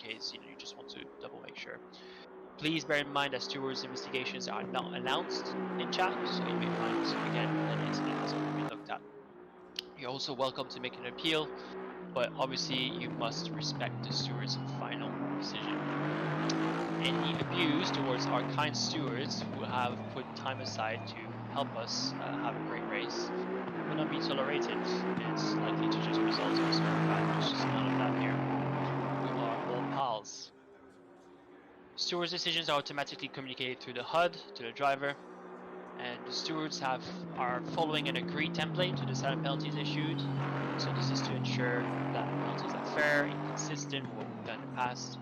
case you just want to double make sure. Please bear in mind that stewards' investigations are not announced in chat, so you may find again that an incident has already been looked at. You're also welcome to make an appeal, but obviously you must respect the steward's final decision. Any abuse towards our kind stewards who have put time aside to help us have a great race will not be tolerated. It's likely to just result in a server ban. There's just none of that here. We are all pals. Stewards' decisions are automatically communicated through the HUD to the driver, and the stewards are following an agreed template to decide on penalties issued. So this is to ensure that penalties are fair and consistent with what we've done in the past.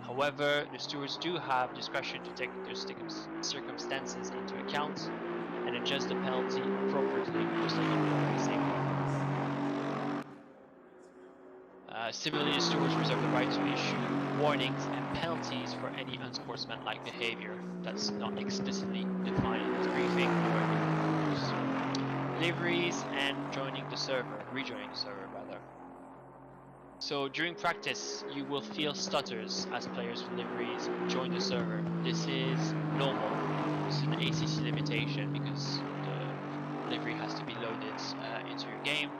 However, the stewards do have discretion to take their circumstances into account and adjust the penalty appropriately, just like in racing. Similarly, the stewards reserve the right to issue warnings and penalties for any unsportsmanlike behavior that's not explicitly defined in this briefing or in the rules. Liveries and rejoining the server rather. So during practice, you will feel stutters as players with liveries join the server. This is normal. This is an ACC limitation because the livery has to be loaded into your game.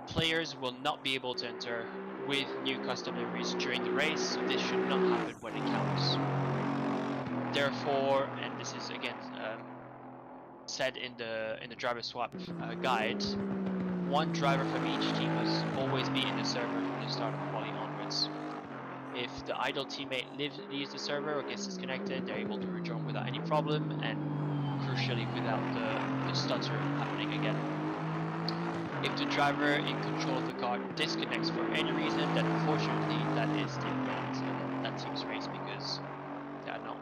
Players will not be able to enter with new custom liveries during the race, so this should not happen when it counts. Therefore, and this is again said in the driver swap guide, one driver from each team must always be in the server from the start of quali onwards. If the idle teammate leaves the server or gets disconnected, they're able to rejoin without any problem, and crucially without the stutter happening again. If the driver in control of the car disconnects for any reason, then unfortunately that is the end of that team's race, because they are not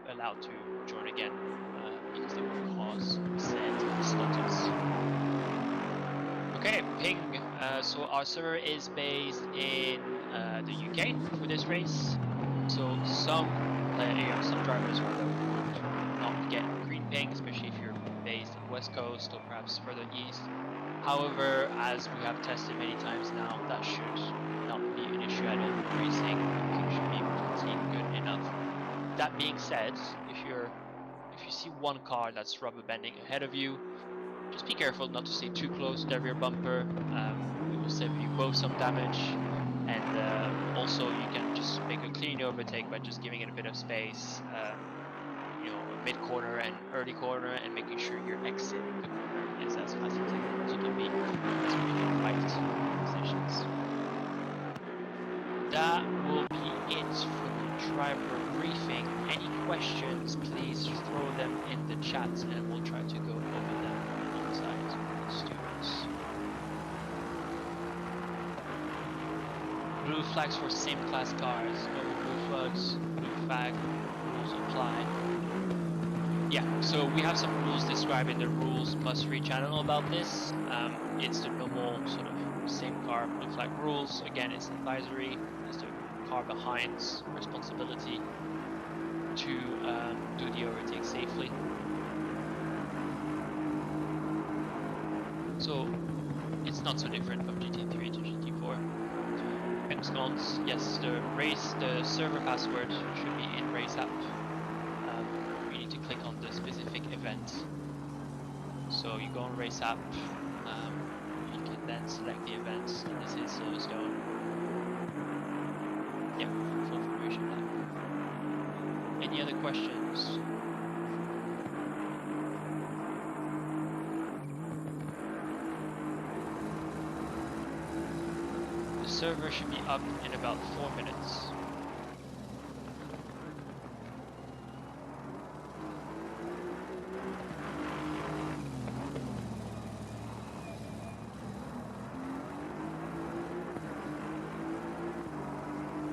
allowed to join again because they will cause said stutters. Okay, ping. So our server is based in the UK for this race. So some drivers would not get green ping, especially if you're based on the West Coast or perhaps further east. However, as we have tested many times now, that should not be an issue at all for racing. Ping should be pretty good enough. That being said, if you see one car that's rubber banding ahead of you, just be careful not to stay too close to the rear bumper. It will save you both some damage, and also you can just make a clean overtake by just giving it a bit of space, mid corner and early corner, and making sure your exit the corner is as facilitated as you can be, as we can fight positions. That will be it for the driver briefing. Any questions, please throw them in the chat and we'll try to go over them alongside the students. Blue flags for same class cars. No blue flags, blue flag rules apply. Yeah, so we have some rules described in the rules must read channel about this. It's the normal sort of same car blue flag rules. Again, it's advisory. It's the car behind's responsibility to do the overtake safely. So it's not so different from GT3 to GT4. Excellence, yes, the server password should be in race app. You need to click on the specific event. So you go on race app, you can then select the events, and this is Silverstone. Yep, full information there. Any other questions? The server should be up in about 4 minutes.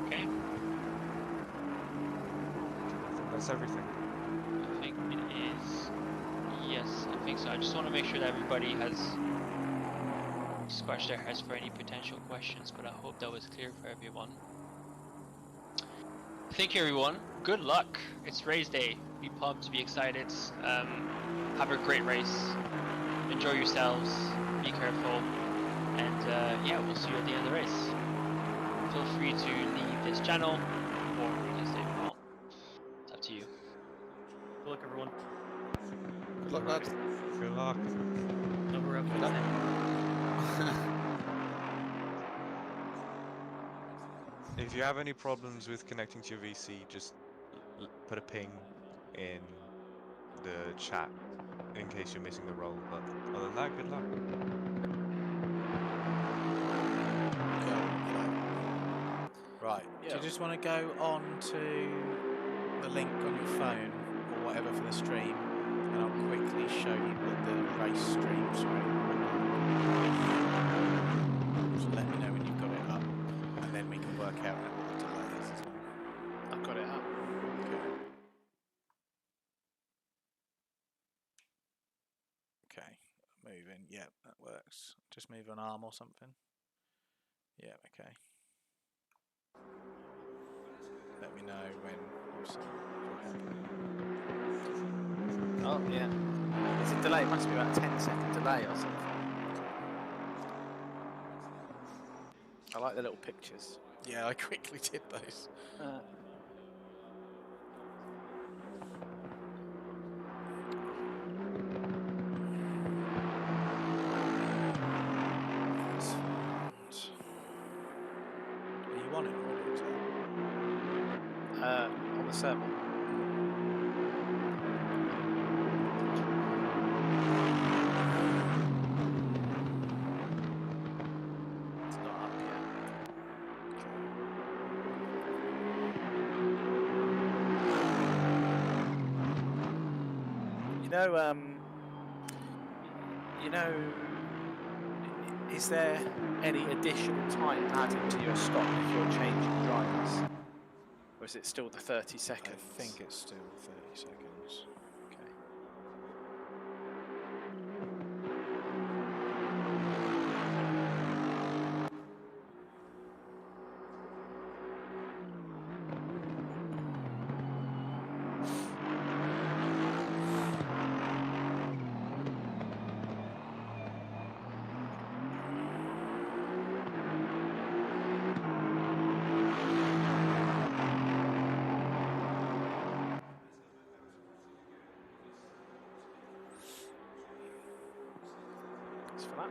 Okay. That's everything. I think it is. Yes, I think so. I just want to make sure that everybody has scratched their heads for any potential questions, but I hope that was clear for everyone. Thank you, everyone. Good luck. It's race day. Be pumped, be excited. Have a great race. Enjoy yourselves. Be careful. And yeah, we'll see you at the end of the race. feel free to leave this channel, or you can stay on. It's up to you. Good luck, everyone. Good luck, lads. Good luck. No, we're okay. Good luck. If you have any problems with connecting to your VC, just put a ping in the chat in case you're missing the roll. But other than that, good luck. Right. Do you just want to go on to the link on your phone or whatever for the stream, and I'll quickly show you what the race stream screen will look like. So let me know when you've got it up, and then we can work out what the delay is as well. I've got it up. Okay, moving. Yeah, that works. Just move an arm or something. Yeah, okay. Let me know when you've seen it. Oh, yeah. There's a delay. It must be about a 10-second delay or something. I like the little pictures. Yeah, I quickly did those. Are you on it already? On the server. It's not up yet. You know, is there any additional time added to your stock if you're changing drivers? Or is it still the 30 seconds? I think it's still 30 seconds. Okay. Thanks for that.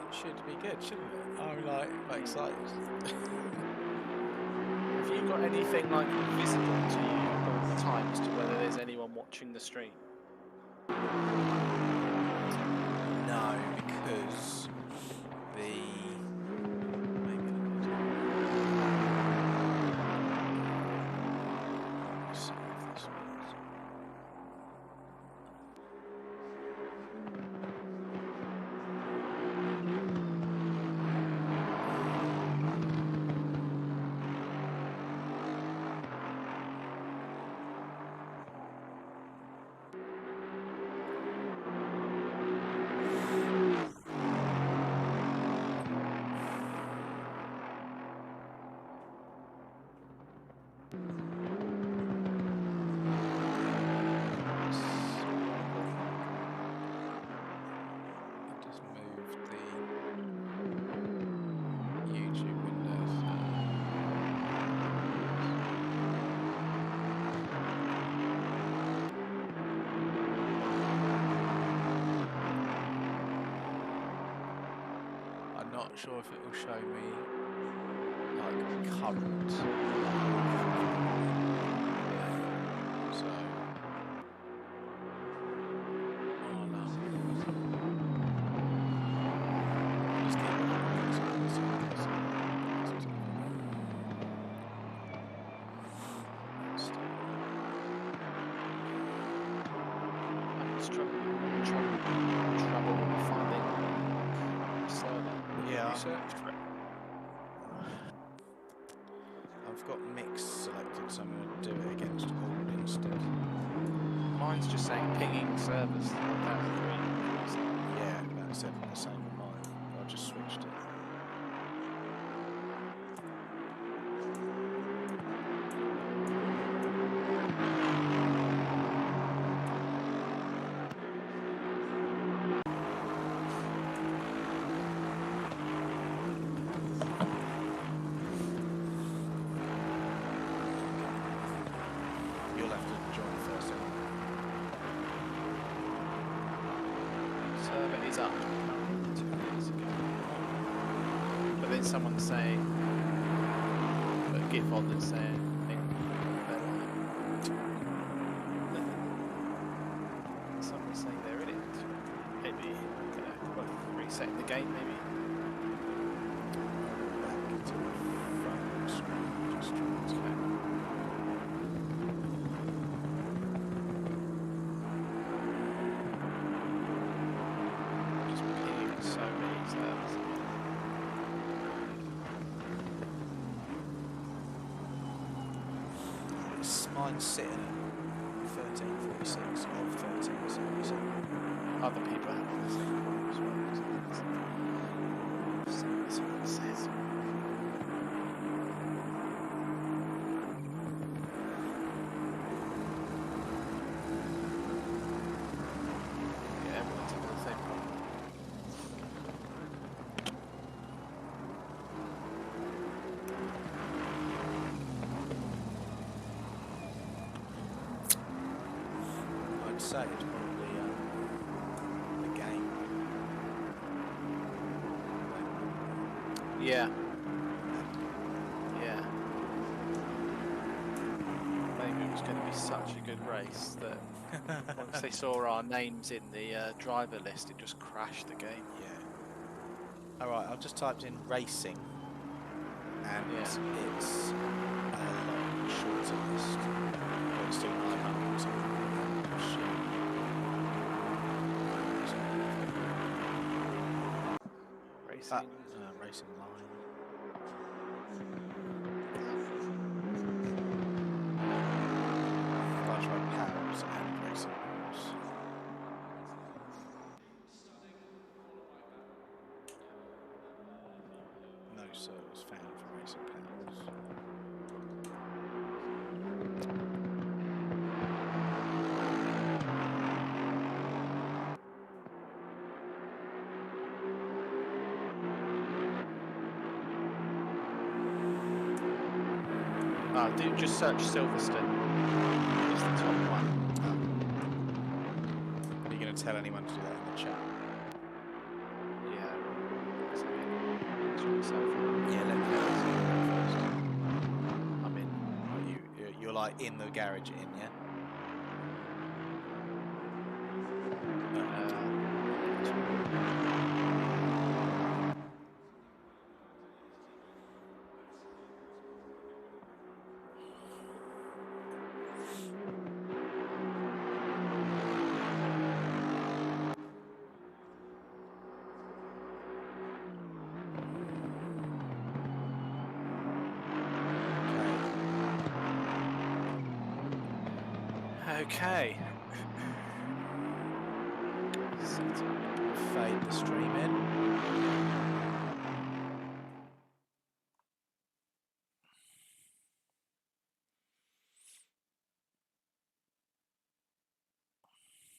It should be good, shouldn't it? I'm like excited. Have you got anything like visible to you all the time as to whether there's anyone watching the stream? No, because the let's see if this works. Just move the YouTube windows. I'm not sure if it will show me like current. So just keep Trouble finding server. Yeah. Have you searched for it? I've got mix selected, so I'm going to do it against all instead. Mine's just saying pinging servers 1003. Yeah, that said the same on mine. I just switched it. is up 2 years ago. But then someone's saying, a GIF on that's saying, someone's saying they're in it. Maybe, resetting the game, maybe. Back to the front screen. Just pinging so many servers. mine's sitting at 1346 of 1377. Other people have the same problem as well. So that's what it says. Yeah, everyone's having the same problem. I'd say it's probably the game. Yeah. Yeah. Maybe it was going to be such a good race that once they saw our names in the driver list, it just crashed the game. Yeah. Alright, I've just typed in racing and it's a lot shorter list. But it's still 900, so Racing. racing line. RacingPals and RacingPals. No servers found for RacingPals. Do just search Silverstone. It's the top one. Are you going to tell anyone to do that in the chat? Yeah. So, Yeah, let me know first. I'm in. You're like in the garage in, yeah? Okay. Fade the stream in.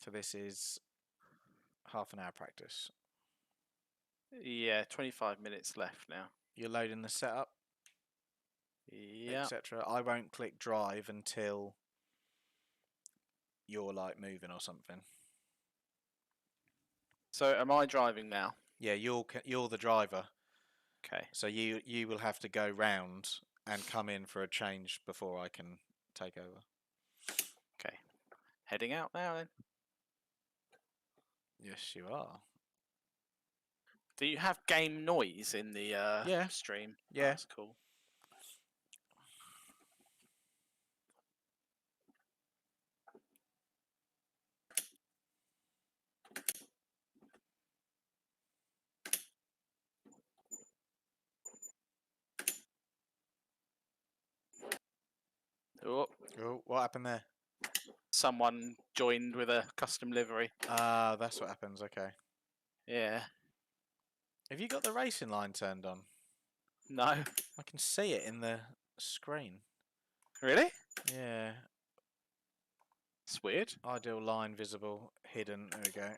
So this is half an hour practice. Yeah, 25 minutes left now. You're loading the setup, Yeah. etc. I won't click drive until you're like moving or something. So am I driving now? Yeah, you're the driver. Okay. So you will have to go round and come in for a change before I can take over. Okay. Heading out now then. Yes, you are. Do you have game noise in the Yeah. stream? Yeah. Oh, that's cool. Oh, Oh, what happened there? someone joined with a custom livery. Ah, that's what happens. Okay. Yeah. Have you got the racing line turned on? No. I can see it in the screen. Really? Yeah. It's weird. Ideal line visible, hidden. There we go.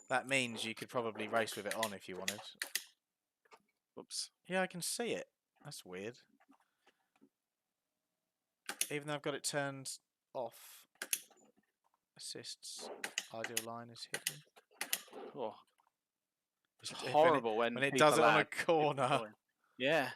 That means you could probably race with it on if you wanted. Oops. Yeah, I can see it. That's weird. Even though I've got it turned off. Assists. Ideal line is hidden. Oh, it's When horrible when it people does it on a add people corner. join. Yeah.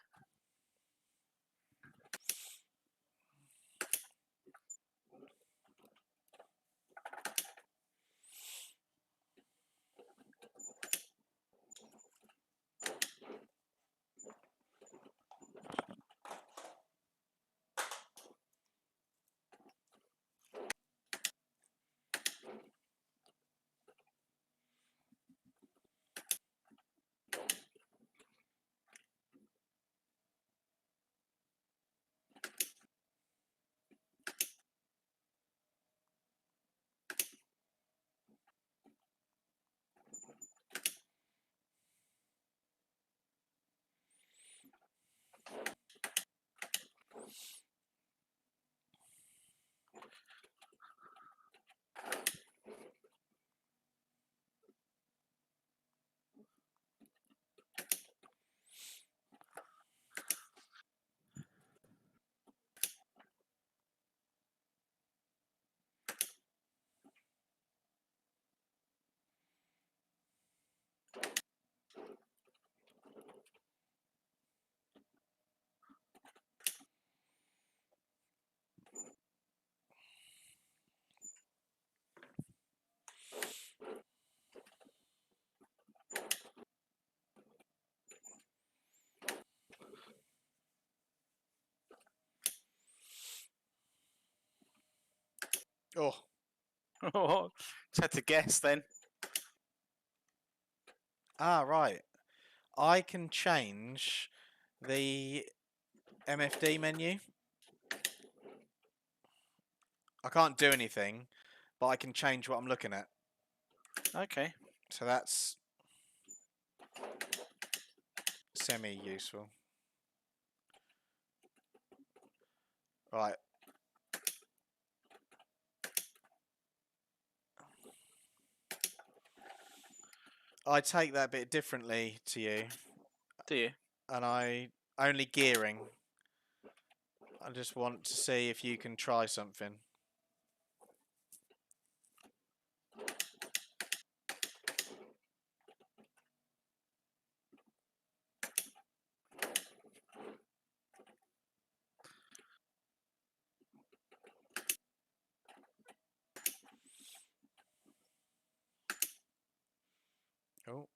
Oh, Just had to guess then. right. I can change the MFD menu. I can't do anything, but I can change what I'm looking at. Okay. So that's semi-useful. Right. I take that bit differently to you, Do you? and I only gearing. I just want to see if you can try something. Oh.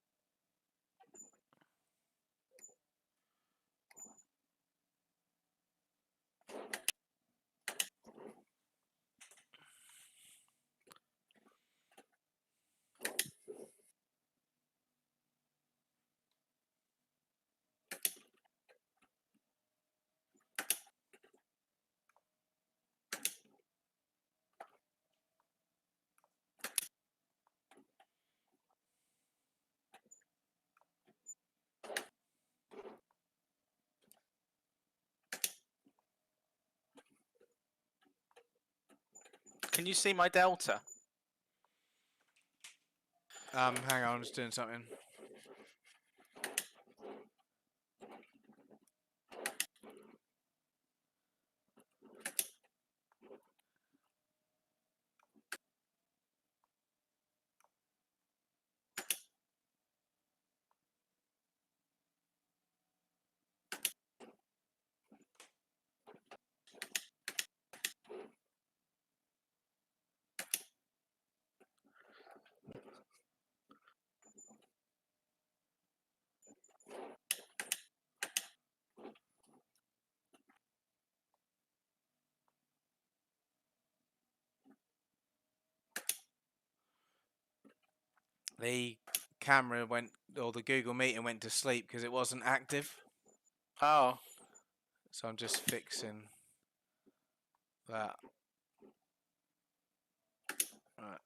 Can you see my delta? Hang on, I'm just doing something. The camera went, or the Google Meeting went to sleep because it wasn't active. Oh. So I'm just fixing that. Right.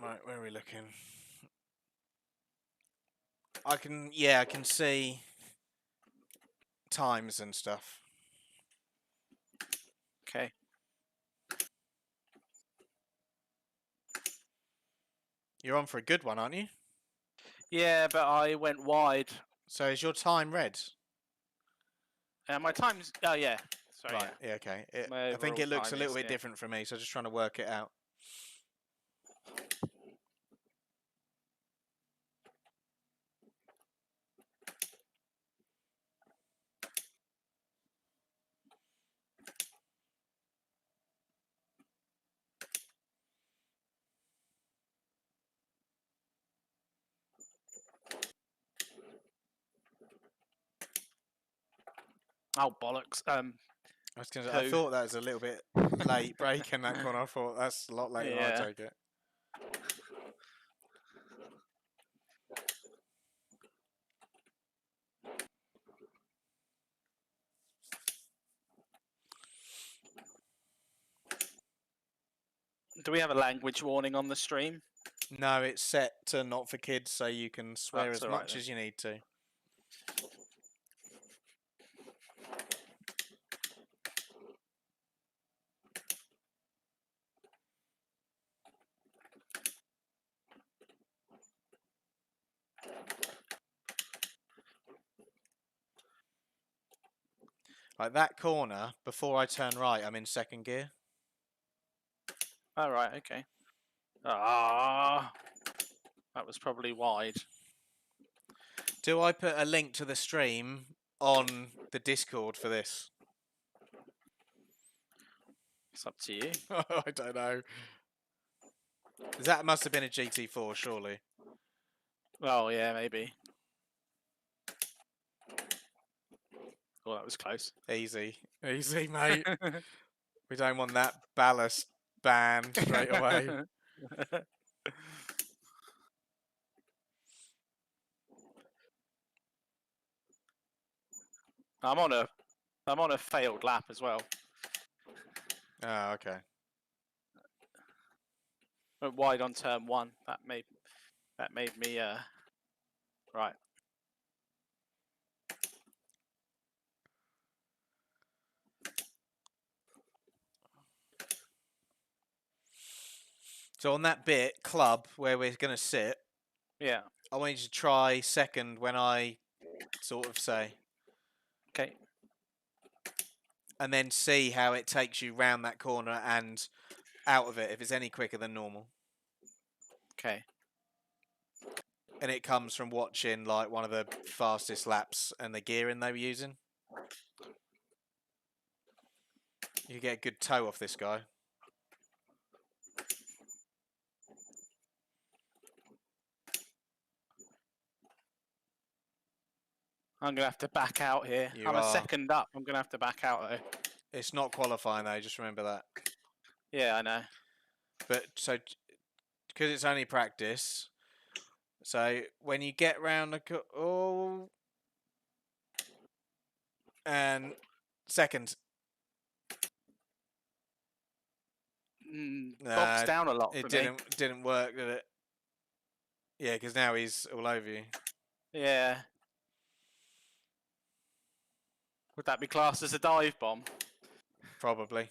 Right, where are we looking? I can see times and stuff. Okay. You're on for a good one, aren't you? Yeah, but I went wide. So is your time red? My time's. Oh yeah. Sorry. Right, yeah, okay. My I think overall it looks a time little is, bit yeah. different for me, so just trying to work it out. Oh bollocks! I was gonna. I Poo. thought that was a little bit late breaking that corner. I thought that's a lot later than I Yeah. take it. Do we have a language warning on the stream? No, it's set to not for kids, so you can swear That's as all right much then. as you need to. Like that corner, before I turn right, I'm in second gear. All right. Okay. Ah, that was probably wide. Do I put a link to the stream on the Discord for this? It's up to you. I don't know. That must have been a GT4, surely. Oh yeah, maybe. Oh, that was close. Easy. Easy, mate. We don't want that ballast ban straight away. I'm on a failed lap as well. Oh, okay. Went wide on turn 1. That made me right. So on that bit, club, where we're going to sit, Yeah. I want you to try second when I sort of say. Okay. And then see how it takes you round that corner and out of it, if it's any quicker than normal. Okay. And it comes from watching like one of the fastest laps and the gearing they were using. You get a good toe off this guy. I'm going to have to back out here. You I'm are. a second up. I'm going to have to back out though. It's not qualifying though, just remember that. Yeah, I know. But so, because it's only practice, so when you get round the and second. Bob's down a lot for it me. didn't work, did it? Yeah, because now he's all over you. Yeah. Would that be classed as a dive bomb? Probably.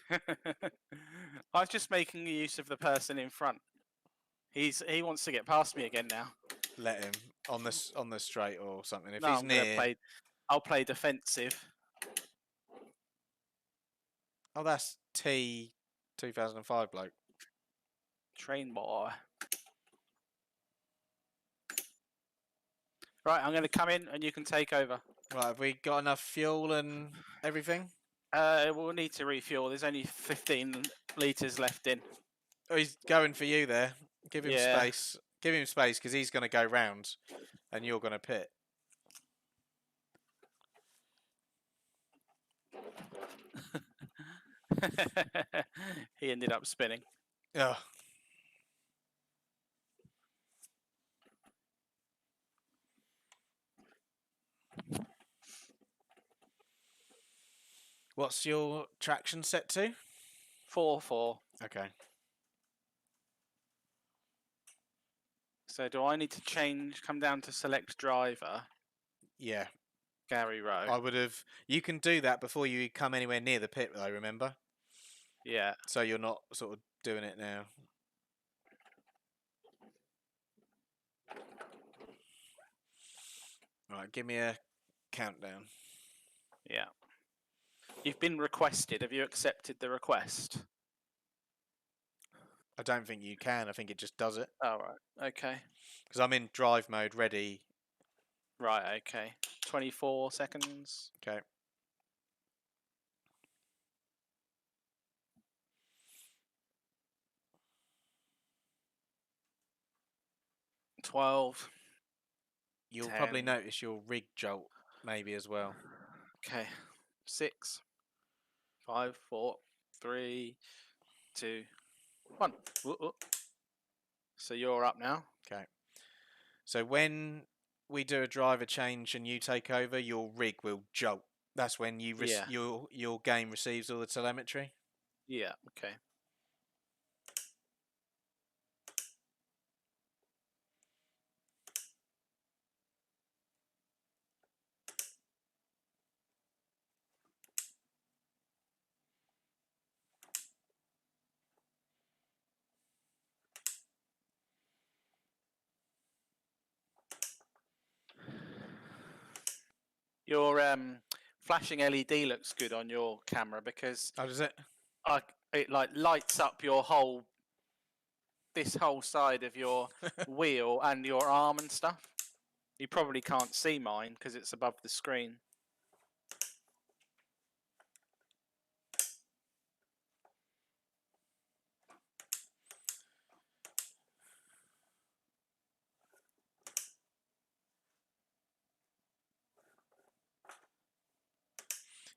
I was just making use of the person in front. He wants to get past me again now. Let him on the straight or something. If No, he's I'm gonna near, I'll play defensive. oh, that's T 2005 bloke. Train boy. Right, I'm going to come in and you can take over. Right, have we got enough fuel and everything? We'll need to refuel. There's only 15 litres left in. Oh, he's going for you there. Give him Yeah. space. Give him space because he's going to go round and you're going to pit. He ended up spinning. Oh. What's your traction set to? 4-4. Okay. So do I need to come down to select driver? Yeah. Gary Rowe. I would have. You can do that before you come anywhere near the pit, though, remember? Yeah. So you're not sort of doing it now. Right, give me a countdown. Yeah. You've been requested. Have you accepted the request? I don't think you can. I think it just does it. Oh, right. Okay. Because I'm in drive mode ready. Right, okay. 24 seconds. Okay. 12. You'll 10. probably notice your rig jolt maybe as well. Okay. 6, 5, 4, 3, 2, 1. So you're up now. Okay. So when we do a driver change and you take over, your rig will jolt. That's when you Yeah. your game receives all the telemetry. Yeah, okay. Your flashing LED looks good on your camera because How does it? it like lights up your this whole side of your wheel and your arm and stuff. You probably can't see mine because it's above the screen.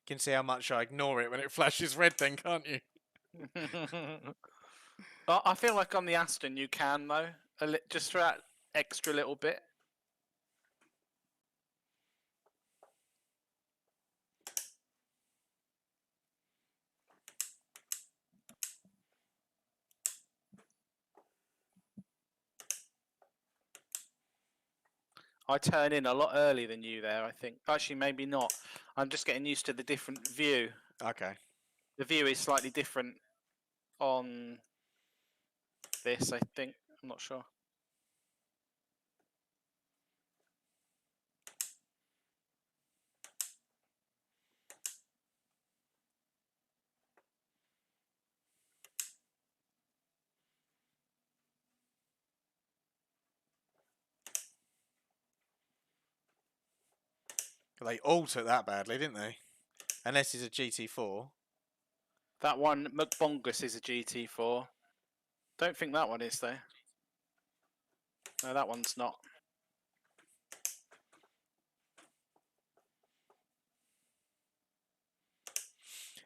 You can see how much I ignore it when it flashes red then, can't you? I feel like on the Aston you can though, just for that extra little bit. I turn in a lot earlier than you there, I think. Actually, maybe not. I'm just getting used to the different view. Okay. The view is slightly different on this, I think. I'm not sure. They all took that badly, didn't they? Unless it's a GT4. That one, McBongus, is a GT4. Don't think that one is, though. No, that one's not.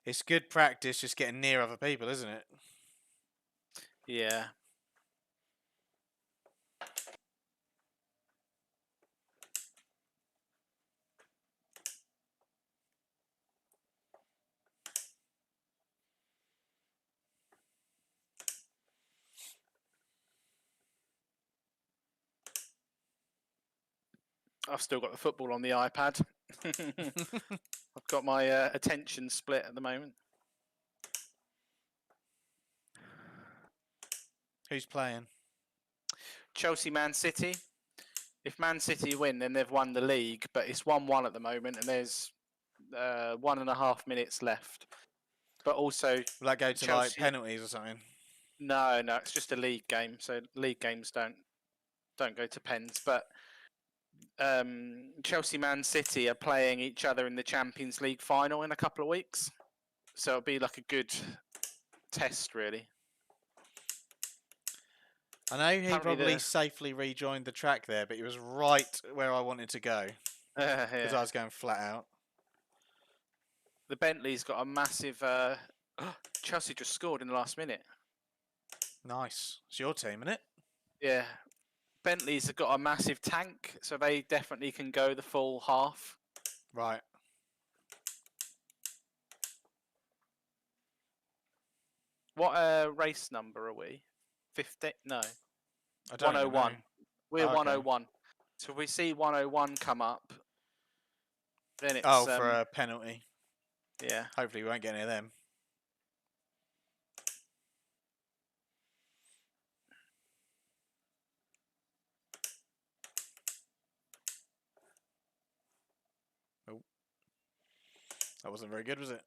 It's good practice just getting near other people, isn't it? Yeah. I've still got the football on the iPad. I've got my attention split at the moment. Who's playing? Chelsea, Man City. If Man City win, then they've won the league, but it's 1-1 at the moment, and there's 1.5 minutes left. But also, Will that go to Chelsea, like penalties or something? No, it's just a league game, so league games don't go to pens. But Chelsea, Man City are playing each other in the Champions League final in a couple of weeks, so it'll be like a good test, really. I know he Apparently probably safely rejoined the track there, but he was right where I wanted to go because I was going flat out. The Bentley's got a massive. Chelsea just scored in the last minute. Nice. It's your team, isn't it? Yeah. Bentley's have got a massive tank, so they definitely can go the full half. Right. What race number are we? 50? No. I don't 101. know. We're Okay. 101. So if we see 101 come up, then it's... Oh, for a penalty. Yeah. Hopefully we won't get any of them. Oh. That wasn't very good, was it?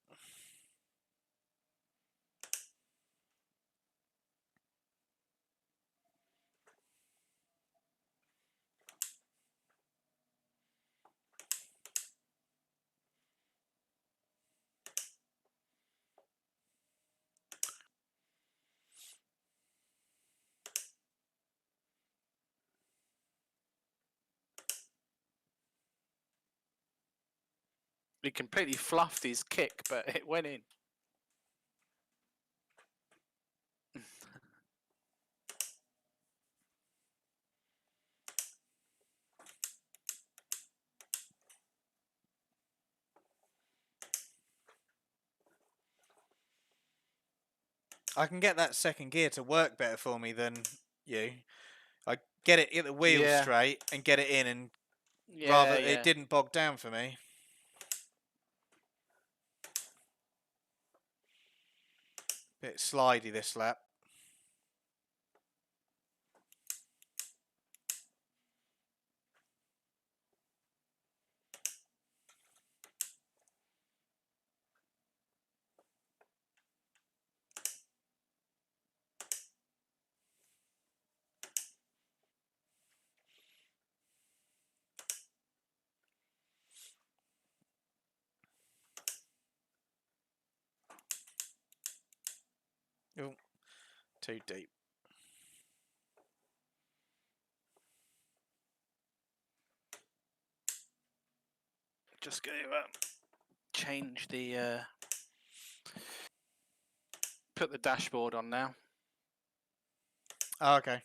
He completely fluffed his kick, but it went in. I can get that second gear to work better for me than you. I get the wheel Yeah. straight and get it in, and Yeah, rather yeah. it didn't bog down for me. Bit slidey this lap. Oh, too deep. Just go change the put the dashboard on now. Oh, okay.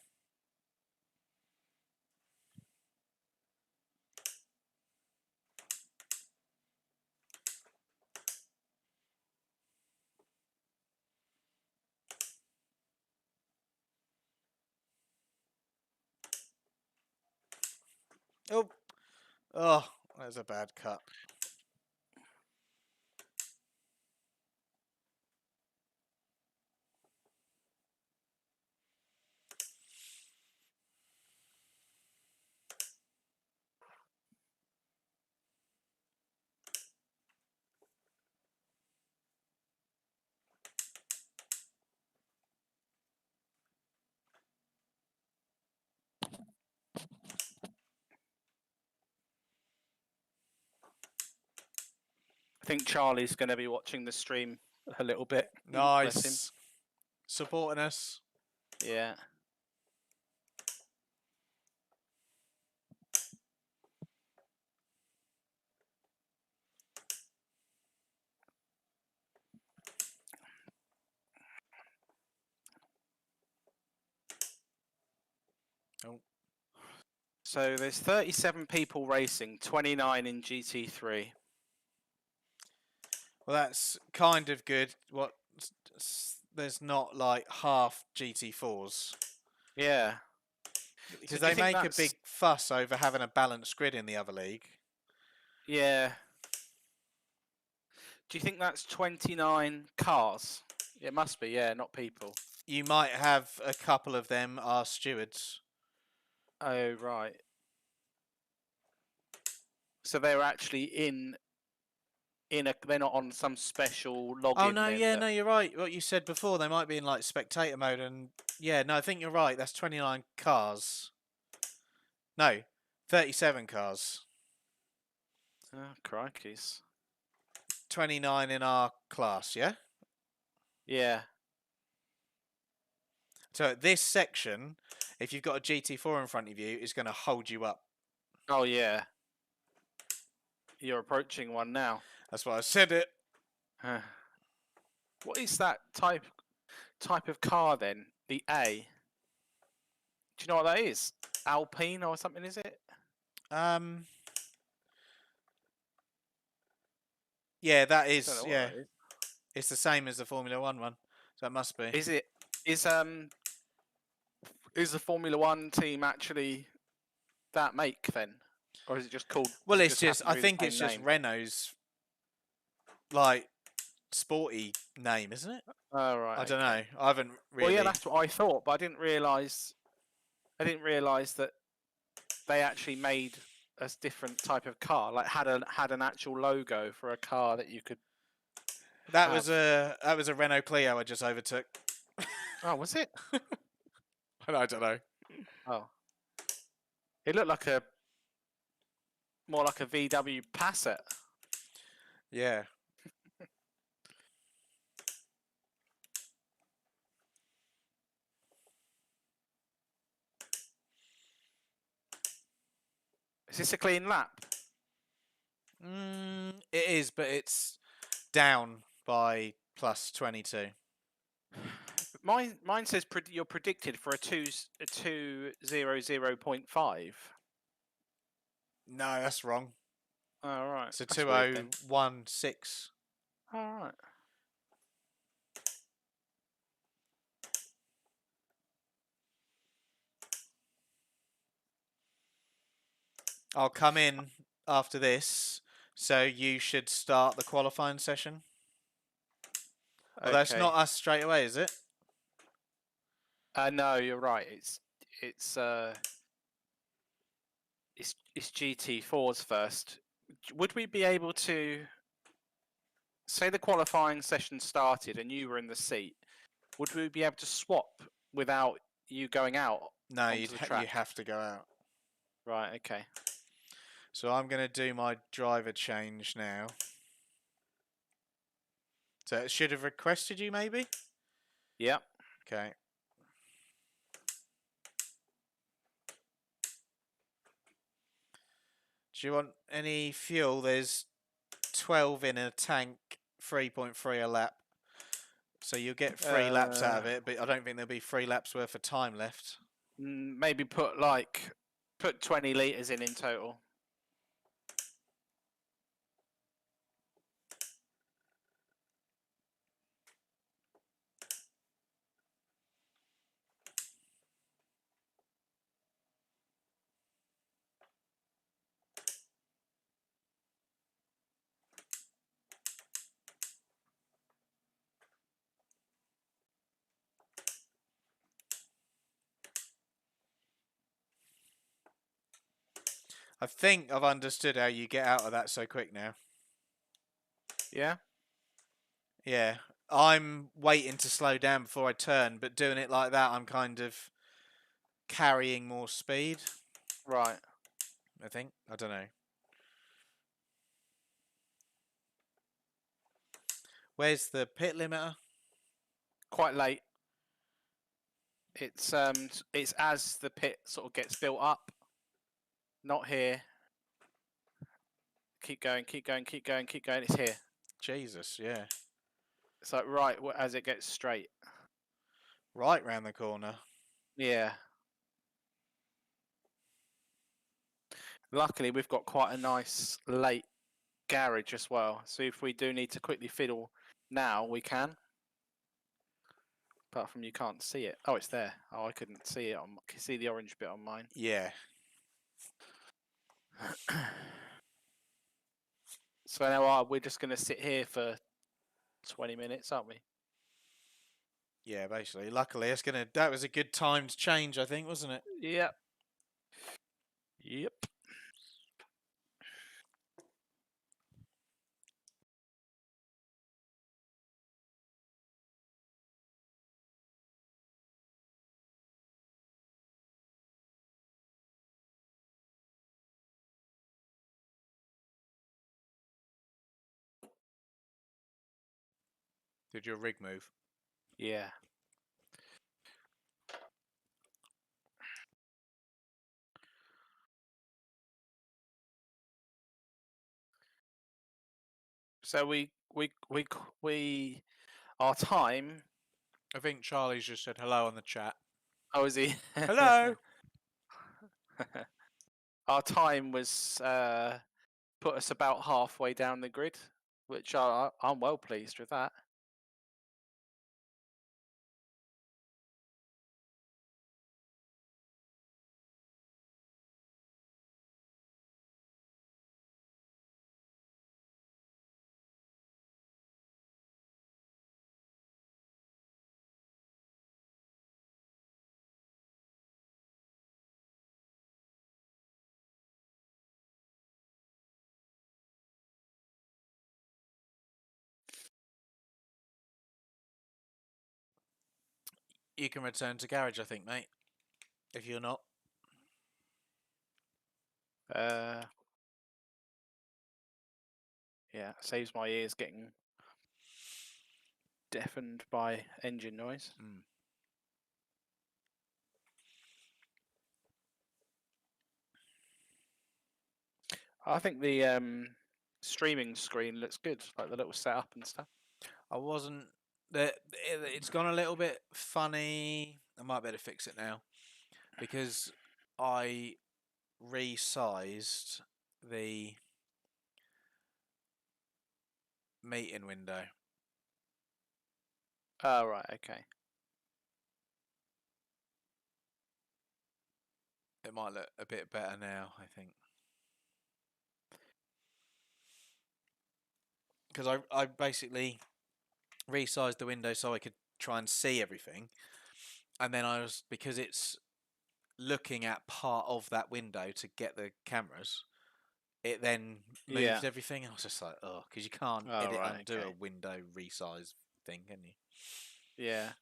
Oh, oh, that's a bad cut. I think Charlie's going to be watching the stream a little bit. Bless him. Nice. Supporting us. Yeah. Oh. So there's 37 people racing, 29 in GT3. Well, that's kind of good. There's not like half GT4s. Yeah. Because do you they think make a that's- big fuss over having a balanced grid in the other league. Yeah. Do you think that's 29 cars? It must be, yeah, not people. You might have a couple of them are stewards. Oh, right. So they're actually in they're not on some special login. Oh no, then yeah, that- no, you're right. What you said before, they might be in like spectator mode, and yeah, no, I think you're right. That's 29 cars. No, 37 cars. Oh, crikeys. 29 in our class, yeah? Yeah. So this section, if you've got a GT4 in front of you, is going to hold you up. Oh, yeah. You're approaching one now. That's why I said it. What is that type of car then? The A. Do you know what that is? Alpine or something, is it? Yeah, that I is, don't know what yeah. that is. It's the same as the Formula 1 one. So that must be. Is the Formula 1 team actually that make then? Or is it just called Well, does it it's just, happen I to be the think it's same just name? Renault's, like, sporty name, isn't it? Oh, right. I don't okay. know. I haven't really. Well, yeah, that's what I thought, but I didn't realise that they actually made a different type of car, like had an actual logo for a car that you could. That was a Renault Clio I just overtook. Oh, was it? I don't know. Oh, it looked like more like a VW Passat. Yeah. Is this a clean lap? It is, but it's down by plus 22. Mine says you're predicted for a 200.5. No, that's wrong. All right. It's a That's weird then. 2016. All right. I'll come in after this, so you should start the qualifying session. Although it's not us straight away, is it? No, you're right. It's GT4s first. Would we be able to say the qualifying session started and you were in the seat? Would we be able to swap without you going out? No, onto you the track? have to go out. Right. Okay. So I'm going to do my driver change now. So it should have requested you, maybe? Yep. Okay. Do you want any fuel? There's 12 in a tank, 3.3 a lap. So you'll get 3 laps out of it, but I don't think there'll be 3 laps worth of time left. Maybe put 20 litres in total. I think I've understood how you get out of that so quick now. Yeah. Yeah. I'm waiting to slow down before I turn, but doing it like that, I'm kind of carrying more speed. Right. I think. I don't know. Where's the pit limiter? Quite late. It's as the pit sort of gets built up. Not here. Keep going, keep going, keep going, keep going. It's here. Jesus, yeah. It's like right as it gets straight. Right round the corner. Yeah. Luckily, we've got quite a nice late garage as well. So if we do need to quickly fiddle now, we can. Apart from you can't see it. Oh, it's there. Oh, I couldn't see it. I can see the orange bit on mine. Yeah. So now we're just going to sit here for 20 minutes, aren't we? Yeah, basically. Luckily, that was a good timed change, I think, wasn't it? Yep. Yep. Did your rig move? Yeah. So our time. I think Charlie's just said hello on the chat. Oh, is he? Hello. Our time was put us about halfway down the grid, which I'm well pleased with that. You can return to garage, I think, mate. If you're not. Yeah, saves my ears getting deafened by engine noise. I think the streaming screen looks good, like the little setup and stuff. I wasn't. It's gone a little bit funny. I might better fix it now because I resized the meeting window. Oh, right, okay. It might look a bit better now, I think. Because I basically resized the window so I could try and see everything. And then because it's looking at part of that window to get the cameras, it then moves Yeah. everything. I was just like, oh, because you can't Oh, edit right, undo okay. a window resize thing, can you? Yeah.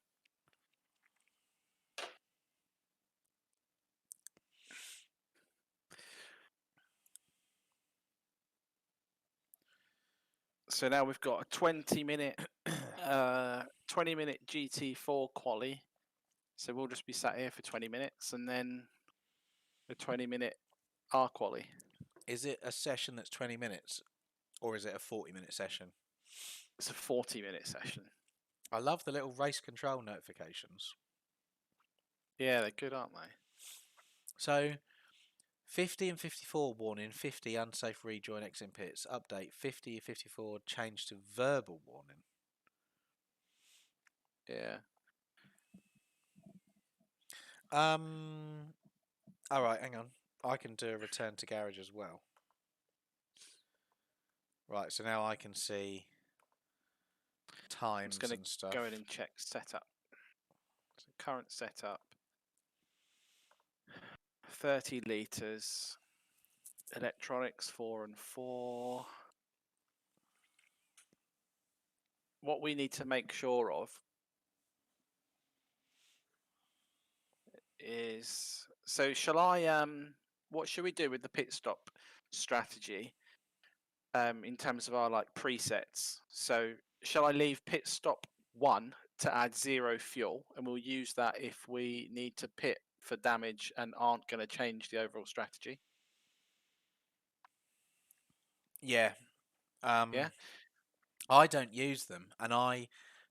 So now we've got a 20-minute GT4 quali. So we'll just be sat here for 20 minutes and then a 20-minute R quali. Is it a session that's 20 minutes or is it a 40-minute session? It's a 40-minute session. I love the little race control notifications. Yeah, they're good, aren't they? So 50 and 54 warning, 50 unsafe rejoin exit pits. Update 50 and 54 change to verbal warning. Yeah. All right, hang on. I can do a return to garage as well. Right, so now I can see times and stuff. Go in and check setup. So current setup. 30 litres. Electronics 4 and 4. What we need to make sure of is, so shall I what should we do with the pit stop strategy in terms of our like presets? So shall I leave pit stop 1 to add 0 fuel, and we'll use that if we need to pit for damage and aren't going to change the overall strategy? Yeah. Yeah. I don't use them, and I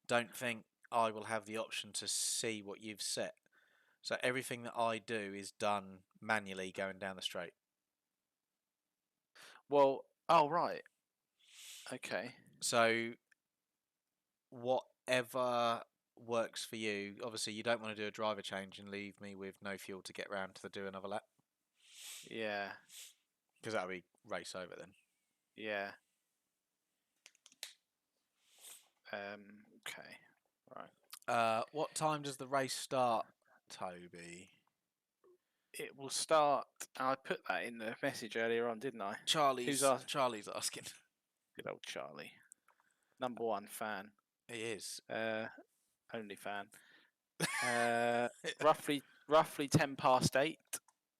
don't think I will have the option to see what you've set. So everything that I do is done manually going down the straight. Well, oh right. Okay. So whatever works for you. Obviously, you don't want to do a driver change and leave me with no fuel to get round to do another lap, Yeah. because that'll be race over then. Yeah. Okay. Right. What time does the race start, Toby? It will start. I put that in the message earlier on, didn't I? Charlie's asked? Charlie's asking. Good old Charlie. #1 fan. He is. Only fan. roughly 8:10.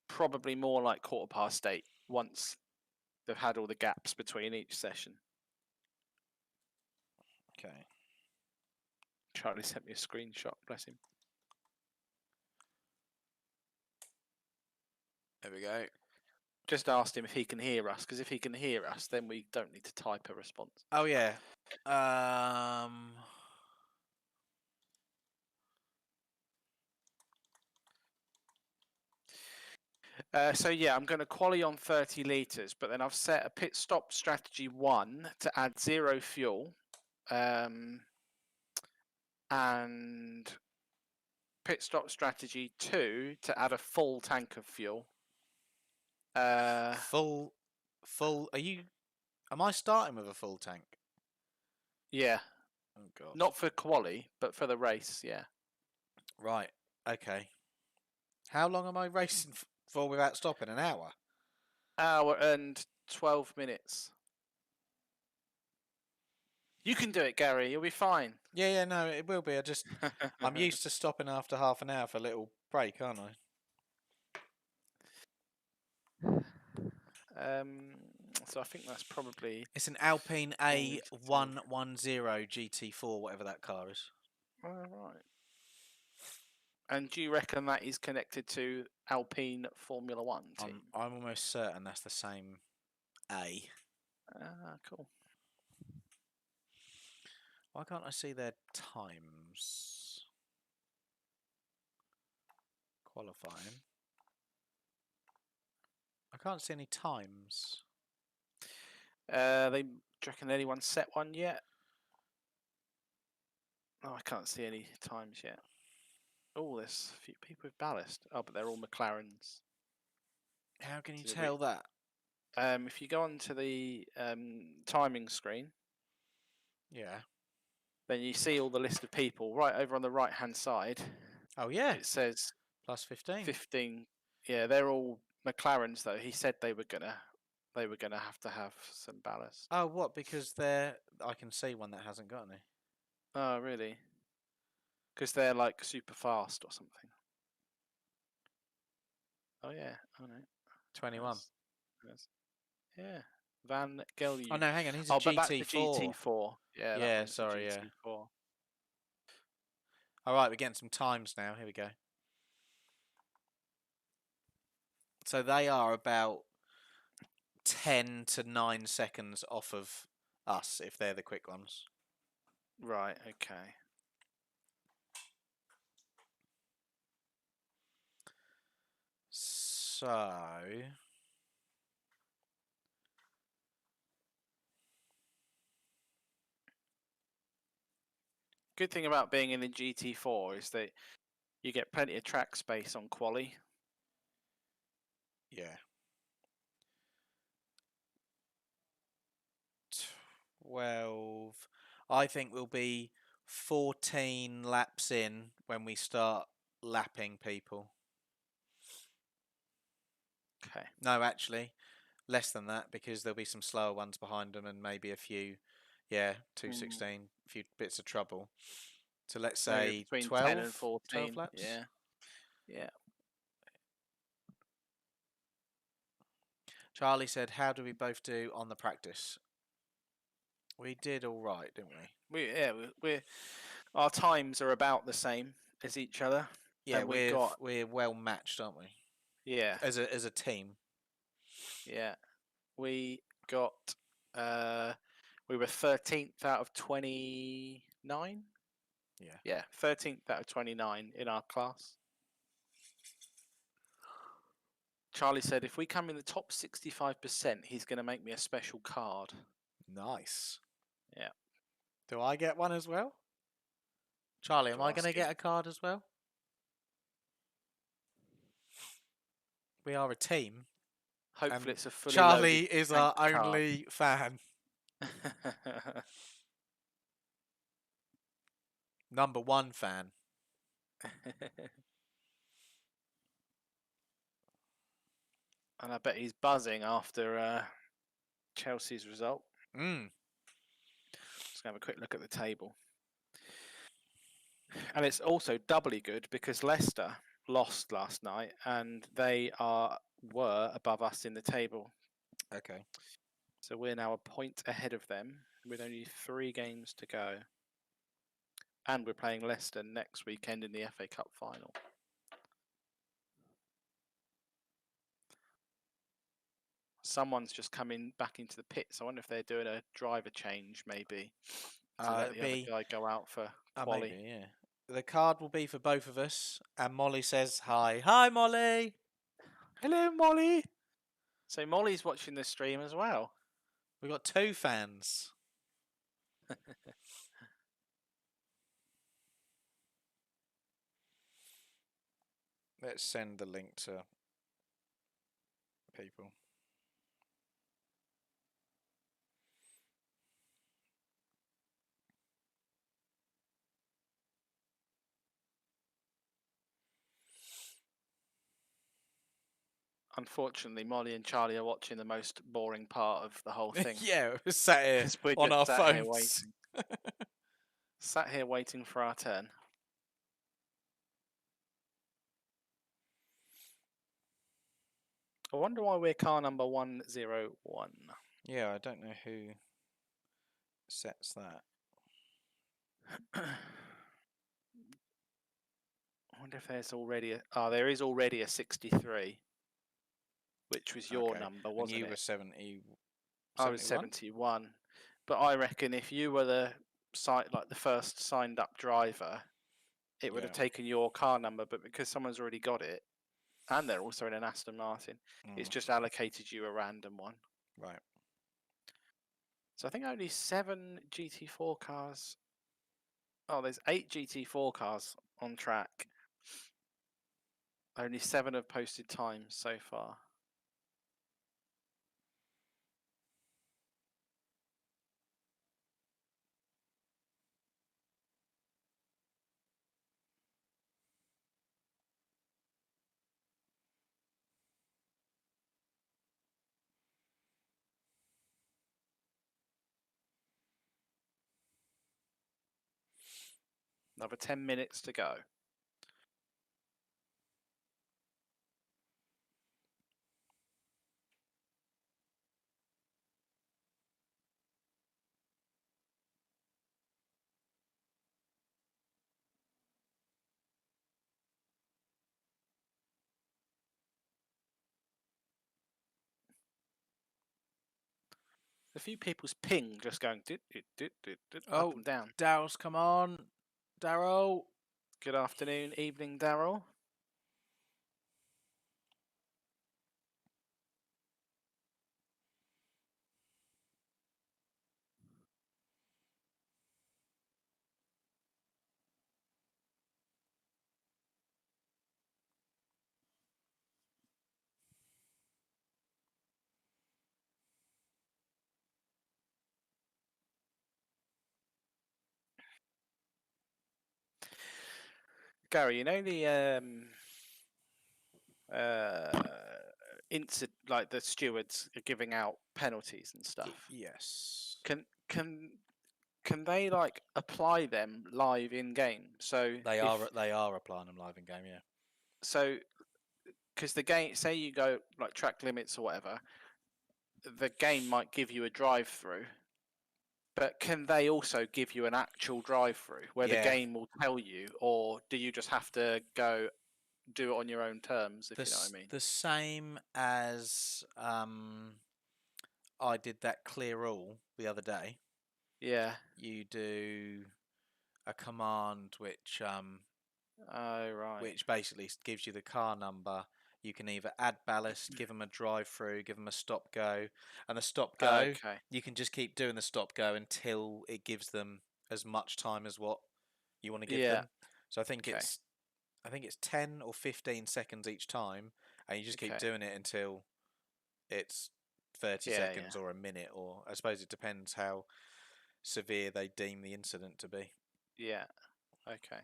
Probably more like 8:15 once they've had all the gaps between each session. Okay. Charlie sent me a screenshot. Bless him. There we go. Just asked him if he can hear us, because if he can hear us, then we don't need to type a response. Oh yeah. So yeah, I'm going to quali on 30 litres, but then I've set a pit stop strategy 1 to add 0 fuel, and pit stop strategy 2 to add a full tank of fuel. Full. Am I starting with a full tank? Yeah. Oh god. Not for quali, but for the race. Yeah. Right. Okay. How long am I racing for without stopping? An hour? Hour and 12 minutes. You can do it, Gary. You'll be fine. Yeah, no, it will be. I'm used to stopping after half an hour for a little break, aren't I? So I think that's probably. It's an Alpine 42. A110 GT4, whatever that car is. All right. And do you reckon that is connected to Alpine Formula One team? I'm almost certain that's the same A. Cool. Why can't I see their times? Qualifying. I can't see any times. Do you reckon anyone set one yet? Oh, I can't see any times yet. Oh, there's a few people with ballast. Oh, but they're all McLarens. How can you So tell that? If you go onto the timing screen, Yeah. then you see all the list of people right over on the right-hand side. Oh yeah. It says Plus 15. 15. Yeah, they're all McLarens though. He said they were gonna have to have some ballast. Oh, what? Because they're. I can see one that hasn't got any. Oh, really? Because they're like super fast or something. Oh yeah. Oh no. 21. Yeah. Van Gelder. Oh no, hang on. He's a Oh, but that's the GT4. GT4. Yeah. That Yeah, one's the sorry, yeah. GT4. All right, we're getting some times now. Here we go. So they are about 10 to 9 seconds off of us if they're the quick ones. Right. Okay. So Good thing about being in the GT4 is that you get plenty of track space on quali. yeah. 12. I think we'll be 14 laps in when we start lapping people. Okay. No, actually, less than that because there'll be some slower ones behind them and maybe a few, 2:16, a few bits of trouble. So let's Maybe say between 12, 10 and 14. 12 laps. Yeah. Yeah. Charlie said, "How do we both do on the practice?" We did all right, didn't we? We're our times are about the same as each other. Yeah, and we're well matched, aren't we? Yeah. As a team. Yeah. We got we were 13th out of 29. Yeah. Yeah, 13th out of 29 in our class. Charlie said if we come in the top 65%, he's going to make me a special card. Nice. Yeah. Do I get one as well? Charlie, am To I going to ask get him. a card as well? We are a team. Hopefully it's a fully Charlie loaded is our tank only fan. card. Number one fan. And I bet he's buzzing after Chelsea's result. Just gonna have a quick look at the table. And it's also doubly good because Leicester lost last night and they were above us in the table. Okay. So we're now a point ahead of them with only 3 games to go. And we're playing Leicester next weekend in the FA Cup final. Someone's just coming back into the pits. I wonder if they're doing a driver change, maybe, to let the other guy go out for quali. Maybe, yeah. The card will be for both of us, and Molly says hi. Hi, Molly. Hello, Molly. So Molly's watching the stream as well. We've got 2 fans. Let's send the link to people. Unfortunately, Molly and Charlie are watching the most boring part of the whole thing. Yeah, we're sat here 'Cause we're on just our sat here phones. Sat here waiting for our turn. I wonder why we're car number 101. Yeah, I don't know who sets that. I wonder if there's already a... Oh, there is already a 63. Which was your Okay. number, And wasn't you it? were 70. I was 71. But I reckon if you were the first signed up driver, it would have taken your car number. But because someone's already got it, and they're also in an Aston Martin, it's just allocated you a random one. Right. So I think only 7 GT4 cars. Oh, there's 8 GT4 cars on track. Only 7 have posted times so far. Another 10 minutes to go. A few people's ping just going up and down. Daryl's come on. Daryl. Good afternoon, evening, Daryl. Gary, you know the like the stewards are giving out penalties and stuff. Yes. Can they like apply them live in game? So They are applying them live in game. Yeah. So, because the game, say you go like track limits or whatever, the game might give you a drive-through, but can they also give you an actual drive-through where the game will tell you, or do you just have to go do it on your own terms, if you know what I mean? The same as I did that clear all the other day. Yeah. You do a command which which basically gives you the car number. You can either add ballast, give them a drive-through, give them a stop-go, and the stop-go, you can just keep doing the stop-go until it gives them as much time as what you want to give them. So I think it's 10 or 15 seconds each time, and you just keep doing it until it's 30 seconds or a minute, or I suppose it depends how severe they deem the incident to be. Yeah. Okay.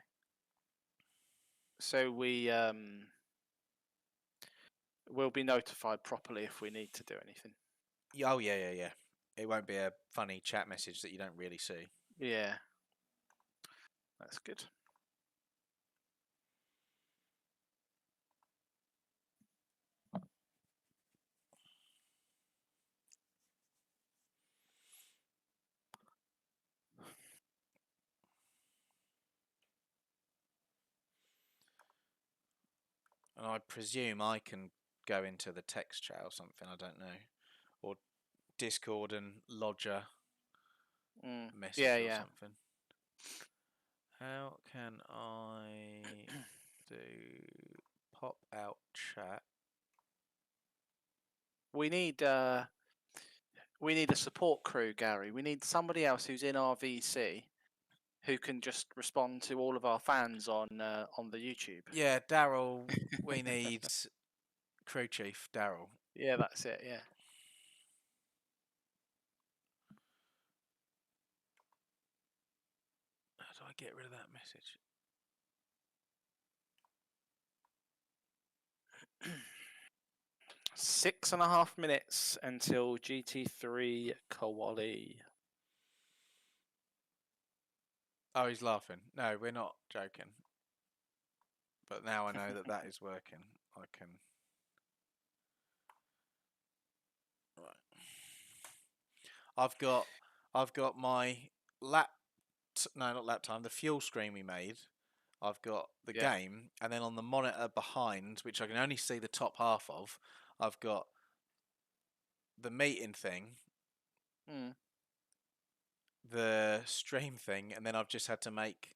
So we will be notified properly if we need to do anything. Oh yeah. It won't be a funny chat message that you don't really see. Yeah. That's good. And I presume I can go into the text chat or something, I don't know. Or Discord and lodge a message or something. How can I do pop out chat? We need a support crew, Gary. We need somebody else who's in our VC who can just respond to all of our fans on the YouTube. Yeah, Daryl. We need crew chief Daryl. Yeah, that's it. Yeah. How do I get rid of that message? Six and a half minutes until GT3 quali. Oh, he's laughing. No, we're not joking. But now I know that that is working. I can. Right. I've got my not lap time. The fuel screen we made. I've got the game, and then on the monitor behind, which I can only see the top half of, I've got the meeting thing, Mm. the stream thing, and then I've just had to make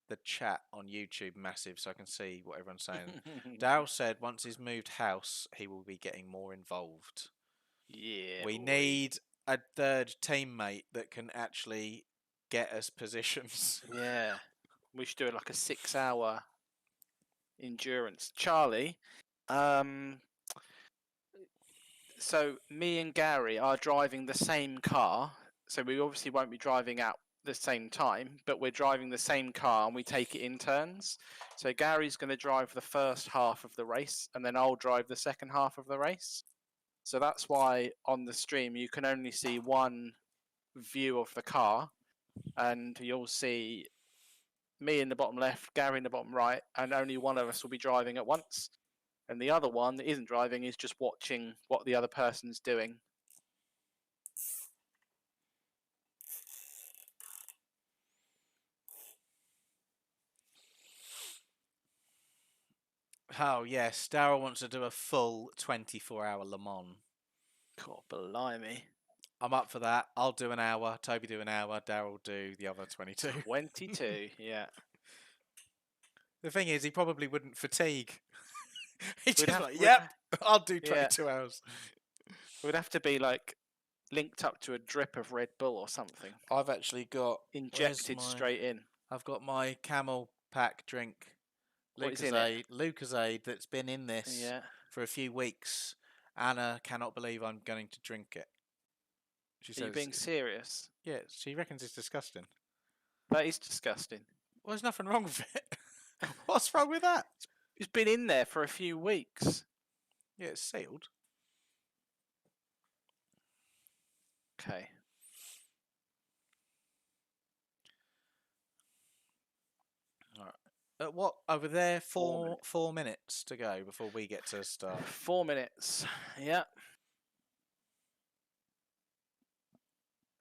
the chat on YouTube massive so I can see what everyone's saying. Daryl said once he's moved house, he will be getting more involved. Yeah. We boy. need a third teammate that can actually get us positions. Yeah. We should do it like a 6-hour endurance. Charlie, so me and Gary are driving the same car. So we obviously won't be driving at the same time, but we're driving the same car and we take it in turns. So Gary's going to drive the first half of the race and then I'll drive the second half of the race. So that's why on the stream you can only see one view of the car and you'll see me in the bottom left, Gary in the bottom right, and only one of us will be driving at once. And the other one that isn't driving is just watching what the other person's doing. Oh yes, Daryl wants to do a full 24-hour Le Mans. God, blimey. I'm up for that. I'll do an hour. Toby do an hour. Daryl do the other 22. 22, yeah. The thing is, he probably wouldn't fatigue. He's We'd just have- like, we'd yep, have- I'll do yeah. 22 hours. It would have to be like linked up to a drip of Red Bull or something. I've actually got Injected straight in. I've got my Camel Pack drink, What is in it? Lucozade that's been in this Yeah. for a few weeks. Anna cannot believe I'm going to drink it. She Are you says, being serious? yeah, she reckons it's disgusting. That is disgusting. Well, there's nothing wrong with it. What's wrong with that? It's been in there for a few weeks. Yeah, it's sealed. Okay. What over there? 4 4 minutes to go before we get to start. 4 minutes. Yeah.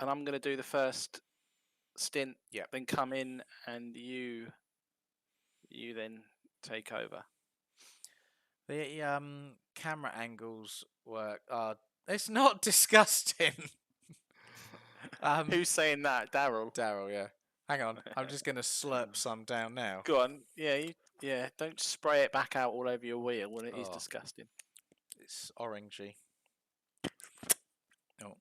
And I'm going to do the first stint. Yeah. Then come in and you then take over. The camera angles work. It's not disgusting. Who's saying that? Daryl. Daryl, yeah. Hang on, I'm just gonna slurp some down now. Go on. Yeah, don't spray it back out all over your wheel when it is Oh. disgusting. It's orangey. Oh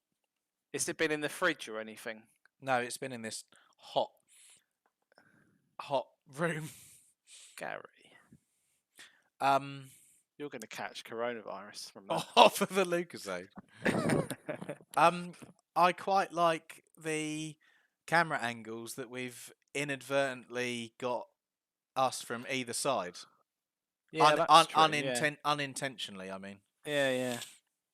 Has it been in the fridge or anything? no, it's been in this hot room. Gary, you're going to catch coronavirus from that. Off of the Lucozade. I quite like the camera angles that we've inadvertently got us from either side. Yeah, that's true. Unintentionally, I mean. Yeah.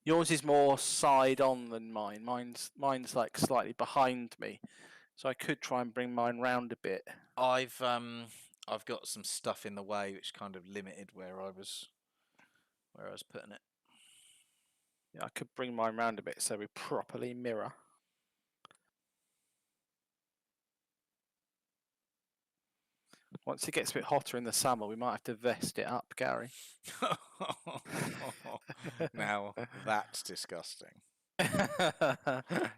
Yours is more side on than mine. Mine's like slightly behind me, so I could try and bring mine round a bit. I've got some stuff in the way which kind of limited where I was putting it. Yeah, I could bring mine round a bit so we properly mirror. Once it gets a bit hotter in the summer, we might have to vest it up, Gary. Now that's disgusting.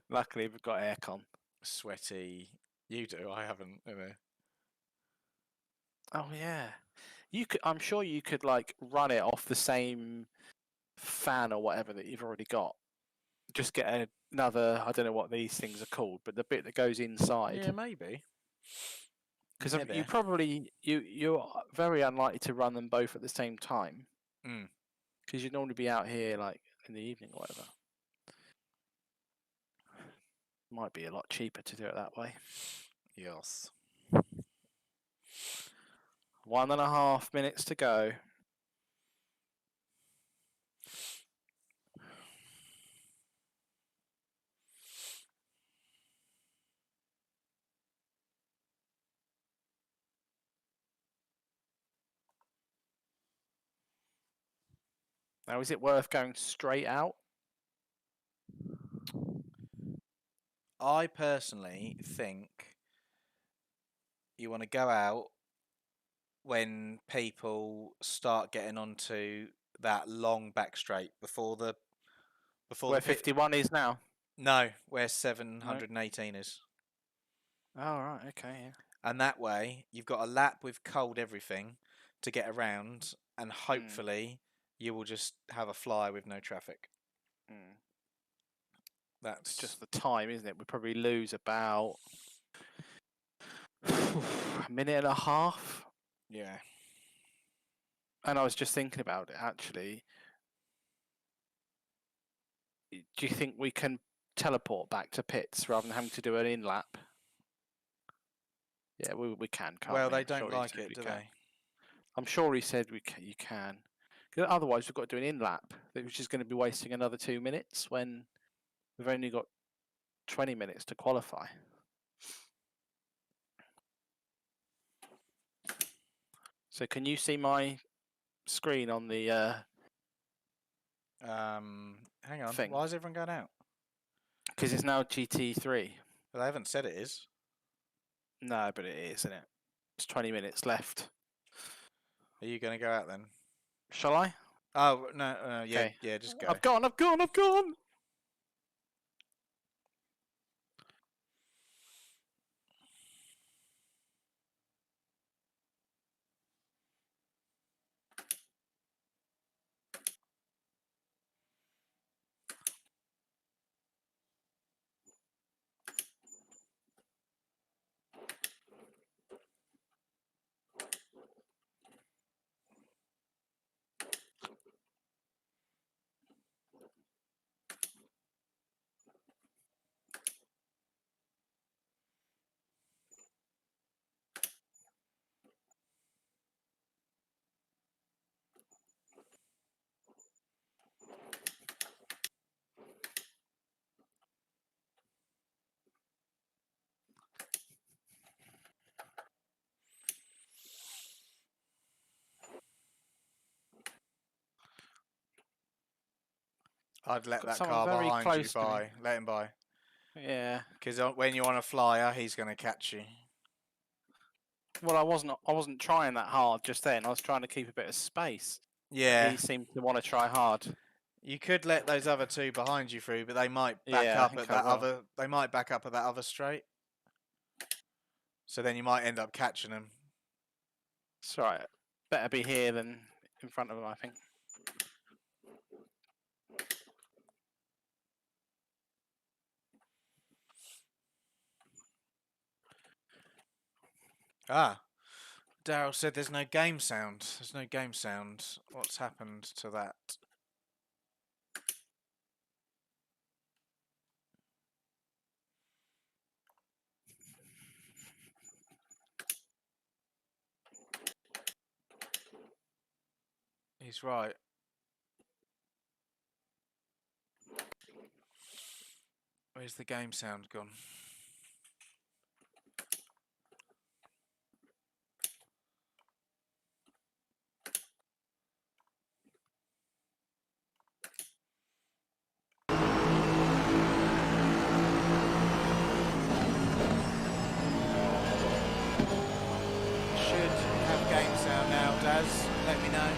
Luckily, we've got aircon. Sweaty. You do. I haven't. Oh yeah, you could. I'm sure you could like run it off the same fan or whatever that you've already got. Just get another. I don't know what these things are called, but the bit that goes inside. Yeah, maybe. Because you probably you're very unlikely to run them both at the same time. Because you'd normally be out here like in the evening or whatever. Might be a lot cheaper to do it that way. Yes. 1.5 minutes to go. Now, is it worth going straight out? I personally think you want to go out when people start getting onto that long back straight before Where 51 is now. No, where 718 is. Oh, right, okay, yeah. And that way, you've got a lap with cold everything to get around, and hopefully you will just have a fly with no traffic. Mm. That's It's just the time, isn't it? We probably lose about a minute and a half. yeah. And I was just thinking about it, actually. Do you think we can teleport back to pits rather than having to do an in-lap? Yeah, we can, can't Well, we? they I'm don't sure he like said it, we do can. they? I'm sure he said you can. 'Cause otherwise, we've got to do an in-lap, which is going to be wasting another 2 minutes when we've only got 20 minutes to qualify. So can you see my screen on the Hang on. thing? Why is everyone going out? Because it's now GT3. Well, they haven't said it is. No, but it is, isn't it? It's 20 minutes left. Are you going to go out then? Shall I? Oh, no, yeah, Okay. yeah, just go. I've gone. I'd let Got that someone car very behind you close to me. by. Let him by. Yeah. Because when you're on a flyer, he's going to catch you. Well, I wasn't trying that hard just then. I was trying to keep a bit of space. Yeah. He seemed to want to try hard. You could let those other two behind you through, but they might back Yeah, I up think at I that will. other. They might back up at that other straight. So then you might end up catching them. It's all right. Better be here than in front of him, I think. Ah. Daryl said there's no game sound. There's no game sound. What's happened to that? He's right. Where's the game sound gone? Should have game sound now, Daz. Let me know.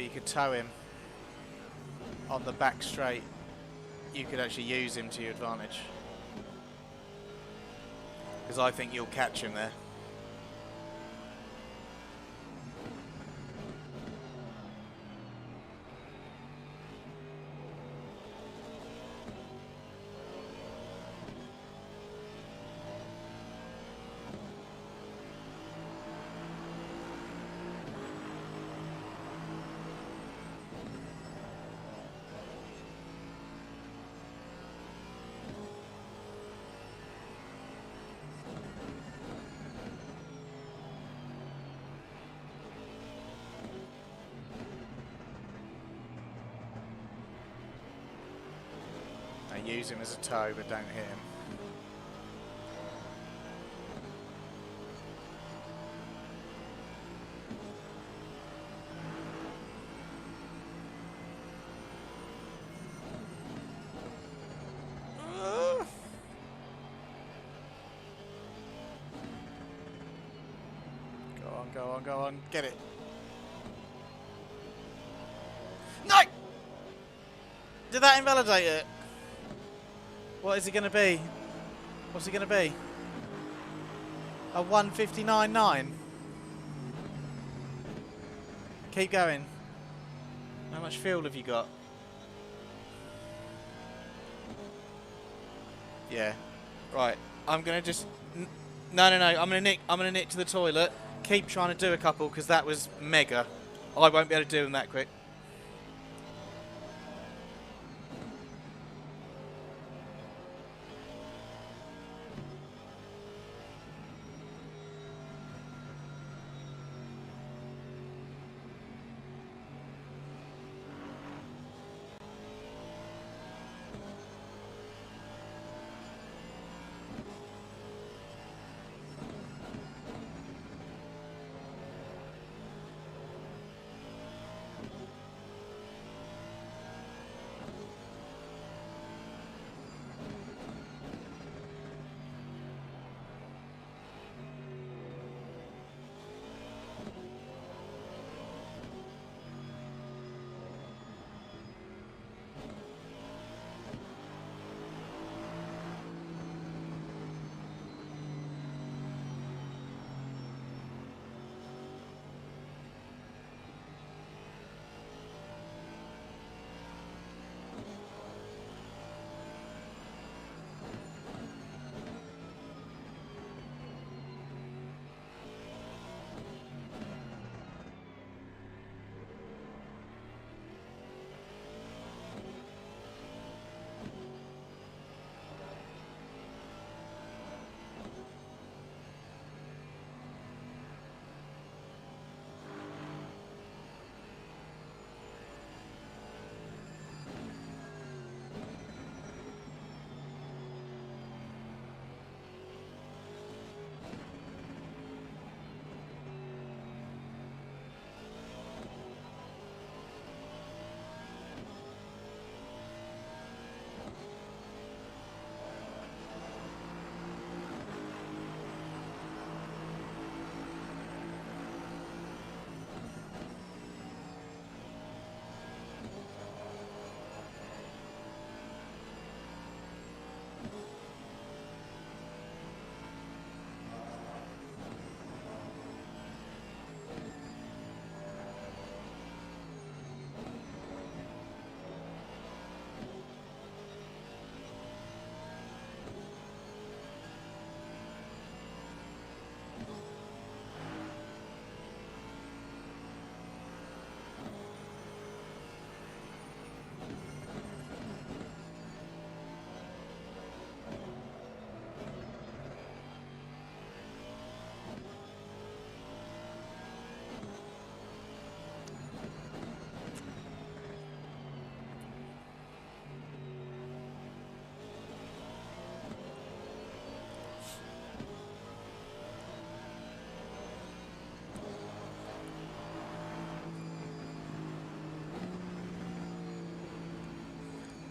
maybe you could tow him on the back straight. You could actually use him to your advantage. Because I think you'll catch him there. Use him as a tow, but don't hit him. Go on, go on, go on. Get it. No! Did that invalidate it? What is it going to be? What's it going to be? A 1:59.9. Keep going. How much fuel have you got? Yeah. Right. I'm going to just... No. I'm going to nick to the toilet. Keep trying to do a couple because that was mega. I won't be able to do them that quick.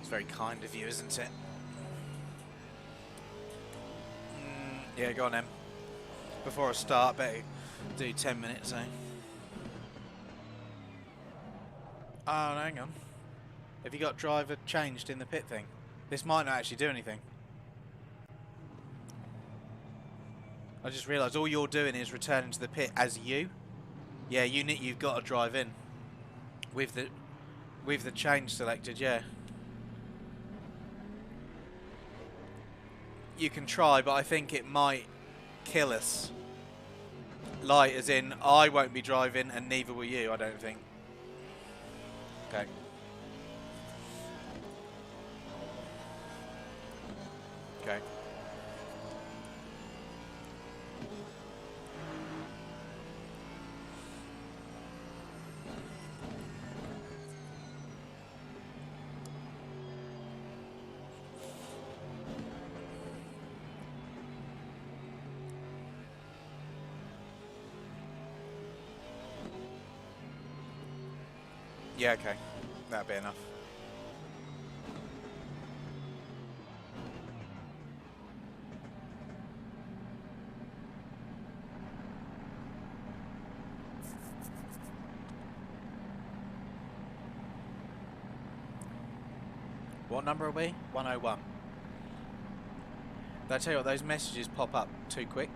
Very kind of you, isn't it? Yeah, go on then. Before I start, better do 10 minutes, eh? Oh, hang on. Have you got driver changed in the pit thing? This might not actually do anything. I just realised all you're doing is returning to the pit as you. Yeah, you've got to drive in with the change selected. Yeah, you can try, but I think it might kill us. Like, as in, I won't be driving, and neither will you. I don't think. Okay. Okay. Yeah, okay. That'll be enough. What number are we? 101. Did I tell you what, those messages pop up too quick?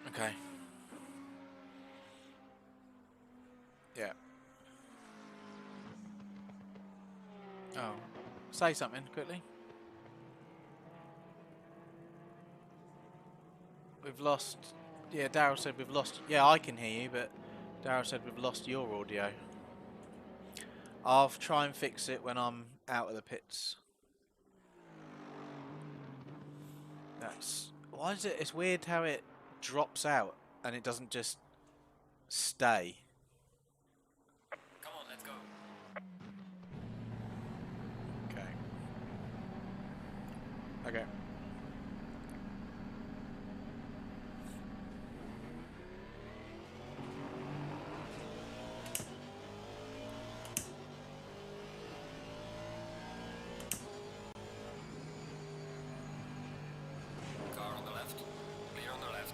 Okay. Yeah. Oh. Say something quickly. We've lost... Yeah, Daryl said we've lost... Yeah, I can hear you, but Daryl said we've lost your audio. I'll try and fix it when I'm out of the pits. That's... Why is it... It's weird how it drops out and it doesn't just stay. Come on, let's go. Okay. Okay. Car on the left. Clear on the left.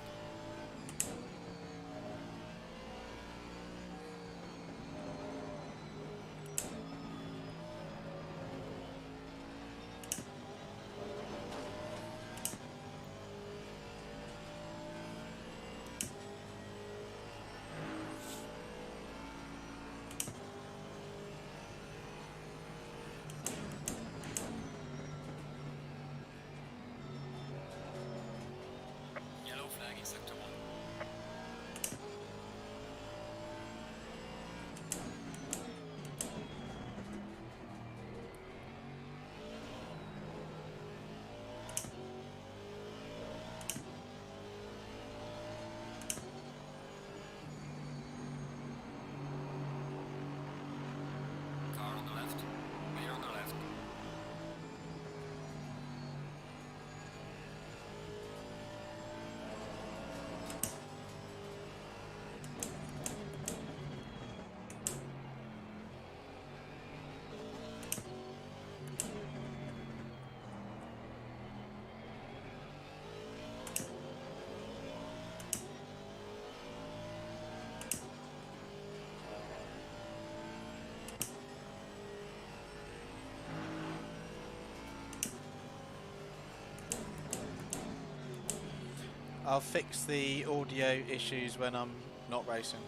Yellow flag in sector 1. Car on the left. Clear on the left. I'll fix the audio issues when I'm not racing.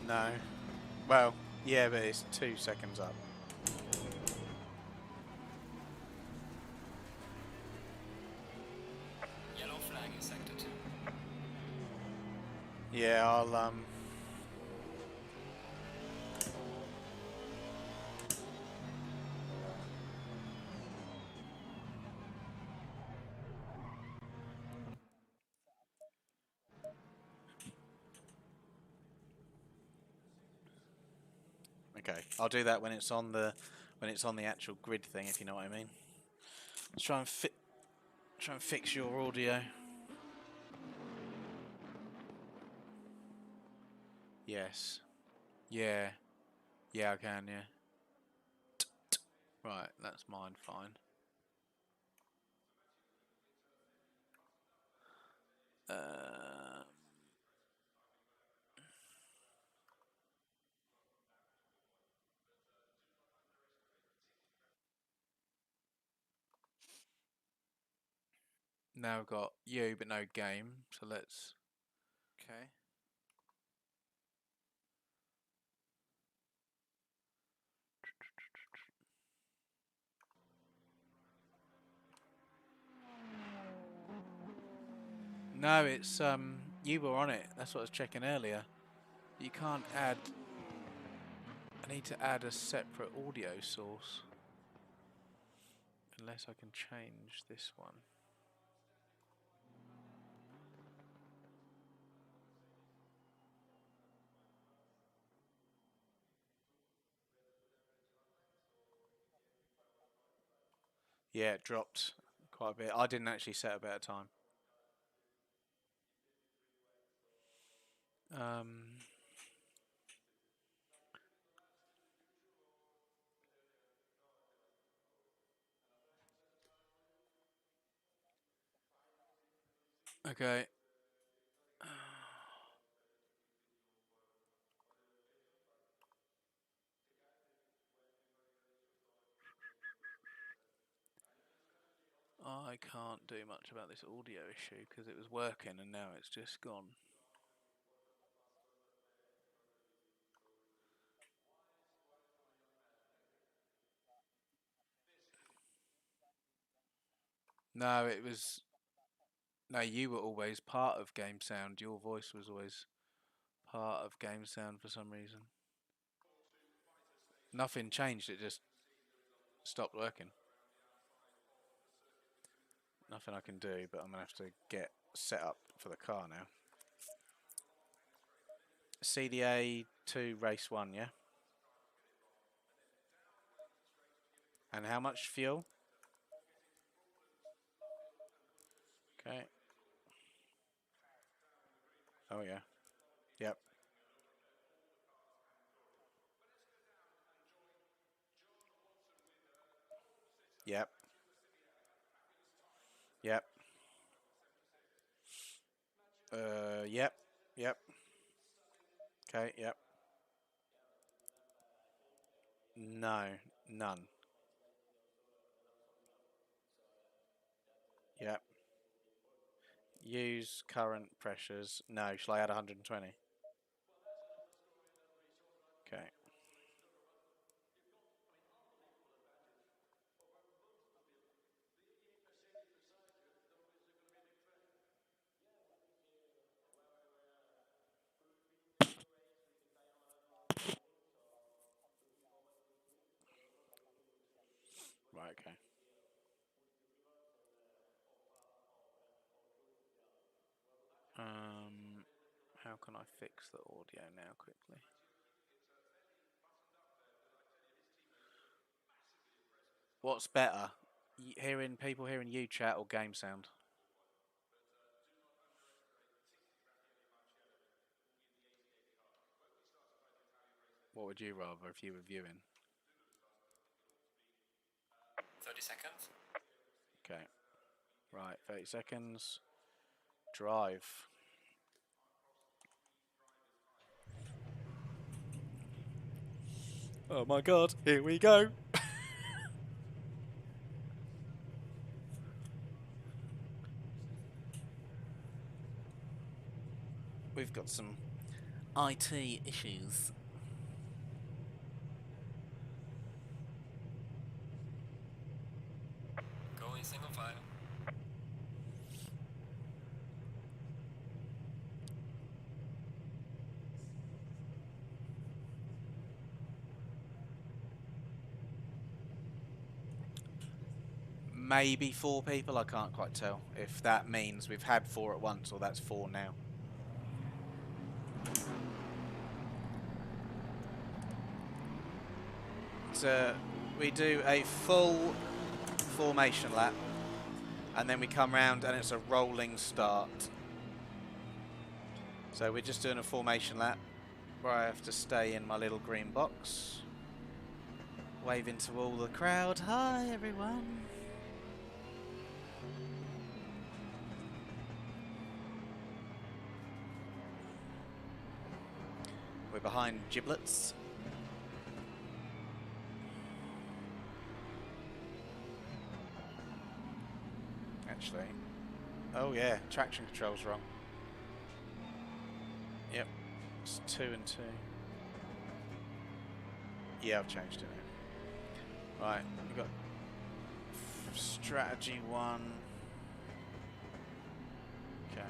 No. Well, yeah, but it's 2 seconds up. Yellow flag in sector 2. Yeah, I'll Okay, I'll do that when it's on the actual grid thing, if you know what I mean. Let's try and fix your audio. Yes. Yeah. Yeah, I can, yeah. Right, that's mine, fine. Now I've got you, but no game, so let's... Okay. No, it's, you were on it. That's what I was checking earlier. You can't add... I need to add a separate audio source. Unless I can change this one. Yeah, it dropped quite a bit. I didn't actually set a better time. Okay. I can't do much about this audio issue because it was working and now it's just gone. No, it was... No, you were always part of game sound. Your voice was always part of game sound for some reason. Nothing changed, it just stopped working. Nothing I can do, but I'm going to have to get set up for the car now. CDA 2 race 1, yeah? And how much fuel? Okay. Oh, yeah. Yep. Yep. Yep. Yep. Yep. Okay, yep. No, none. Yep. Use current pressures. No, shall I add 120? Okay. Right, okay. How can I fix the audio now quickly? What's better? Hearing people hearing you chat or game sound? What would you rather if you were viewing? 30 seconds. Okay. Right, 30 seconds. Drive. Oh my god, here we go. We've got some IT issues. Going single file. Maybe 4 people, I can't quite tell. If that means we've had 4 at once or that's 4 now. So we do a full formation lap and then we come round and it's a rolling start. So we're just doing a formation lap where I have to stay in my little green box. Waving to all the crowd. Hi everyone. We're behind Giblets. Actually. Oh yeah, traction control's wrong. Yep. It's 2 and 2. Yeah, I've changed it now. Right, we've got strategy 1. Okay.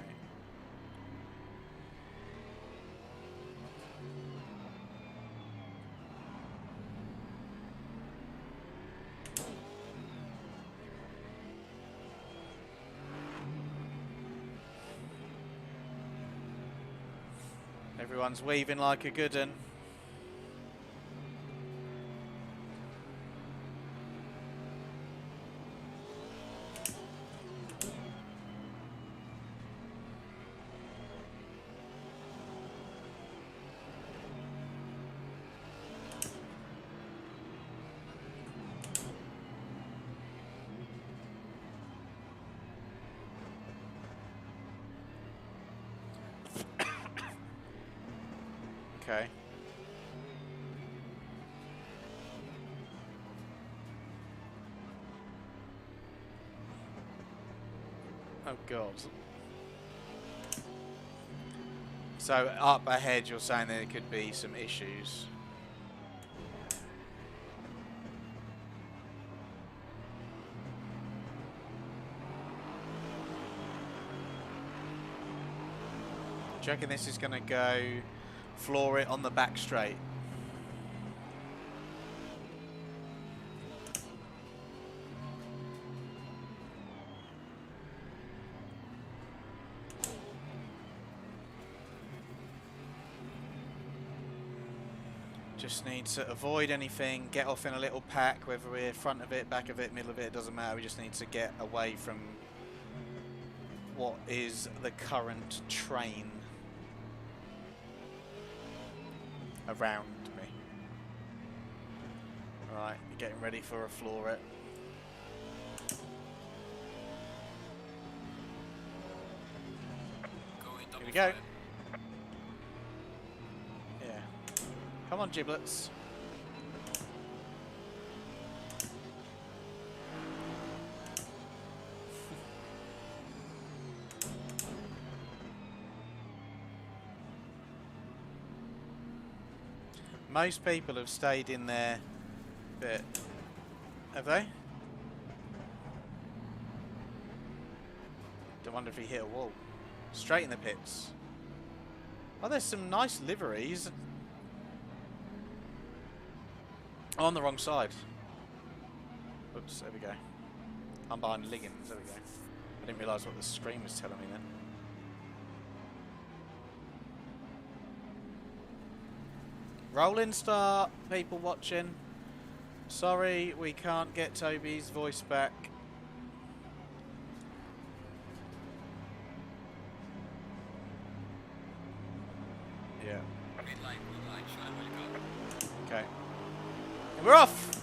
Everyone's weaving like a good un. Okay. Oh God. So up ahead you're saying there could be some issues. Do you reckon this is going to go floor it on the back straight? Just need to avoid anything, get off in a little pack, whether we're front of it, back of it, middle of it, doesn't matter. We just need to get away from what is the current train around me. Right, getting ready for a floor it. Here we go. Yeah. Come on, Giblets. Most people have stayed in their bit. Have they? Don't wonder if he hit a wall. Straight in the pits. Oh, there's some nice liveries. Oh, on the wrong side. Oops, there we go. I'm behind Liggins, there we go. I didn't realise what the screen was telling me then. Rolling start, people watching. Sorry, we can't get Toby's voice back. Yeah. Green light, shine will go. Okay. And we're off!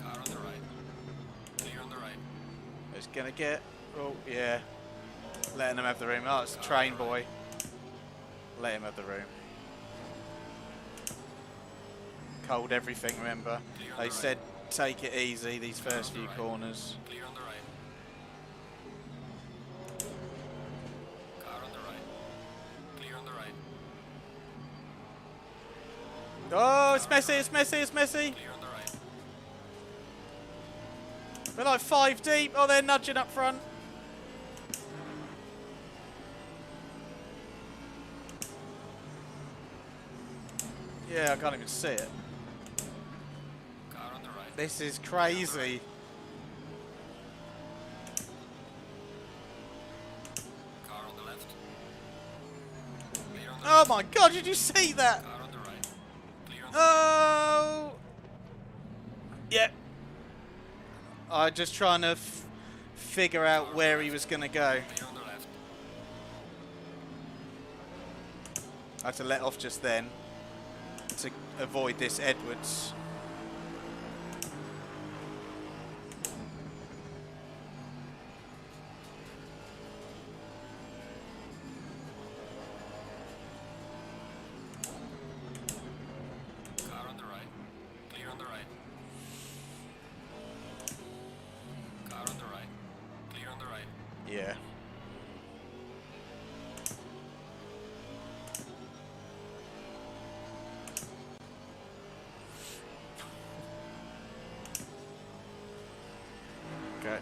Car on the right. Clear on the right. It's gonna get... Oh, yeah. Letting them have the room. Oh, it's a train boy. Let him have the room. Cold everything, remember? They said take it easy these first few corners. Clear on the right. Car on the right. Oh, it's messy, it's messy, it's messy. Clear on the right. We're like 5 deep. Oh, they're nudging up front. Yeah, I can't even see it. Car on the right. This is crazy. Car on the left. Clear on the Oh my god, did you see that? Car on the right. Clear on the Oh! Yeah. I'm just trying to figure out where he was going to go. right. Clear on the left. I had to let off just then to avoid this Edwards. Car on the right. Clear on the right. Car on the right. Clear on the right. Yeah. Okay.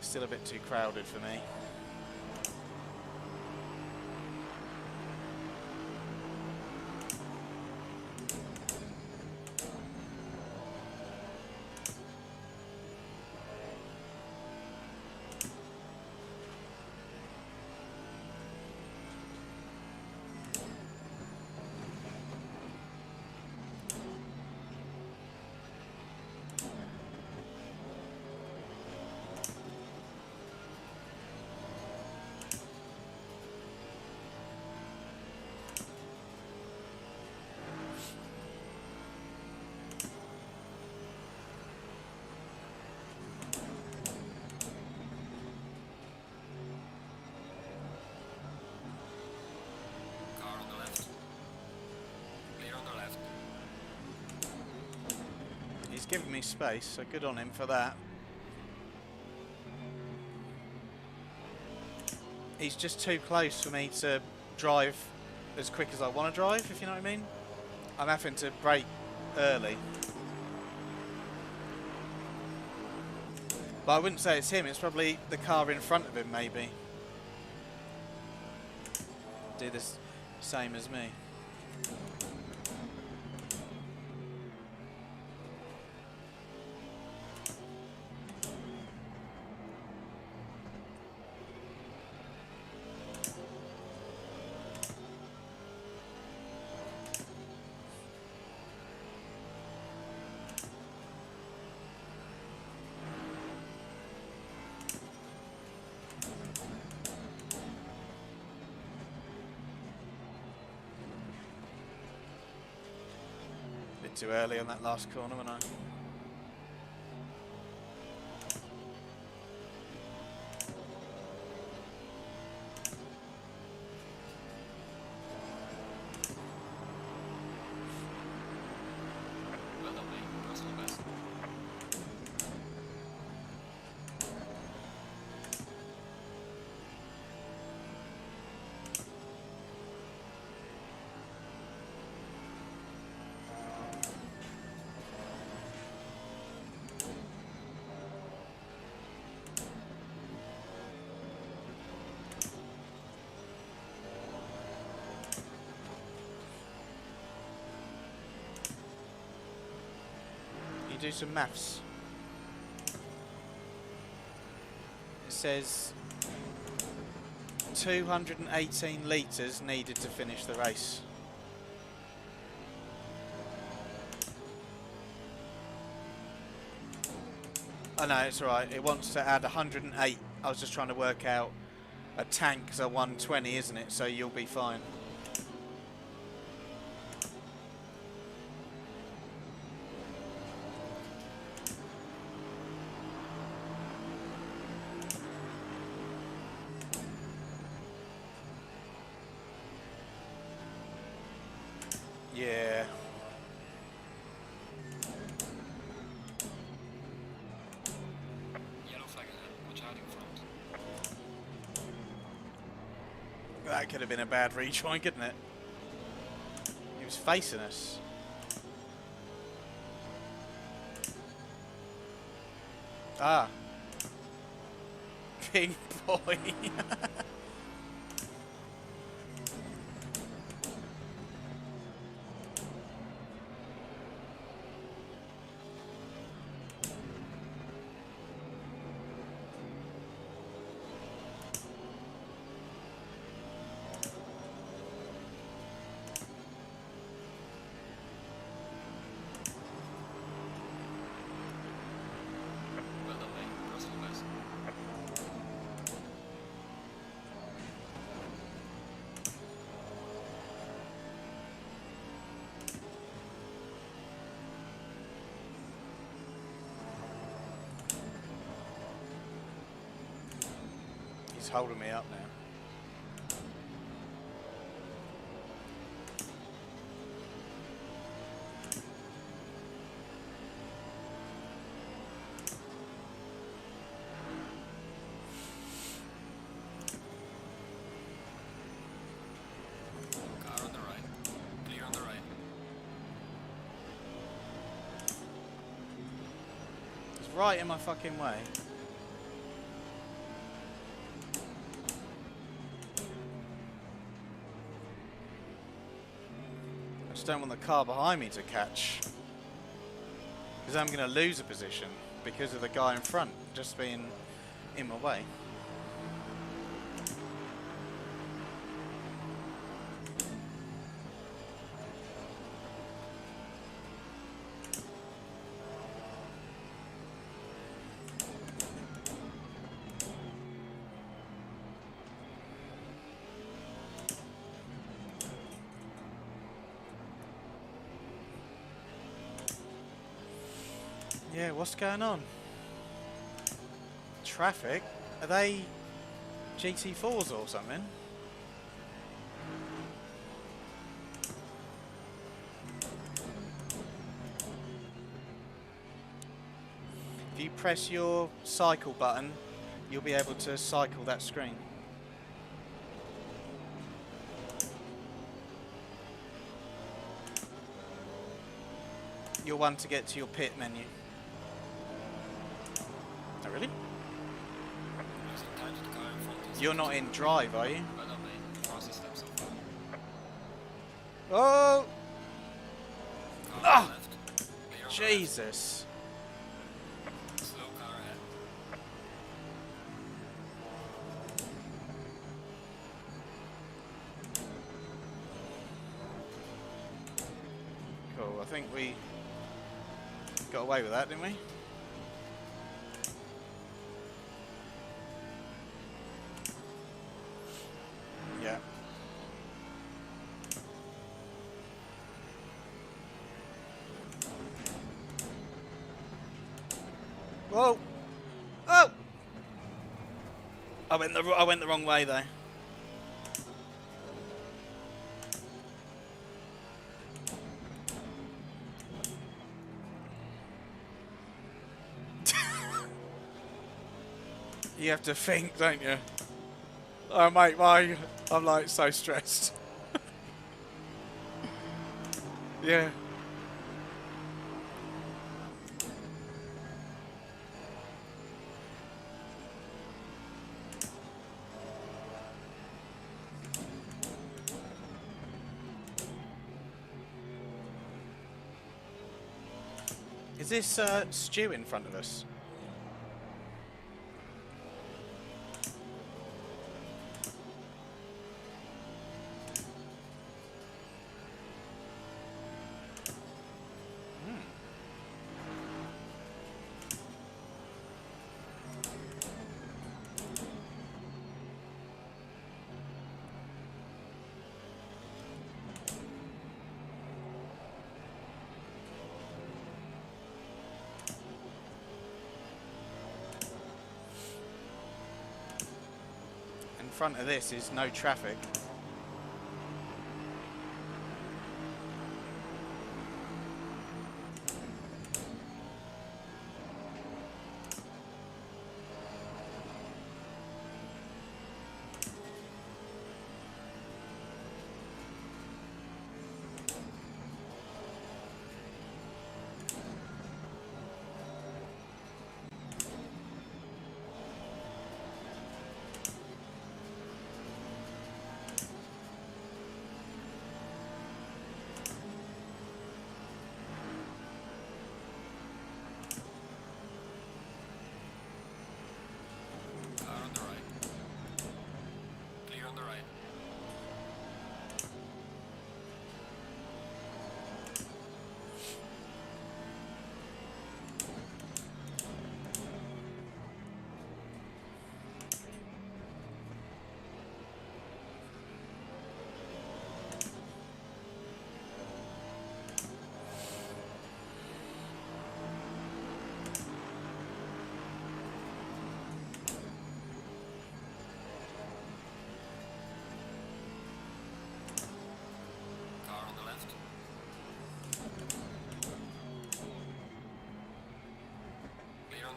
Still a bit too crowded for me. Car on the left. Clear on the left. He's giving me space, so good on him for that. He's just too close for me to drive as quick as I want to drive, if you know what I mean. I'm having to brake early. But I wouldn't say it's him, it's probably the car in front of him, maybe. Do this same as me. Bit too early on that last corner, wasn't I? Well done, mate. Personal best. You do some maths. It says 218 litres needed to finish the race. Oh no, it's alright. It wants to add 108. I was just trying to work out a tank's a 120, isn't it? So you'll be fine. That could have been a bad rejoin, couldn't it? He was facing us. Ah. Big boy. Well done, mate. Rest of the best. He's holding me up now. Car on the right. Clear on the right. He's right in my fucking way. I just don't want the car behind me to catch. Because I'm going to lose a position because of the guy in front just being in my way. Yeah, what's going on? Traffic? Are they GT4s or something? If you press your cycle button, you'll be able to cycle that screen. You're one to get to your pit menu. Oh, really? Losing time to the car in front is You're not in drive, are you? well done, mate. Cross the steps so far. Oh! Car Ah! on the left. Clear on the Jesus. left. Slow car ahead. Cool, I think we got away with that, didn't we? Yeah. Whoa! Oh! I went the wrong way though. You have to think, don't you? Oh mate, I'm like so stressed. Yeah. Is this Stu in front of us? In front of this is no traffic.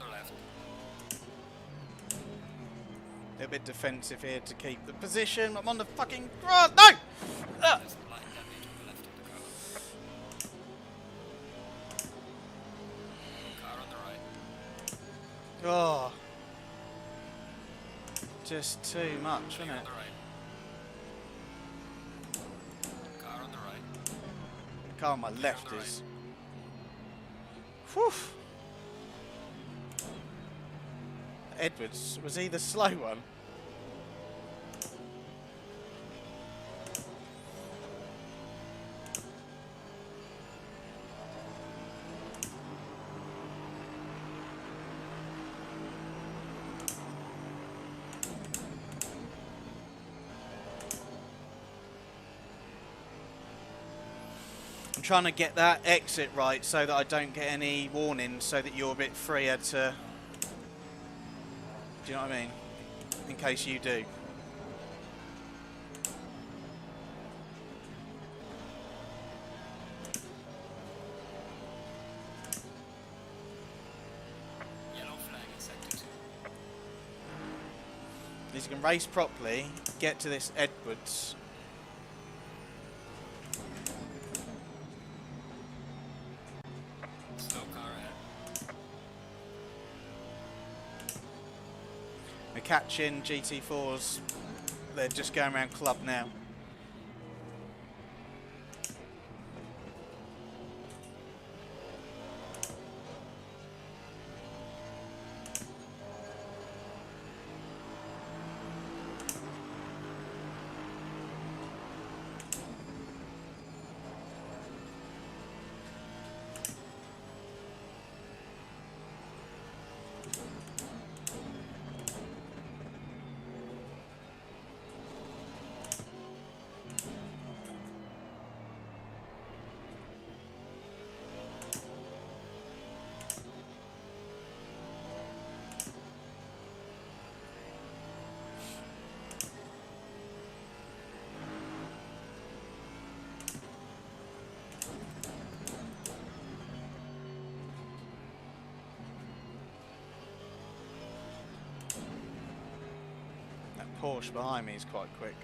on the left. A little bit defensive here to keep the position. I'm on the fucking grass. No! There's light damage on the left of the car. Car on the right. Oh. Just too much, Clear isn't on it? the right. Car on the right. The car on my left on the is... Whew. Edwards, was he the slow one? I'm trying to get that exit right so that I don't get any warnings, so that you're a bit freer to... Do you know what I mean? In case you do. Yellow flag in sector 2. If you can race properly, get to this Edwards. Slow car ahead. We're catching GT4s. They're just going around club now. Porsche behind me is quite quick.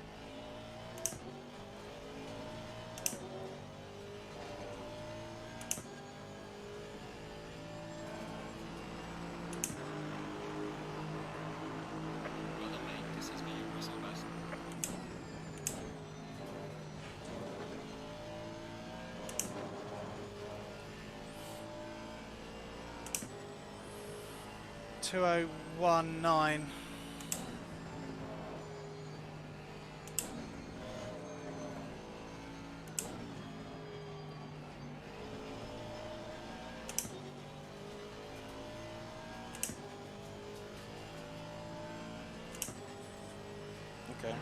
Well done, mate. This has been your personal best. .2019. Okay.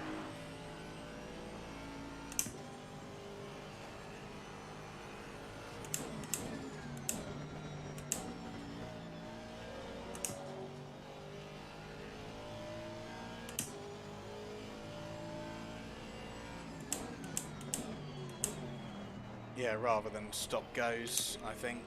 Yeah, rather than stop goes, I think.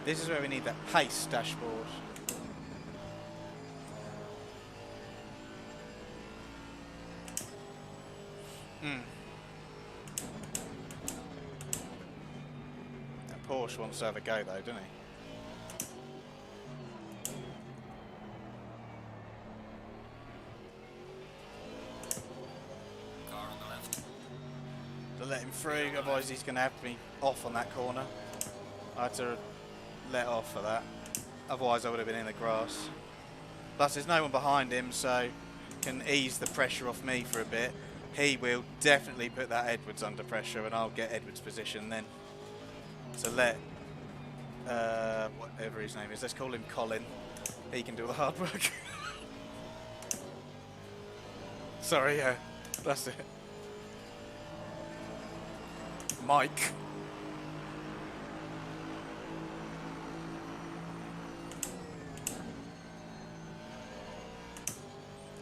This is where we need that pace dashboard. That Porsche wants to have a go though, doesn't he? Car on the left. To let him through, otherwise he's going to have me off on that corner. I had to let off for that, otherwise I would have been in the grass. Plus there's no one behind him, so can ease the pressure off me for a bit. He will definitely put that Edwards under pressure, and I'll get Edwards' position then. So let, whatever his name is, let's call him Colin. He can do the hard work. Sorry, yeah, that's it. Mike.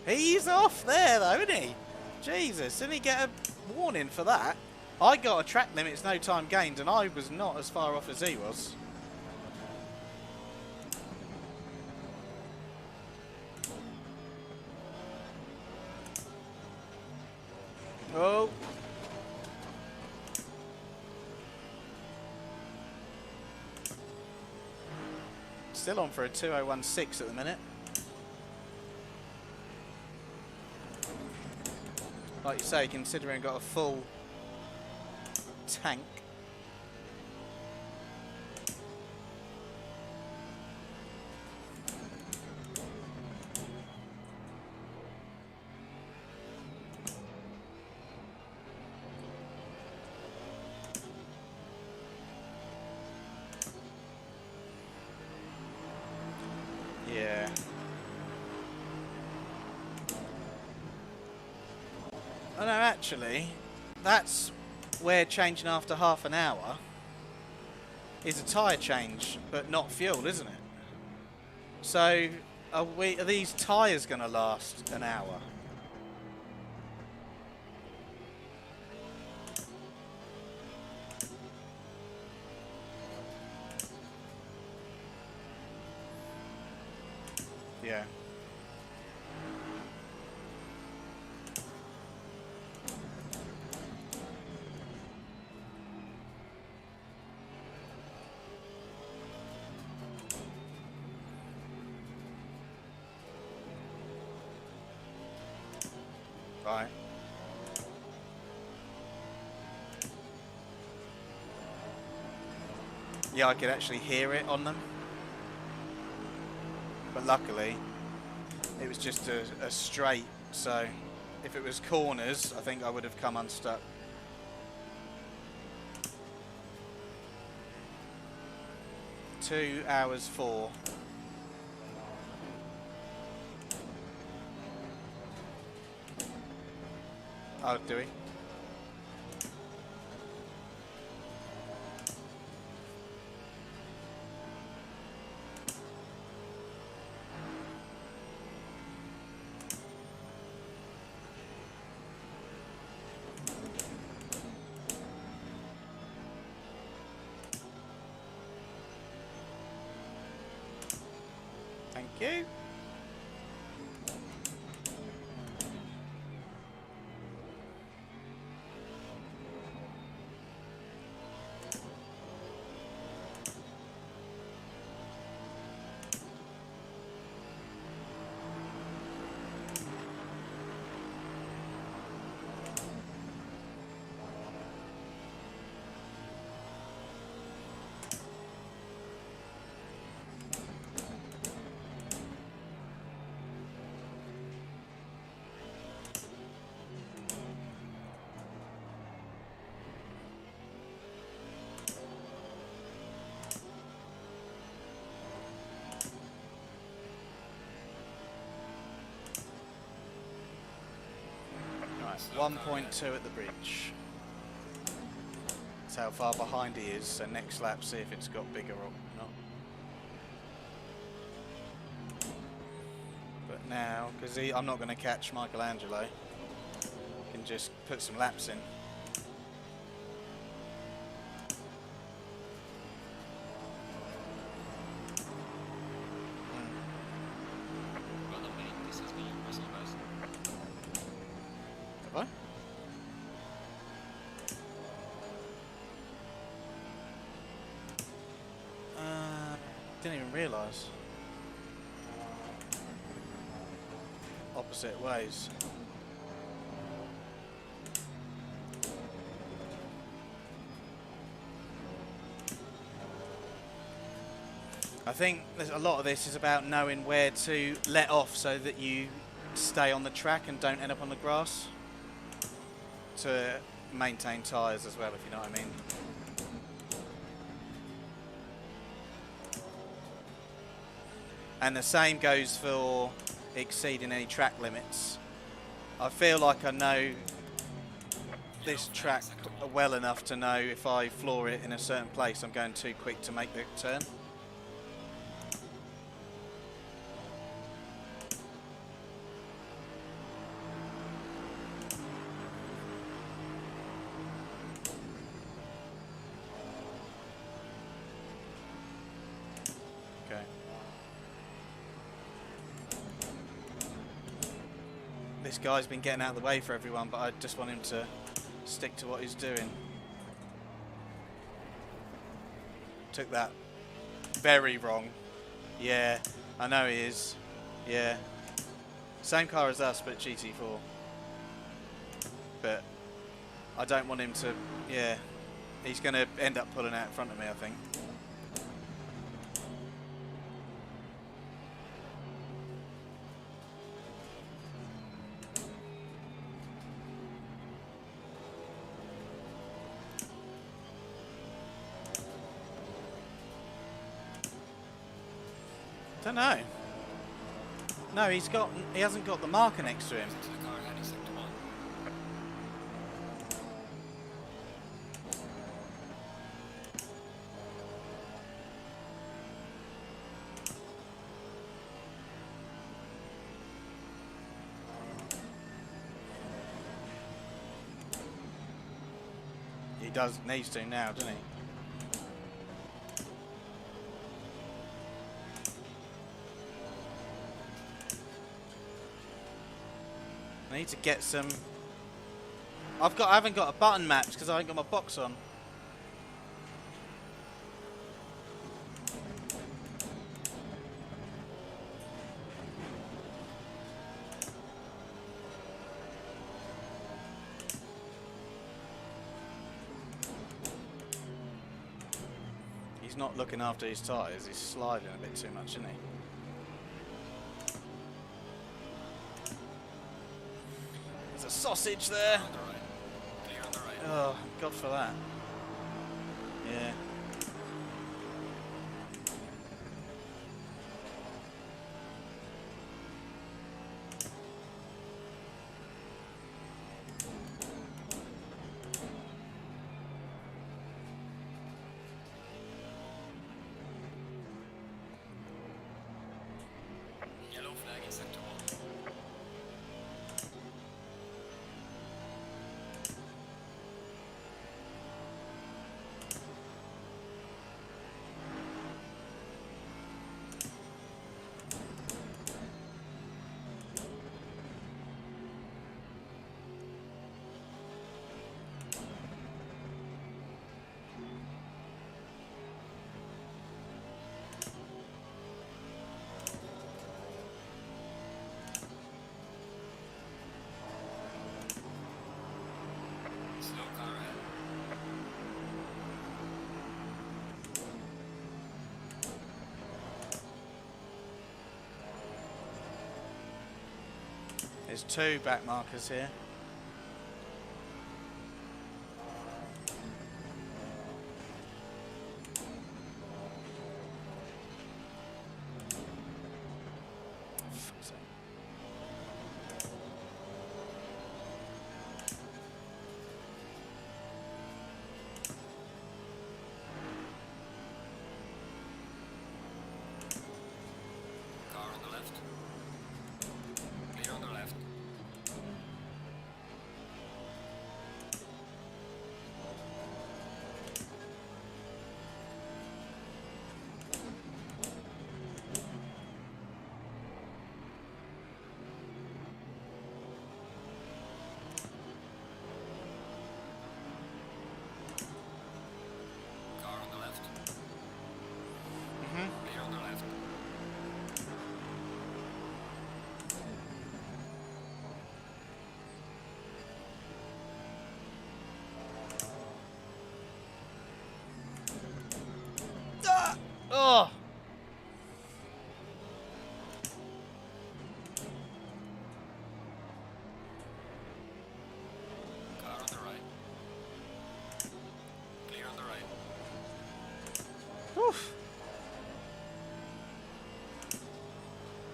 He's off there though, isn't he? Jesus, didn't he get a warning for that? I got a track limits no time gained and I was not as far off as he was. Oh. Still on for a 2016 at the minute. Like you say, considering got a full tank. Yeah. Oh no, actually, that's where changing after half an hour is a tyre change, but not fuel, isn't it? So, are these tyres going to last an hour? Yeah. Right. Yeah, I could actually hear it on them. But luckily, it was just a straight, so if it was corners, I think I would have come unstuck. Two hours 4. Oh, do we? Thank you. Right, 1.2 at the bridge. That's how far behind he is, so next lap see if it's got bigger or not. But now, because I'm not going to catch Michelangelo, can just put some laps in. Have I? Didn't even realise. Opposite ways. I think there's a lot of this is about knowing where to let off so that you stay on the track and don't end up on the grass, to maintain tyres as well, if you know what I mean. And the same goes for exceeding any track limits. I feel like I know this track well enough to know if I floor it in a certain place, I'm going too quick to make the turn. This guy's been getting out of the way for everyone, but I just want him to stick to what he's doing. Took that very wrong. Yeah, I know he is. Yeah. Same car as us, but GT4. But I don't want him to, yeah. He's going to end up pulling out in front of me, I think. Don't know. No, he hasn't got the marker next to him. To the car heading sector 1. He needs to now, doesn't he? I need to get some. I haven't got a button match because I haven't got my box on. He's not looking after his tyres. He's sliding a bit too much, isn't he? Sausage there. On the right. Clear on the right. Oh, God for that. Yeah. Yellow flag in sector 1. Slow car ahead. There's two back markers here. Fuck's sake. Car on the left. Clear on the left. Car on the left. Clear on the left. Ah! Oh! Car on the right. Clear on the right. Oof.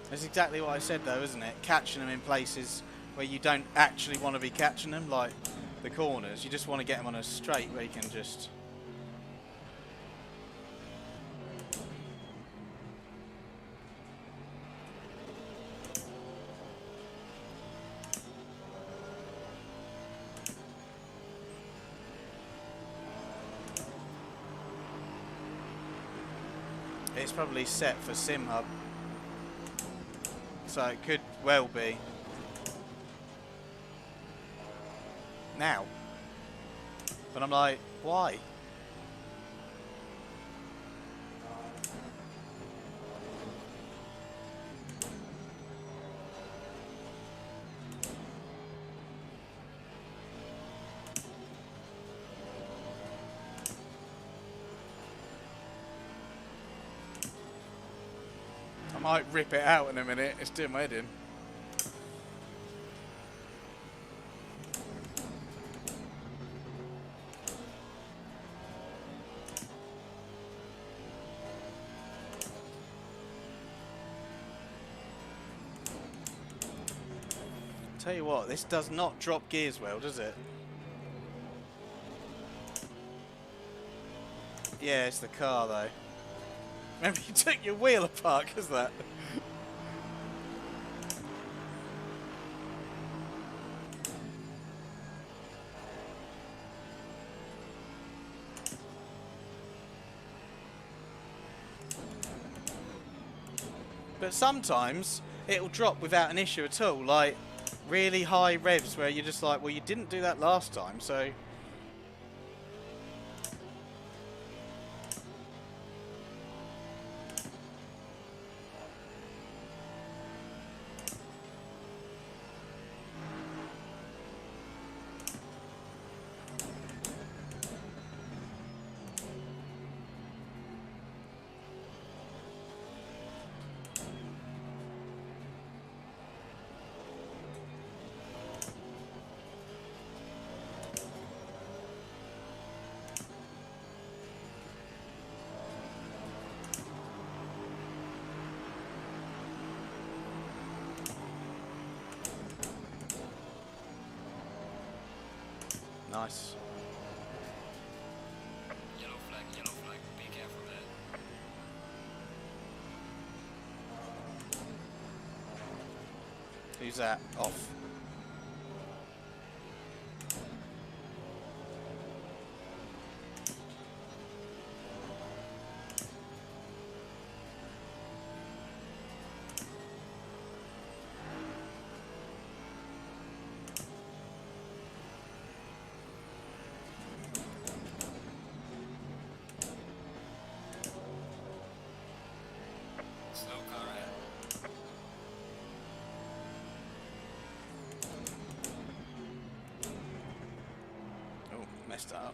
That's exactly what I said though, isn't it? Catching them in places where you don't actually want to be catching them, like the corners. You just want to get them on a straight where you can just... It's probably set for Sim Hub, so it could well be. now. But I'm like, why? I might rip it out in a minute. It's doing my head in. Tell you what, this does not drop gears well, does it? Yeah, it's the car though. Remember you took your wheel apart because that. But sometimes it'll drop without an issue at all, like really high revs where you're just like, well, you didn't do that last time, so. Nice. Yellow flag, be careful there. Who's that? Off. Slow car ahead. Oh, messed up.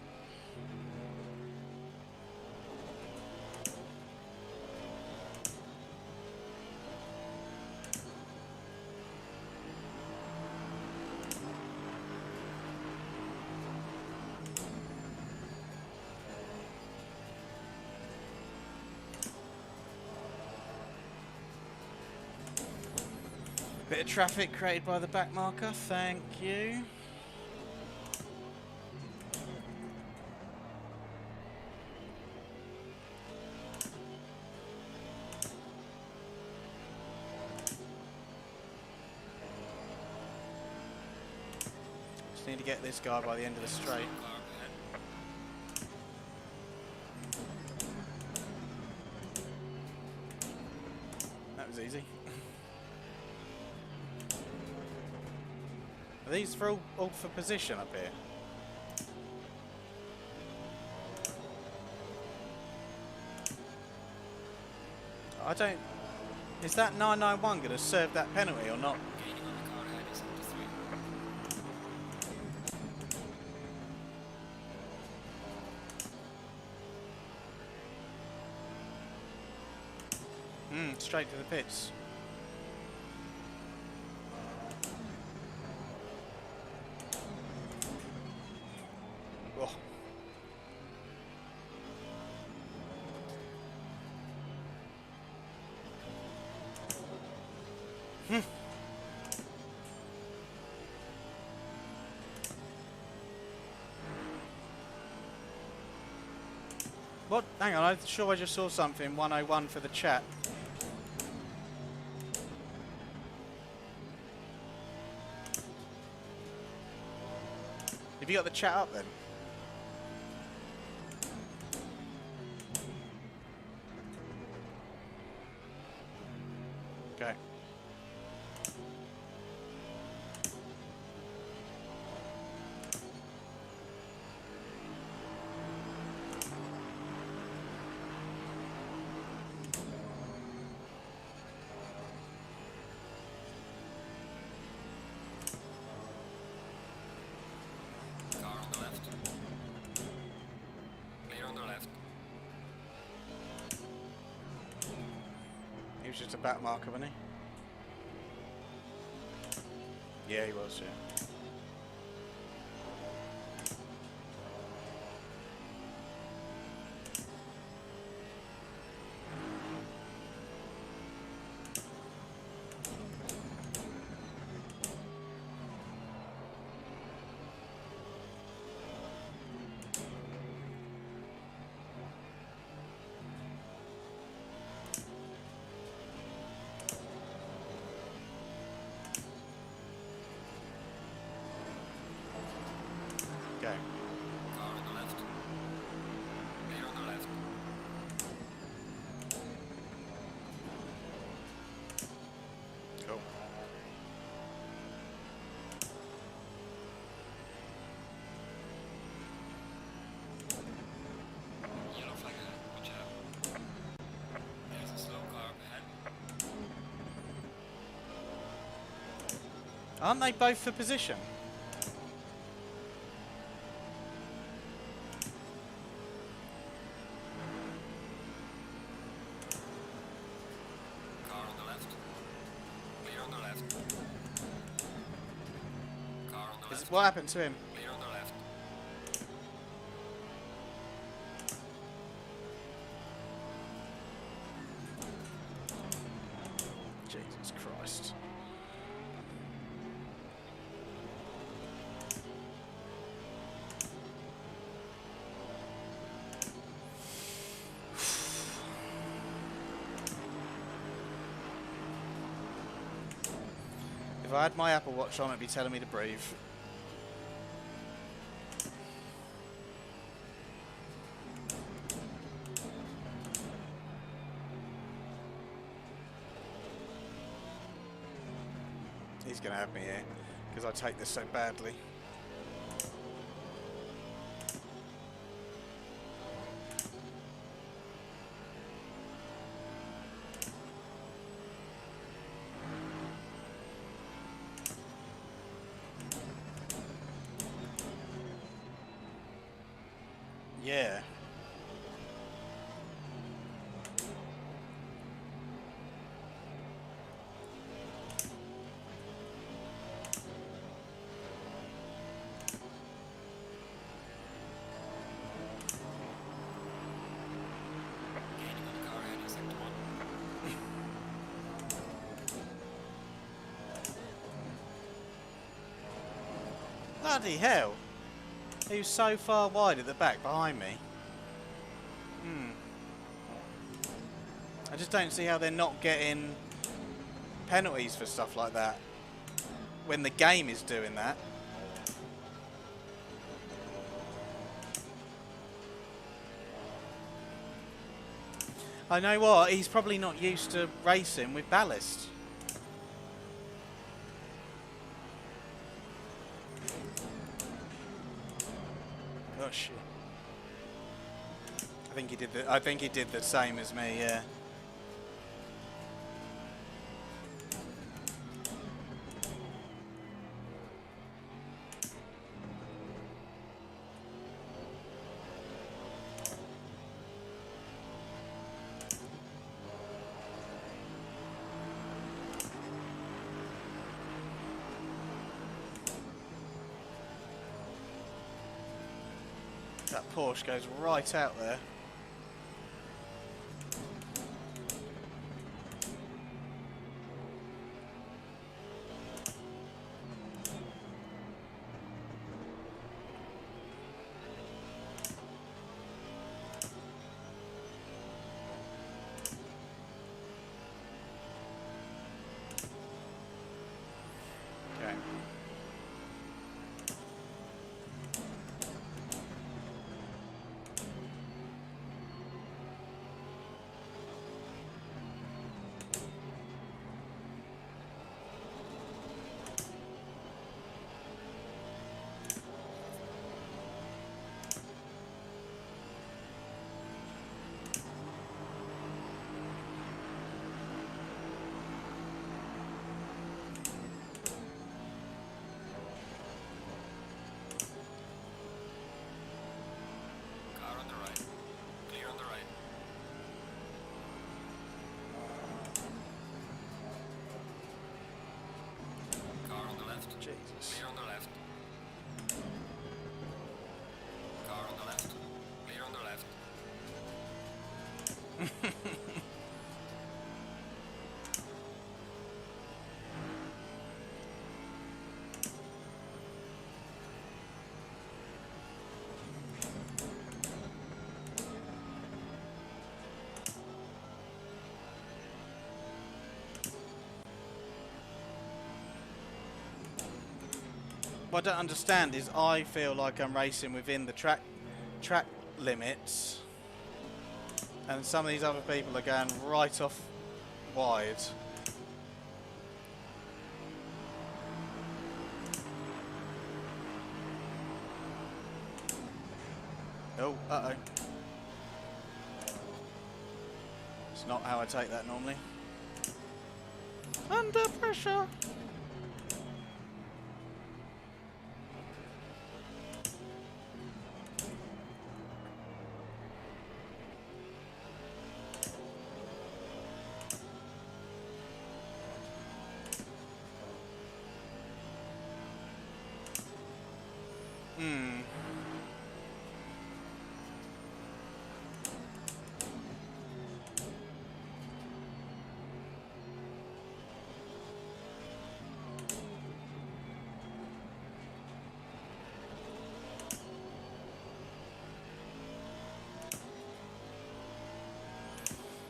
Bit of traffic created by the back marker, thank you. Just need to get this guy by the end of the straight. Car ahead. That was easy. Are these for all for position up here? I don't... Is that 991 going to serve that penalty or not? Gaining on the car ahead is up to 3. Straight to the pits. Oh. What? Hang on, I'm sure I just saw something. 101 for the chat. Have you got the chat up then? Okay. was just a back marker, wasn't he? Yeah, he was, yeah. Go. Car on the left. Clear on the left. Cool. Yellow flag ahead. Watch out. There's a slow car up ahead. Aren't they both for position? Car on the left. Clear on the left. Car on the left. What happened to him? Clear on the left. Jesus Christ. If I had my Apple Watch on, it'd be telling me to breathe. He's going to have me here, because I take this so badly. Yeah. Gaining on the car ahead in sector 1. Bloody hell. He was so far wide at the back behind me. I just don't see how they're not getting penalties for stuff like that when the game is doing that. I know what, he's probably not used to racing with ballast. Oh shit. I think he did the same as me, yeah. That Porsche goes right out there. Okay. What I don't understand is I feel like I'm racing within the track limits, and some of these other people are going right off wide. Oh, uh-oh. It's not how I take that normally. Under pressure.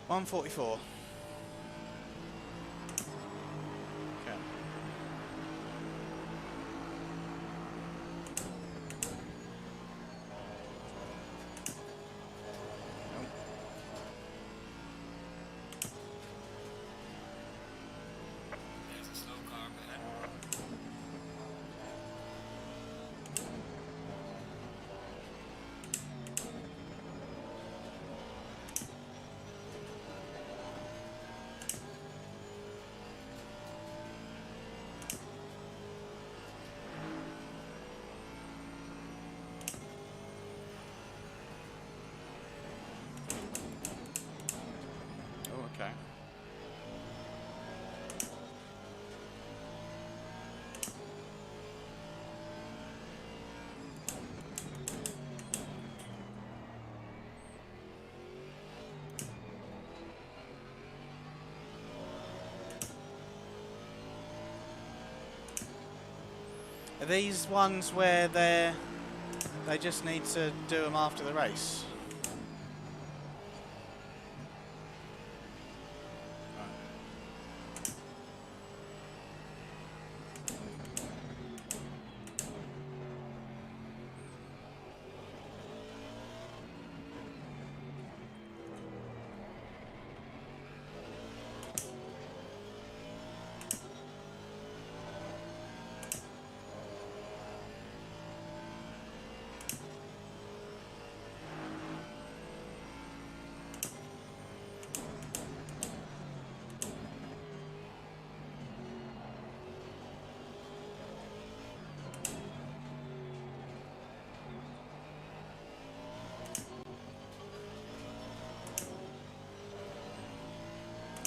$144. Okay. There's a slow car ahead. Oh, okay. Are these ones where they just need to do them after the race?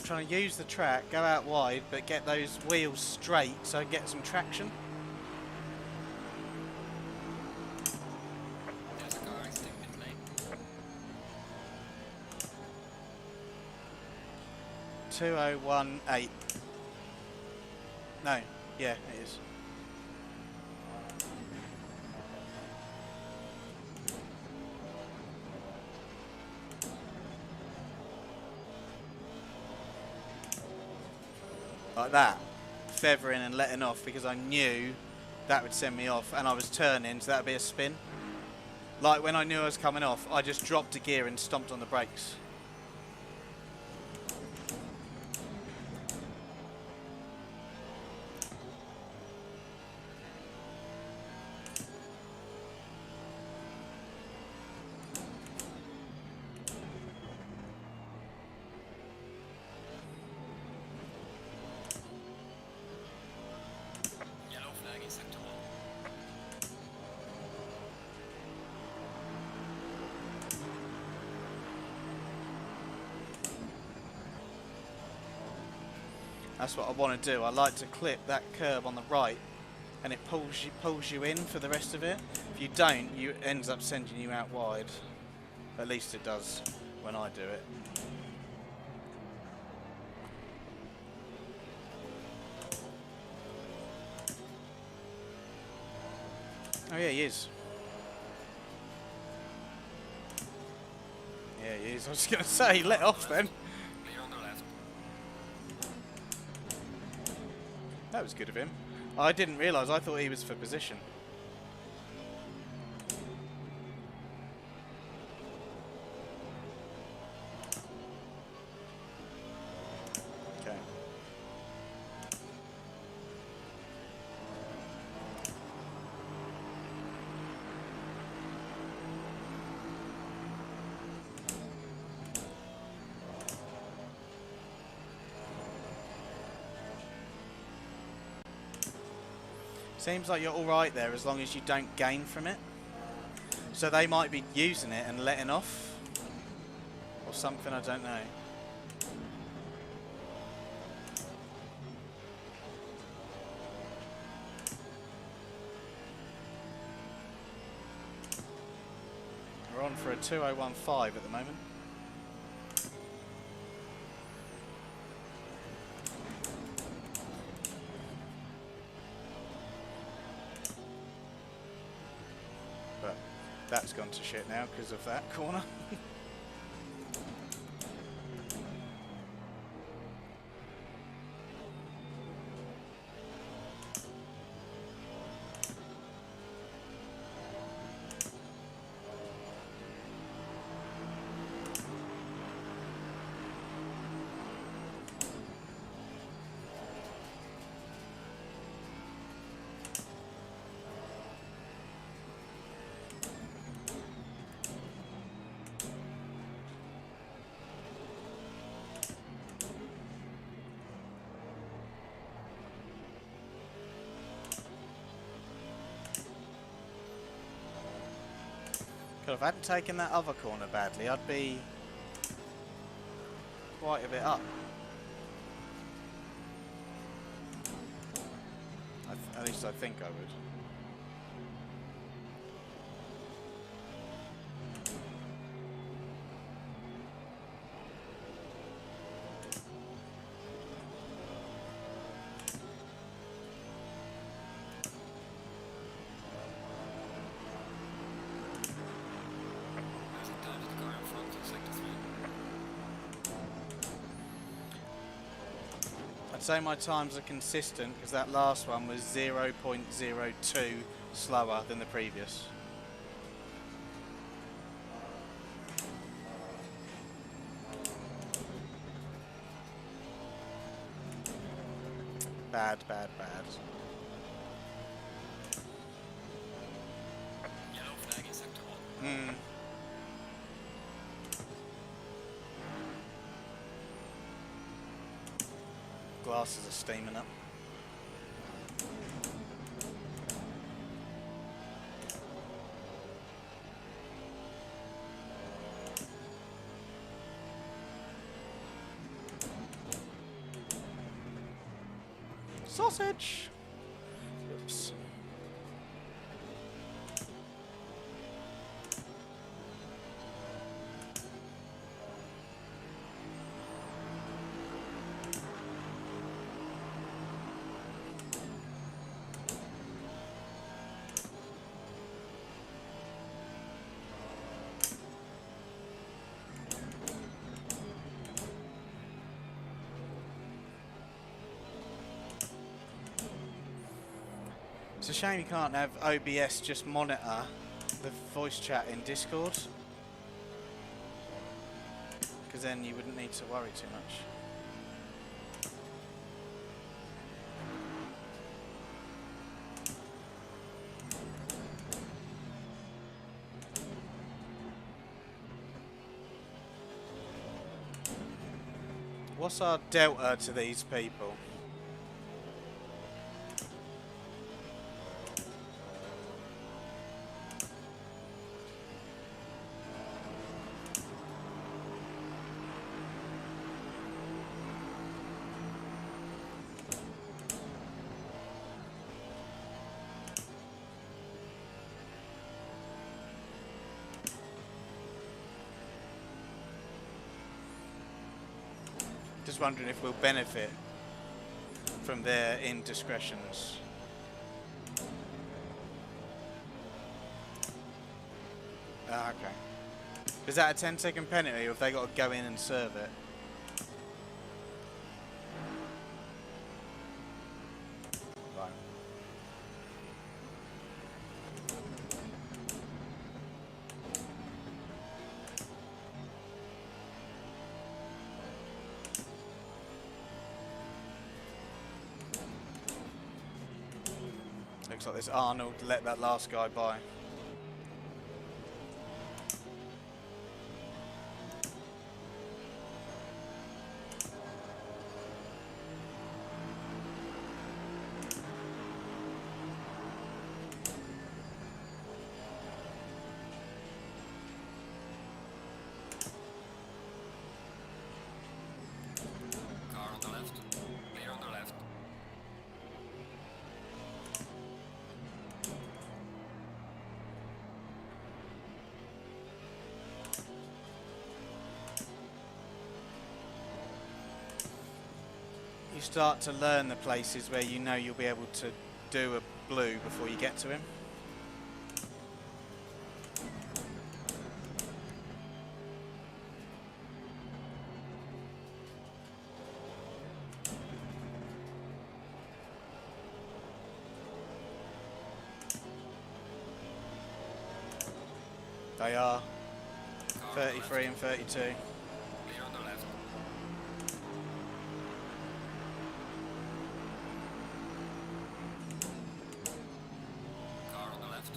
Trying to use the track, go out wide, but get those wheels straight so I get some traction. There's a car exiting mid lane. 2018. No, yeah, it is. Like that, feathering and letting off because I knew that would send me off, and I was turning, so that would be a spin. Like when I knew I was coming off, I just dropped a gear and stomped on the brakes. Yellow flag in sector 1. That's what I want to do. I like to clip that curb on the right, and it pulls you in for the rest of it. If you don't, it ends up sending you out wide. At least it does when I do it. Oh yeah, he is. Yeah, he is. I was going to say, let off then. Clear on the left. That was good of him. I didn't realise. I thought he was for position. Okay. Seems like you're alright there as long as you don't gain from it. So they might be using it and letting off. Or something, I don't know. We're on for a 2015 at the moment. But that's gone to shit now because of that corner. God, if I hadn't taken that other corner badly, I'd be quite a bit up. At least I think I would. As it times the car in front in sector 3. I'd say my times are consistent because that last one was 0.02 slower than the previous. Bad, bad, bad. Yellow flag in sector 1. Hmm. Glasses are steaming up. Sausage! Oops. It's a shame you can't have OBS just monitor the voice chat in Discord, because then you wouldn't need to worry too much. What's our delta to these people? Just wondering if we'll benefit from their indiscretions. Ah, okay. Is that a 10-second penalty, or have they got to go in and serve it? Right. Looks like this Arnold let that last guy by. Car on the left. Clear on the left. You start to learn the places where you know you'll be able to do a blue before you get to him. They are Car on the 33 and 32. Clear on the left. Car on the left.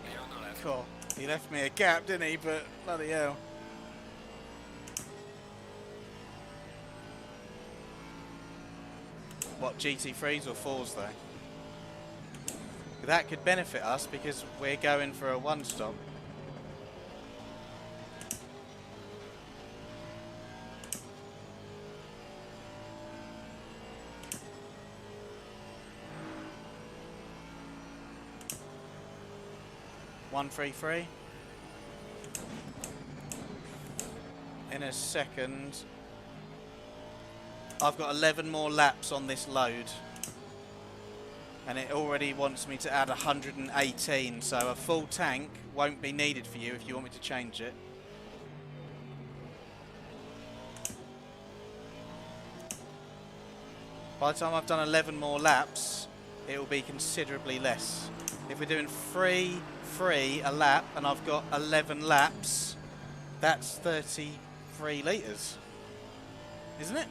Clear on the left. Cool. He left me a gap, didn't he? But bloody hell. What, GT3s or 4s though? That could benefit us because we're going for a one-stop. One, 3-3. In a second. I've got 11 more laps on this load. And it already wants me to add 118, so a full tank won't be needed for you if you want me to change it. By the time I've done 11 more laps, it will be considerably less. If we're doing 3 a lap and I've got 11 laps, that's 33 litres, isn't it?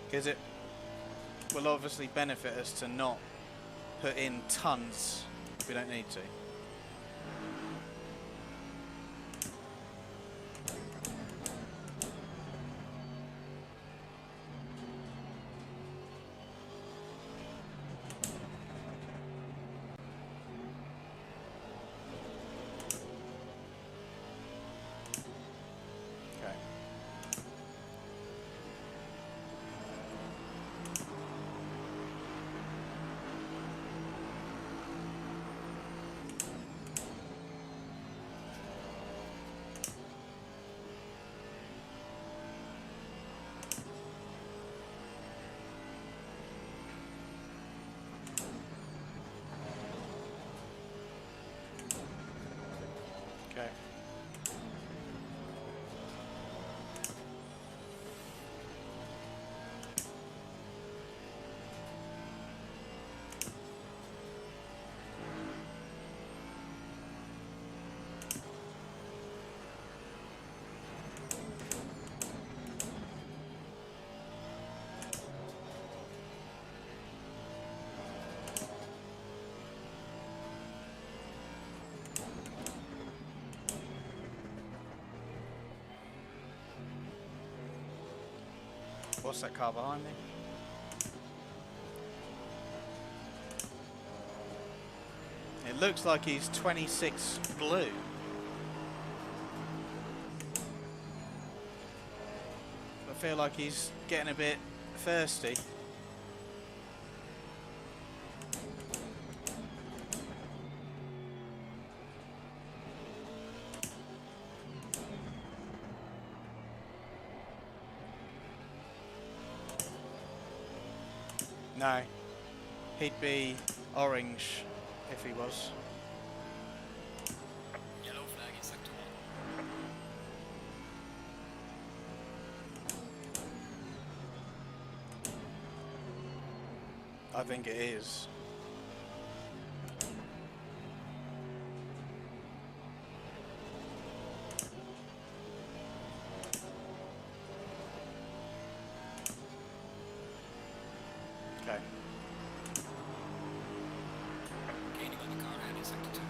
Because it will obviously benefit us to not put in tons if we don't need to. Okay. Okay. What's that car behind me? It looks like he's 26 blue. I feel like he's getting a bit thirsty. No. He'd be orange if he was. Yellow flag in sector 1. I think it is. Okay. Gaining on the car ahead in sector 2.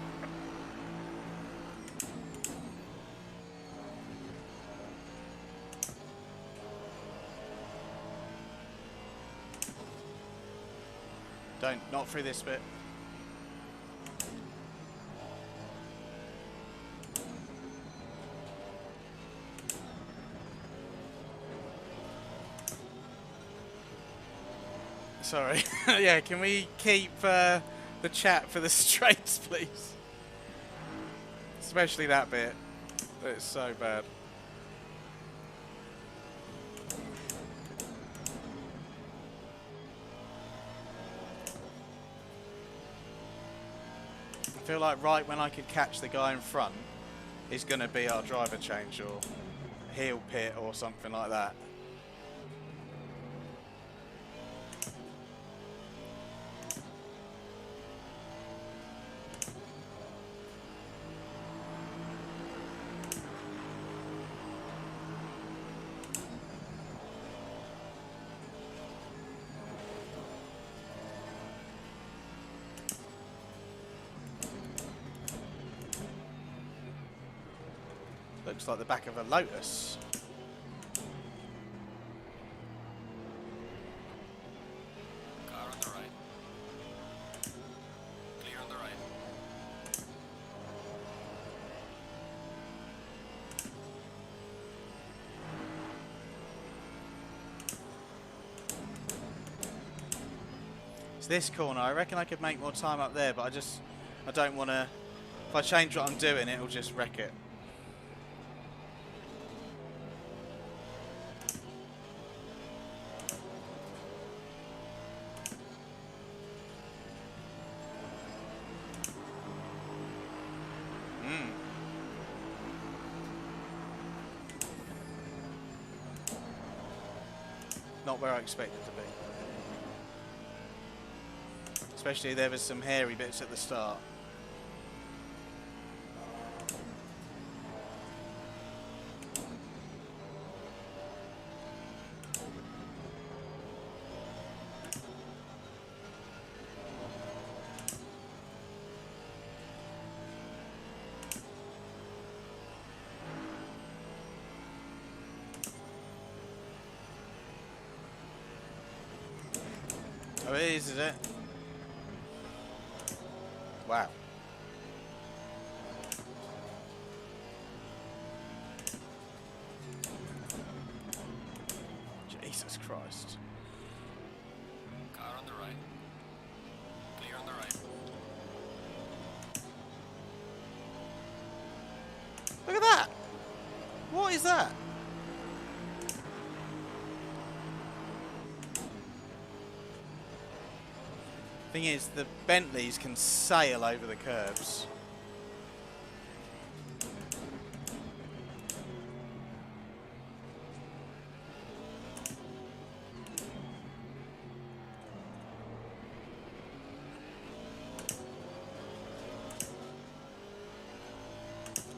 Not through this bit. Sorry. Yeah, can we keep the chat for the straights, please? Especially that bit. It's so bad. I feel like right when I could catch the guy in front is going to be our driver change or heel pit or something like that. Looks like the back of a Lotus. Car on the right. Clear on the right. It's this corner. I reckon I could make more time up there, but I don't want to. If I change what I'm doing, it'll just wreck it. Not where I expected to be. Especially there was some hairy bits at the start. Oh, it is it? Wow. Jesus Christ. Car on the right. Clear on the right. Look at that! What is that? Thing is, the Bentleys can sail over the curbs.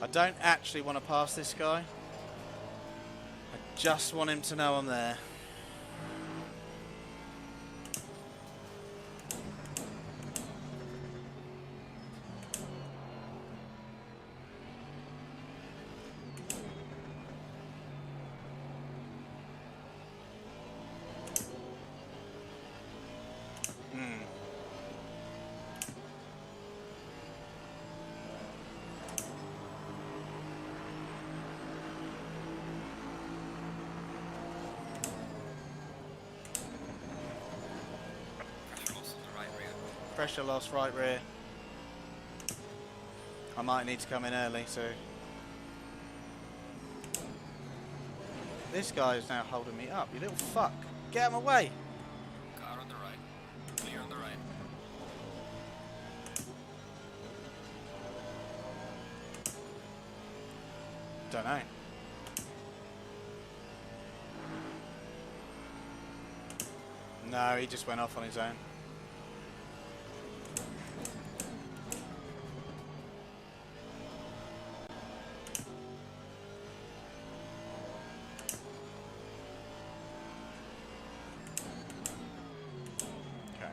I don't actually want to pass this guy. I just want him to know I'm there. Pressure loss right rear. I might need to come in early, so this guy is now holding me up. You little fuck. Get out of my way. Car on the right. Don't know. No, he just went off on his own. Okay.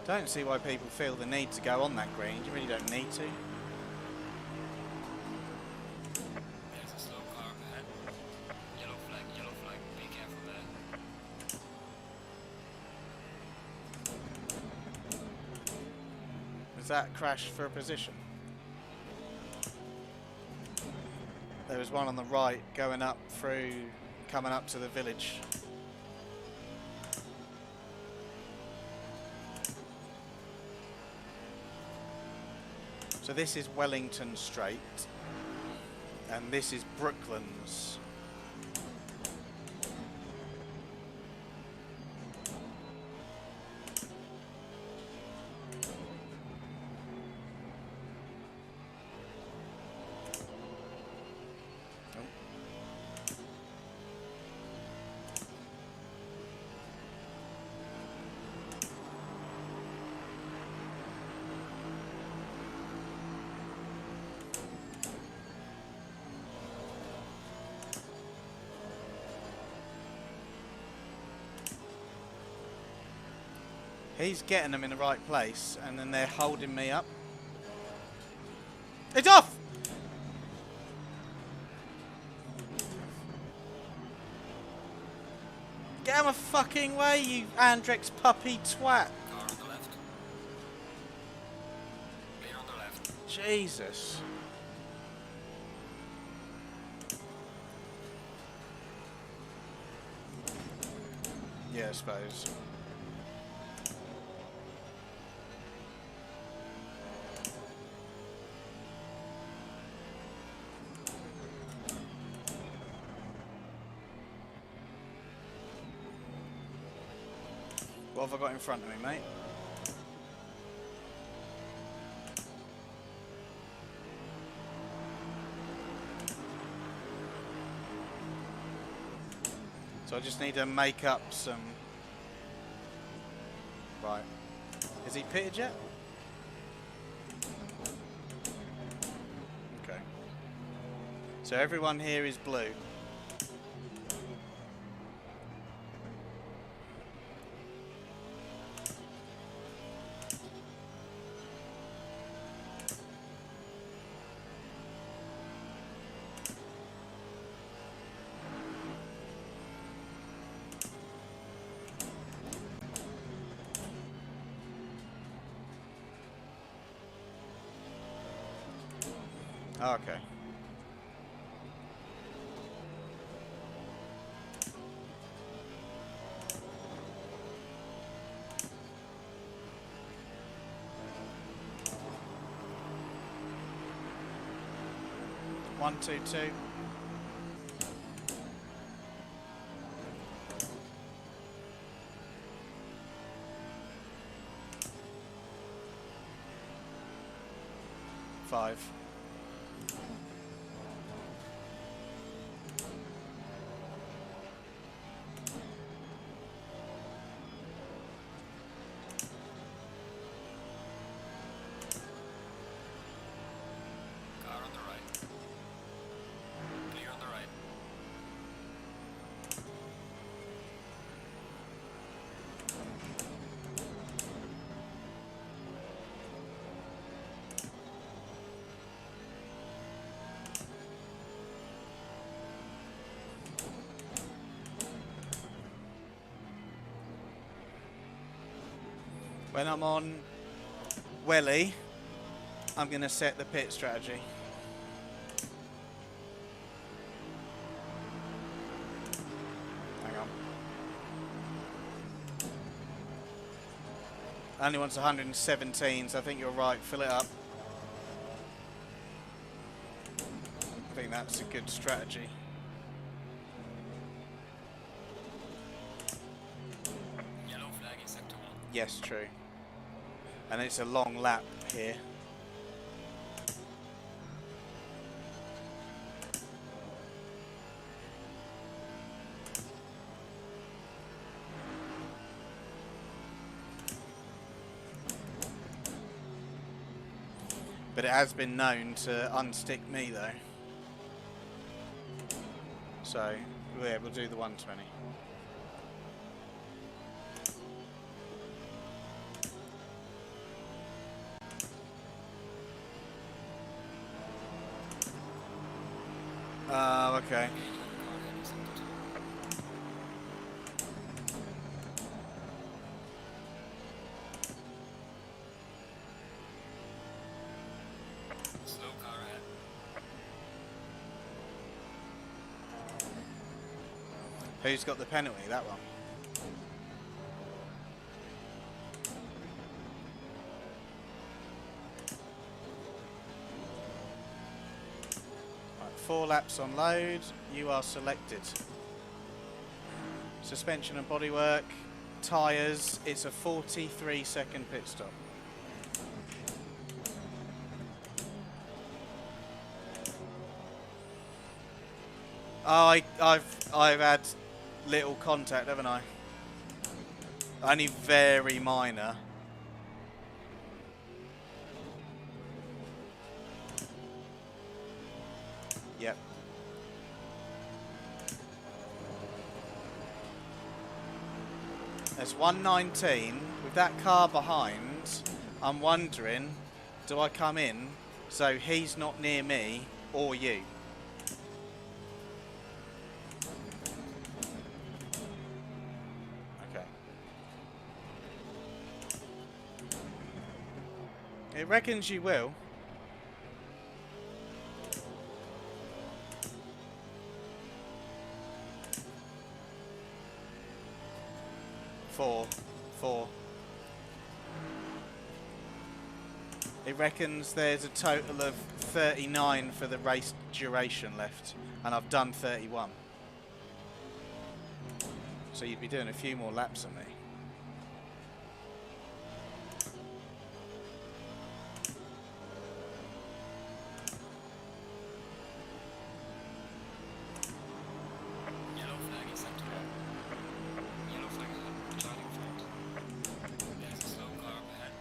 Don't see why people feel the need to go on that green. You really don't need to. There's a slow car up ahead. Yellow flag, be careful there. Was that crash for a position? There was one on the right going up through, coming up to the village. So this is Wellington Straight, and this is Brooklands. He's getting them in the right place, and then they're holding me up. It's off! Get out of my fucking way, you Andrex puppy twat! Car on the left. Clear on the left. Jesus. Yeah, I suppose. What have I got in front of me, mate? So I just need to make up some... Right. Is he pitted yet? Okay. So everyone here is blue. Okay. One, two, two. Five. Car on the right. Clear on the right. When I'm on Welly, I'm going to set the pit strategy. Hang on. Only wants 117, so I think you're right. Fill it up. I think that's a good strategy. Yes, true. And it's a long lap here. But it has been known to unstick me though. So, yeah, we'll do the 120. Okay. Slow car ahead. Who's got the penalty? That one. Right, 4 laps on load. You are selected. Suspension and bodywork. Tyres. It's a 43-second pit stop. Oh, I've had little contact, haven't I? Only very minor. Yep. There's 119. With that car behind, I'm wondering, do I come in so he's not near me or you? Okay. It reckons you will. Four. It reckons there's a total of 39 for the race duration left, and I've done 31. So you'd be doing a few more laps than me. Yellow flag is active. Yellow flag is charging front. There's a slow car up ahead.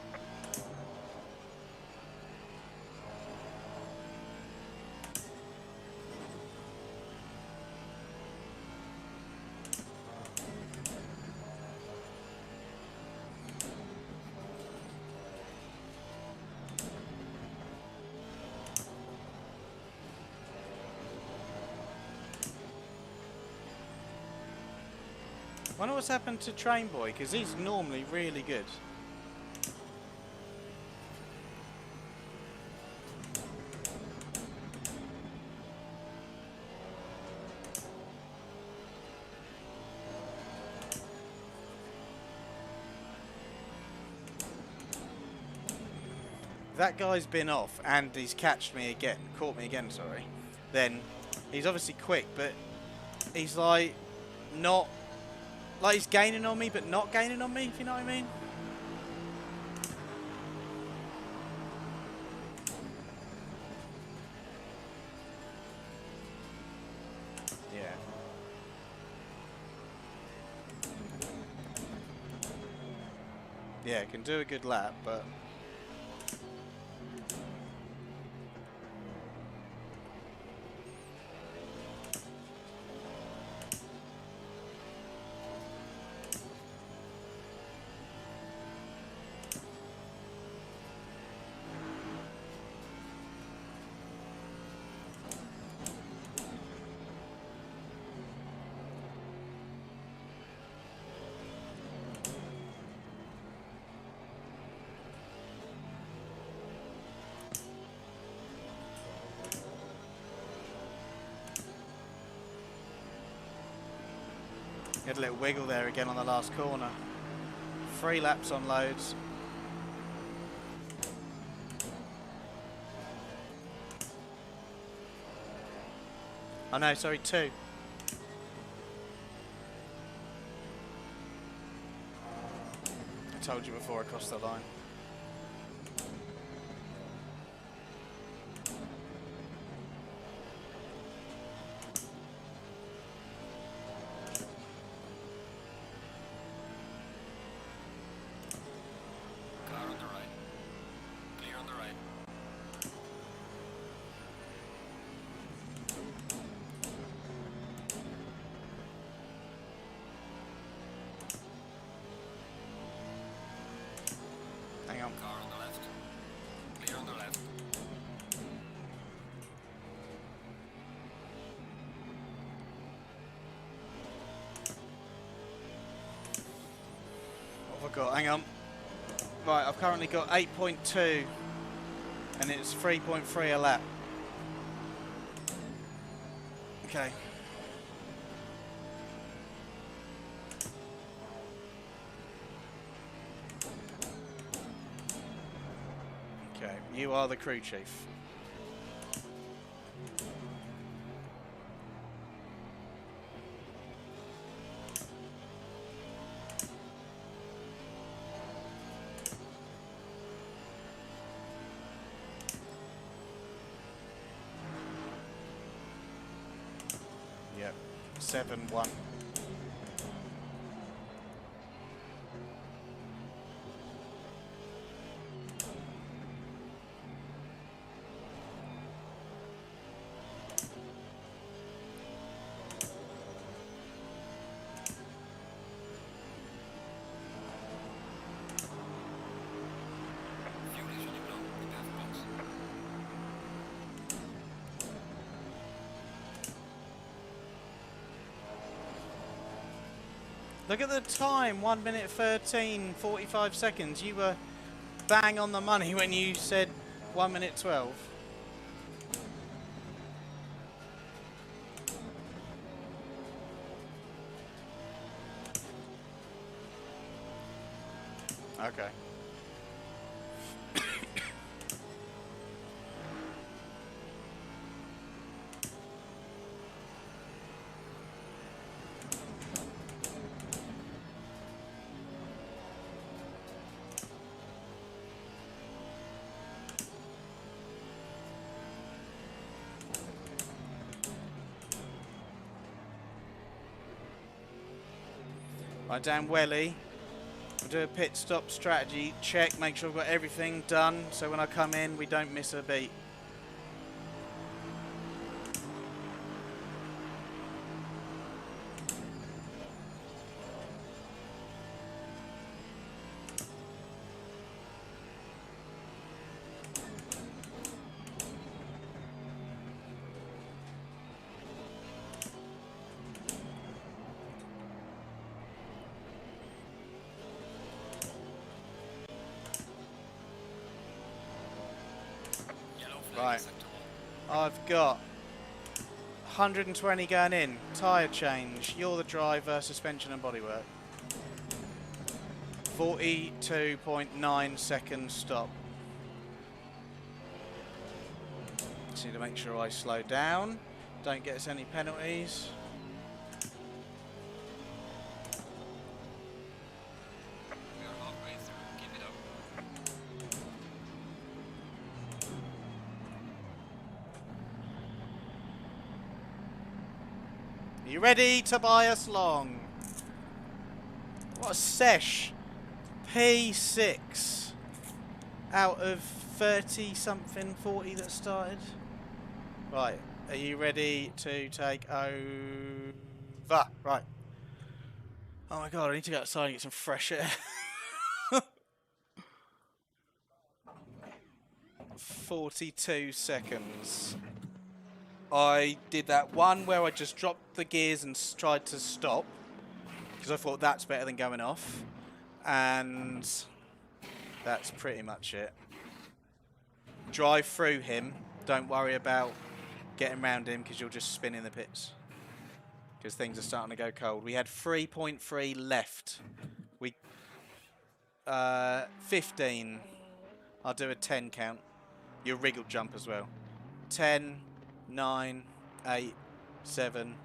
Wonder what's happened to Train Boy, because he's normally really good. That guy's been off and he's caught me again, sorry. Then he's obviously quick, but he's like not like he's gaining on me but not gaining on me, if you know what I mean. Yeah. Yeah, can do a good lap, but had a little wiggle there again on the last corner. 3 laps on loads. Oh no, sorry, 2. I told you before I crossed the line. Car on the right. Clear on the right. Hang on. Car on the left. Clear on the left. What have I got? Hang on. Right, I've currently got 8.2 and it's 3.3 a lap. Okay. Okay, you are the crew chief. Yep, 7-1. Fuel is really low. Prepare for box. Look at the time, 1 minute 13, 45 seconds. You were bang on the money when you said 1 minute 12. Okay. Right, down Welly. We'll do a pit stop strategy check, make sure we've got everything done, so when I come in, we don't miss a beat. Yellow flag Right. acceptable. I've got 120 going in, tyre change, you're the driver, suspension and bodywork. 42.9 seconds stop. Just need to make sure I slow down, don't get us any penalties. We are halfway through. Keep it up. Are you ready, Tobias Long? What a sesh. P6 out of 30 something, 40 that started. Right, are you ready to take over? Right. Oh my god, I need to go outside and get some fresh air. 42 seconds. I did that one where I just dropped the gears and tried to stop because I thought that's better than going off, and that's pretty much it. Drive through him, don't worry about getting around him because you'll just spin in the pits because things are starting to go cold. We had 3.3 left. We 15. I'll do a 10 count. Your wriggle jump as well. 10, 9, 8, 7,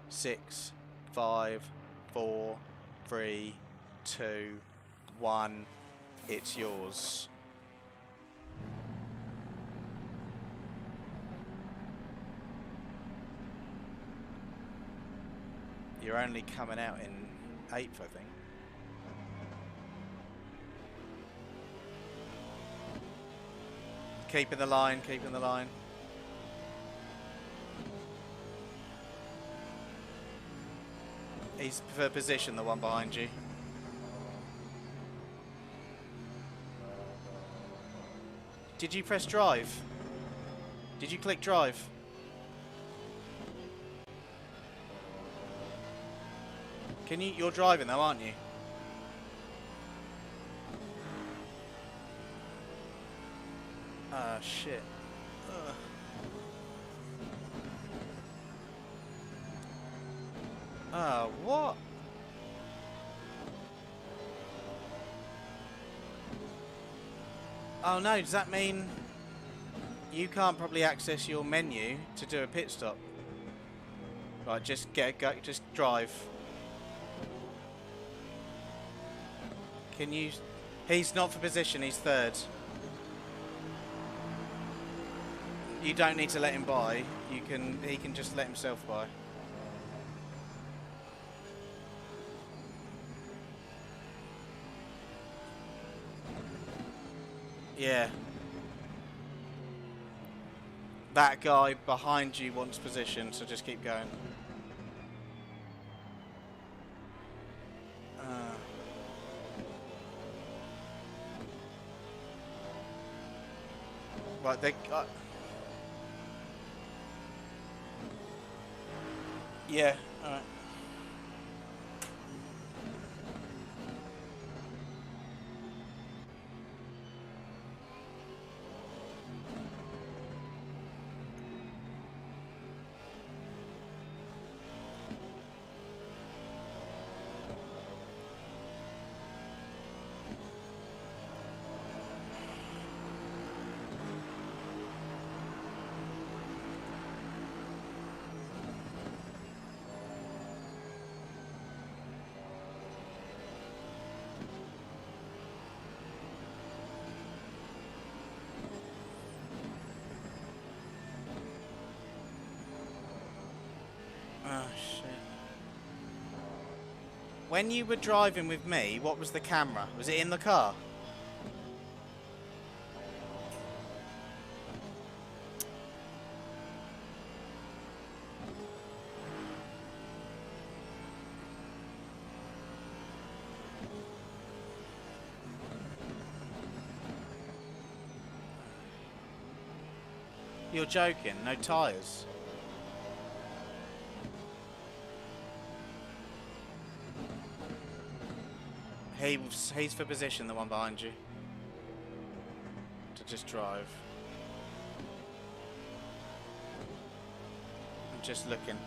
6, 5, 4, 3, 2, 1, it's yours. You're only coming out in 8th, I think. Keeping the line, keeping the line. He's for position, the one behind you. Did you press drive? Did you click drive? Can you? You're driving though, aren't you? Ah, shit. Ugh. Ah, what? Oh no, does that mean you can't probably access your menu to do a pit stop? Right, just just drive. Can you? He's not for position, he's 3rd. You don't need to let him by. He can just let himself by. Yeah. That guy behind you wants position, so just keep going. Right, they got... Yeah, alright. Oh, shit. When you were driving with me, what was the camera? Was it in the car? You're joking, no tyres. He's for position, the one behind you. To just drive. I'm just looking.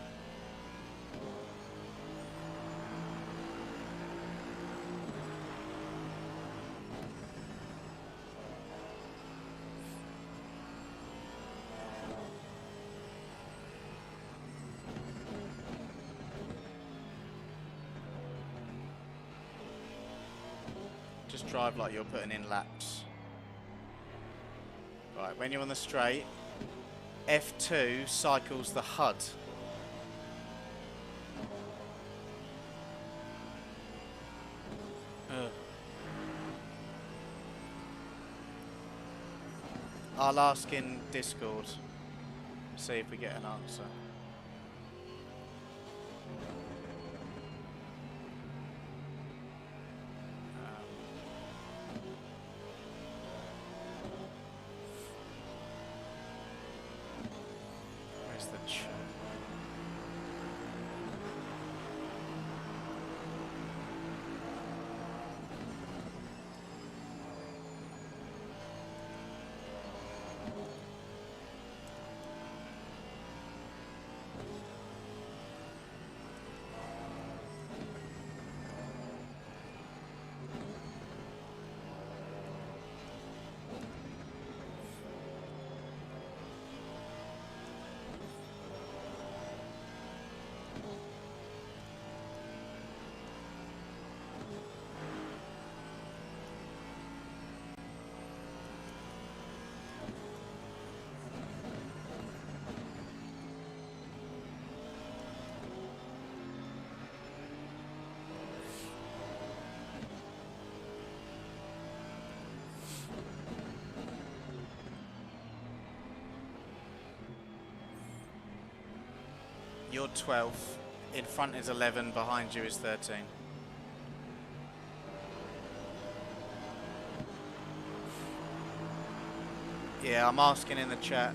Just drive like you're putting in laps. Right, when you're on the straight, F2 cycles the HUD. I'll ask in Discord, see if we get an answer. Where's the chat? You're 12th. In front is 11. Behind you is 13. Yeah, I'm asking in the chat.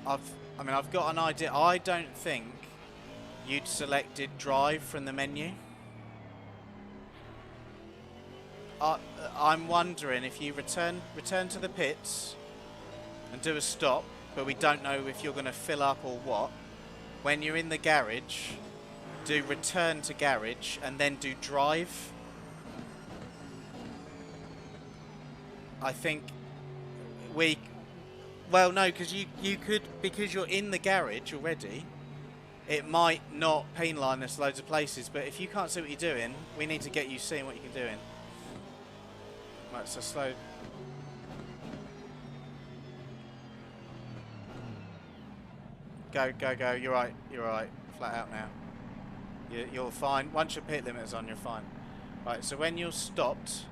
I've got an idea. I don't think you'd selected drive from the menu. I'm wondering if you return to the pits and do a stop, but we don't know if you're going to fill up or what. When you're in the garage, do return to garage and then do drive. I think well, no, because you could, because you're in the garage already, it might not penalise us loads of places, but if you can't see what you're doing, we need to get you seeing what you're doing. Right, so slow. Go, go, go. You're right. You're right. Flat out now. You're fine. Once your pit limit's on, you're fine. Right, so when you're stopped,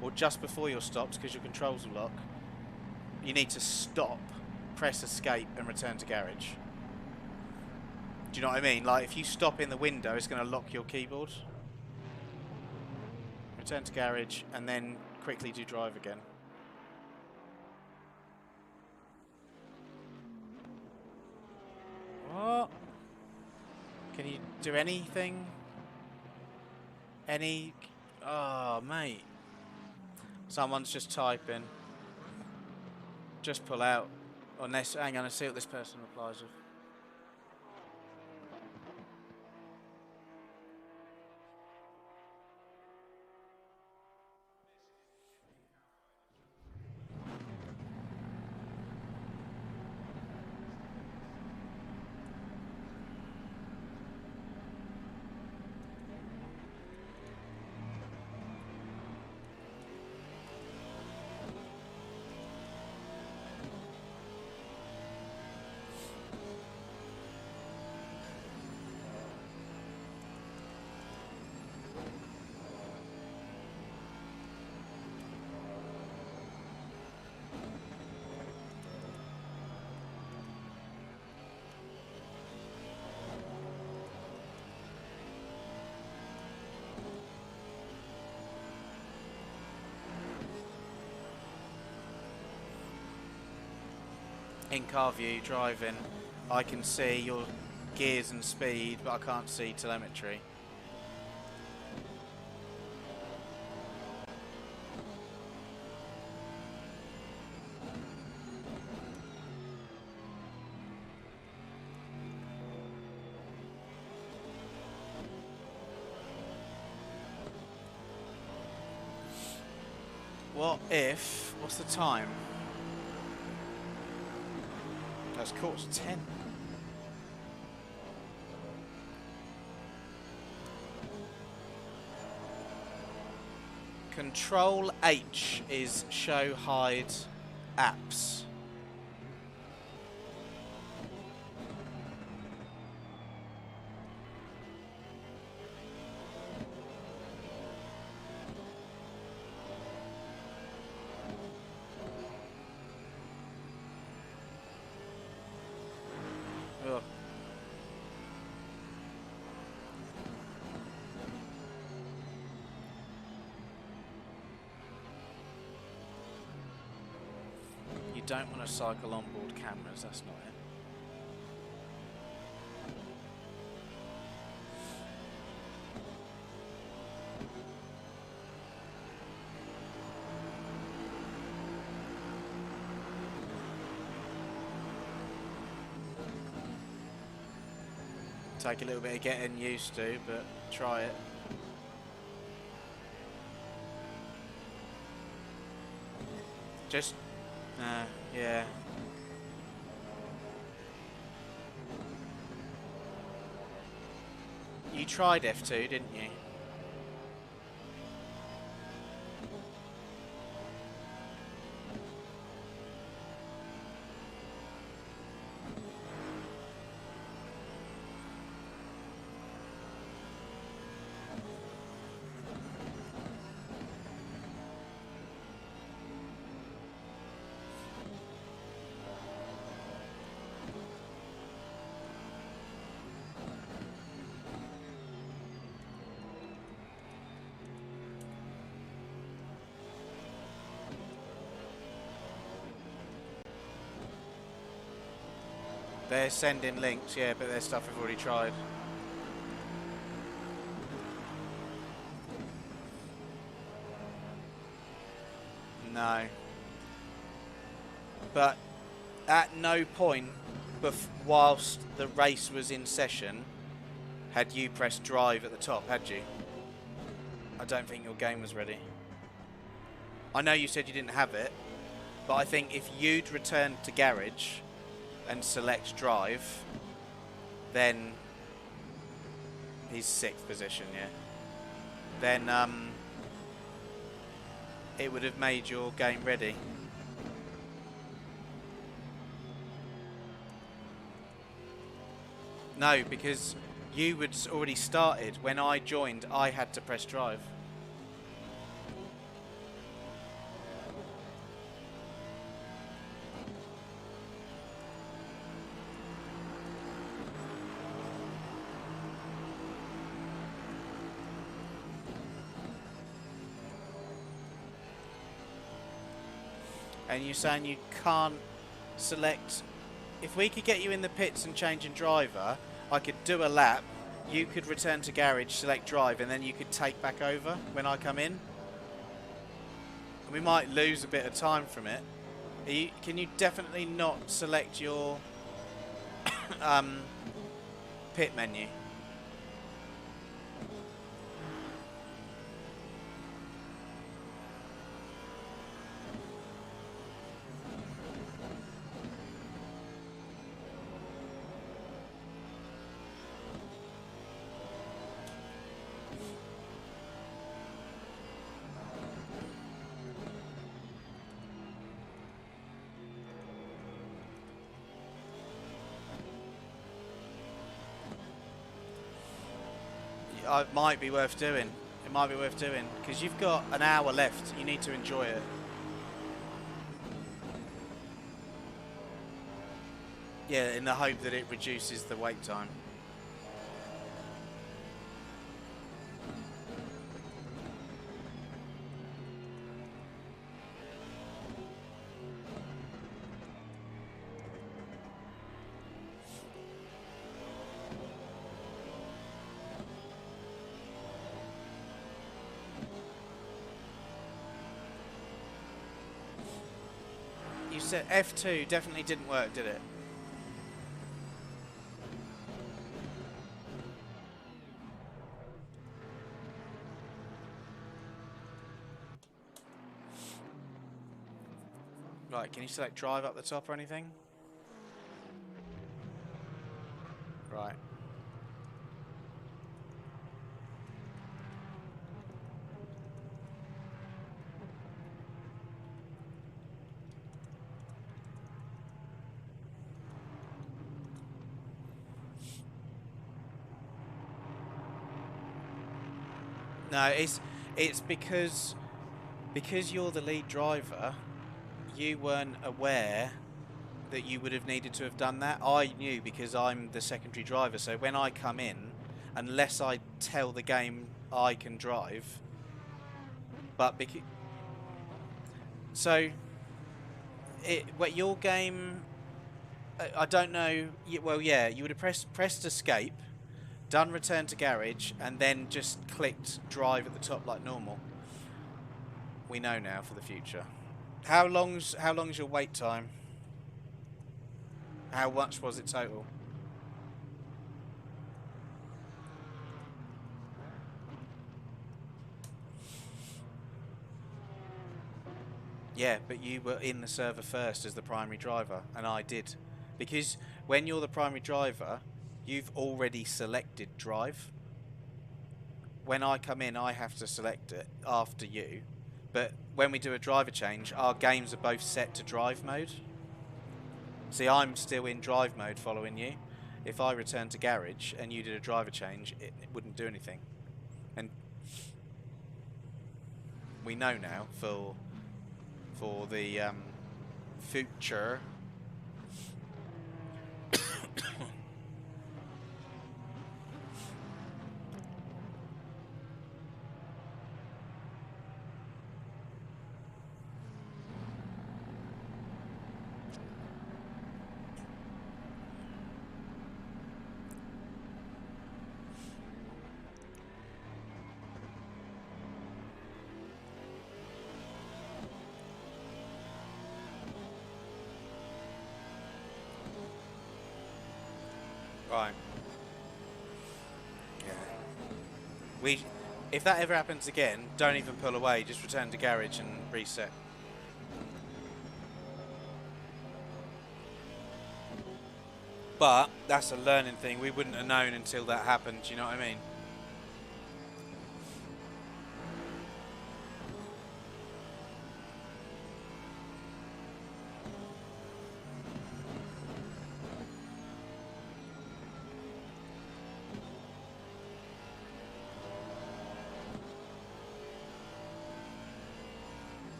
or just before you're stopped, because your controls will lock, you need to stop, press escape, and return to garage. Do you know what I mean? Like, if you stop in the window, it's going to lock your keyboard. Return to garage, and then quickly do drive again. What? Can you do anything? Any... Oh, mate. Someone's just typing. Just pull out. Unless, hang on, let's see what this person replies with. In car view, driving, I can see your gears and speed, but I can't see telemetry. What if, what's the time? That's quarter to 10. Control H is show hide apps. Ugh. You don't want to cycle onboard cameras, that's not it. Take a little bit of getting used to, but try it. Just, yeah. You tried F2, didn't you? They're sending links, yeah, but their stuff I've already tried. No. But at no point whilst the race was in session had you pressed drive at the top, had you? I don't think your game was ready. I know you said you didn't have it, but I think if you'd returned to garage and select drive, then he's 6th position, yeah. Then it would have made your game ready. No, because you had already started. When I joined, I had to press drive. And you're saying you can't select... If we could get you in the pits and change in driver, I could do a lap, you could return to garage, select drive, and then you could take back over when I come in. We might lose a bit of time from it. Can you definitely not select your pit menu? It might be worth doing. It might be worth doing because you've got an hour left. You need to enjoy it. Yeah, in the hope that it reduces the wait time. You said F2 definitely didn't work, did it? Right, can you select drive up the top or anything? Right. No, it's because you're the lead driver, you weren't aware that you would have needed to have done that. I knew because I'm the secondary driver, so when I come in, unless I tell the game I can drive, but so what your game, I don't know. Well, yeah, you would have pressed escape, done return to garage, and then just clicked drive at the top like normal. We know now for the future. How long's your wait time? How much was it total? Yeah, but you were in the server first as the primary driver, and I did. Because when you're the primary driver, you've already selected drive. When I come in, I have to select it after you. But when we do a driver change, our games are both set to drive mode. See, I'm still in drive mode following you. If I return to garage and you did a driver change, it wouldn't do anything. And we know now for the future. Right. Yeah. If that ever happens again, don't even pull away. Just return to garage and reset. But that's a learning thing. We wouldn't have known until that happened. Do you know what I mean?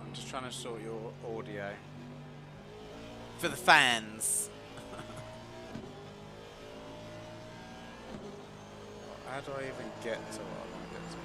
I'm just trying to sort your audio. For the fans. How do I even get to what I want to get to?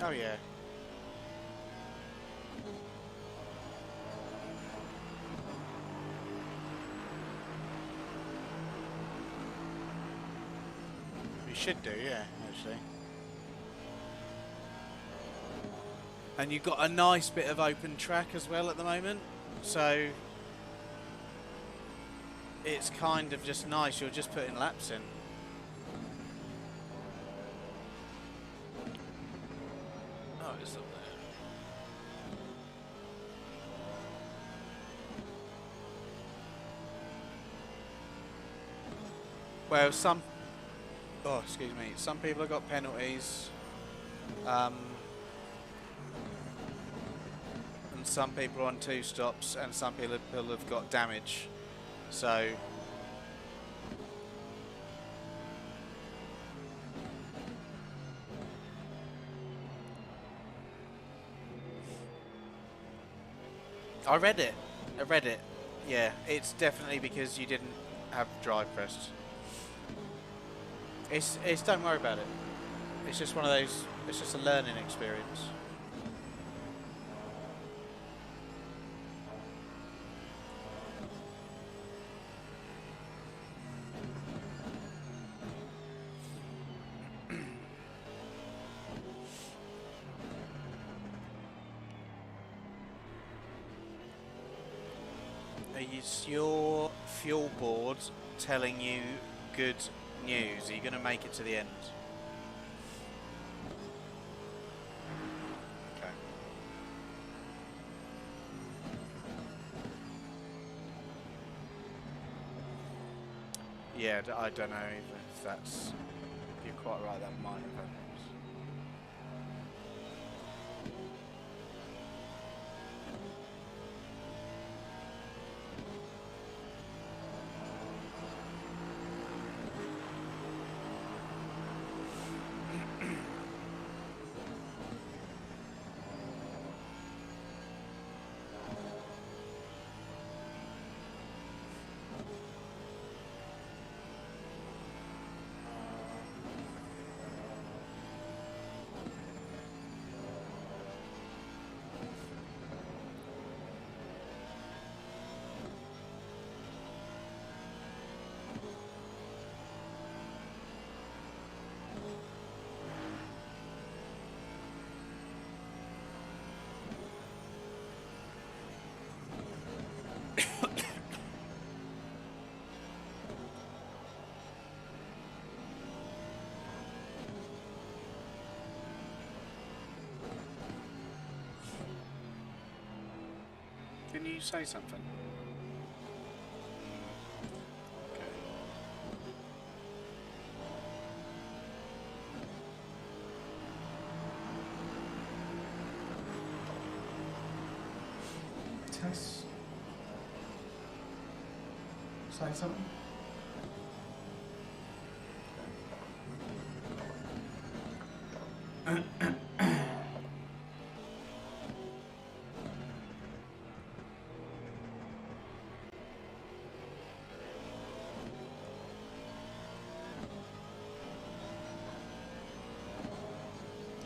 Oh yeah. We should do, yeah, actually. And you've got a nice bit of open track as well at the moment, so it's kind of just nice. You're just putting laps in. Oh, it's up there. Well, some people have got penalties, and some people are on 2 stops, and some people have got damage. So I read it. Yeah, it's definitely because you didn't have drive pressed. It's don't worry about it. It's just one of those. It's just a learning experience. Is your fuel board telling you good news? Are you going to make it to the end? Okay. Yeah, I don't know either if that's... You're quite right, that might have happened. Can you say something? Test. Say something.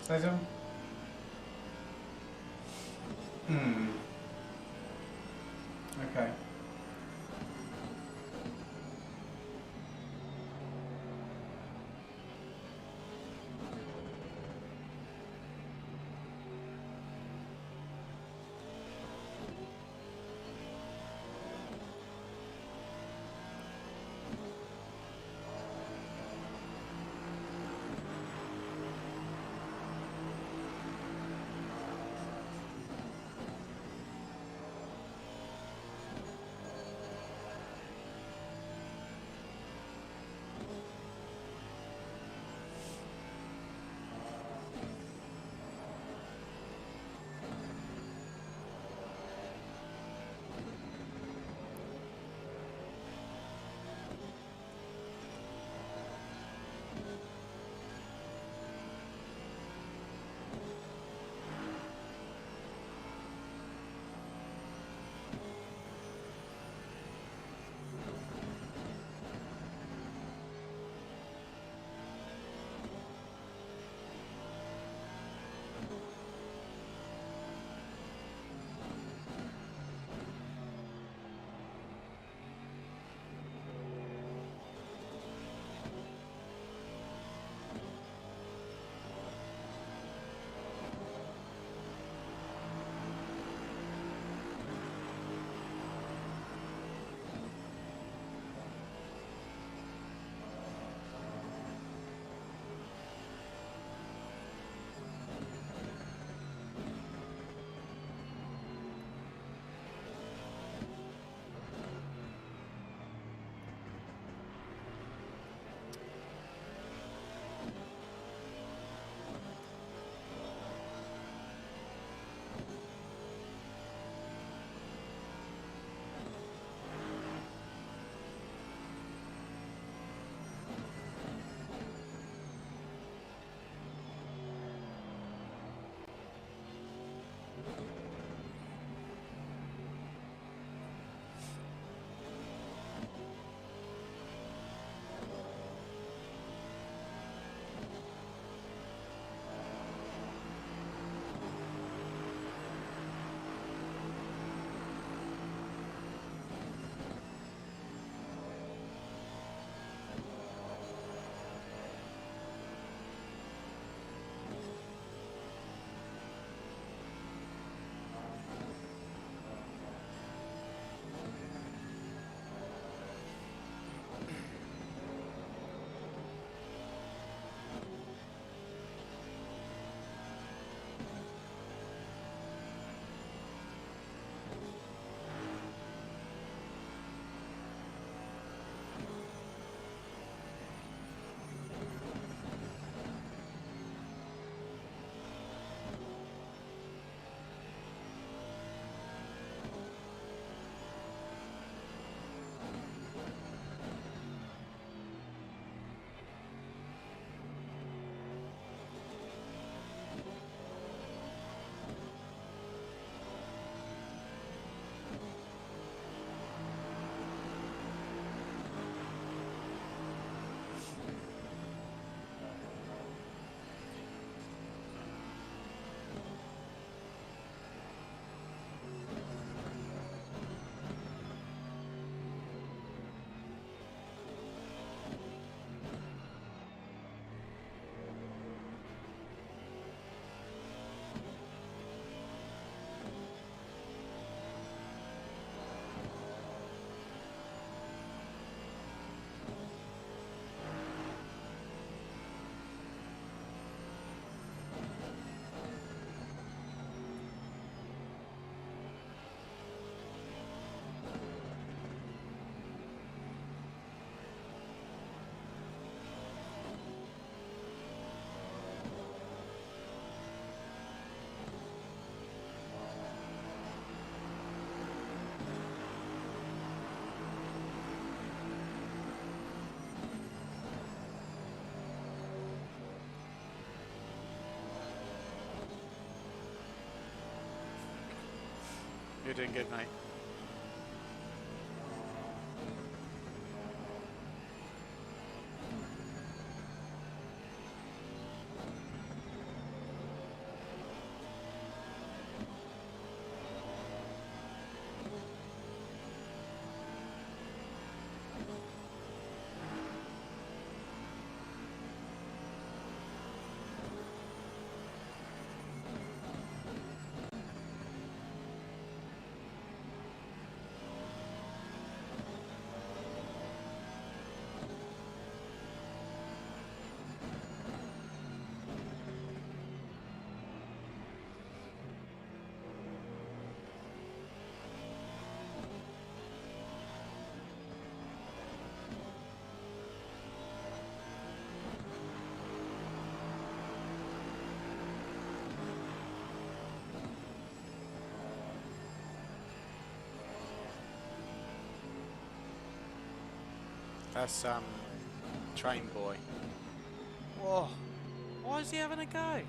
Say something. Okay. You're doing good, mate. That's Train Boy. Whoa! Why is he having a go?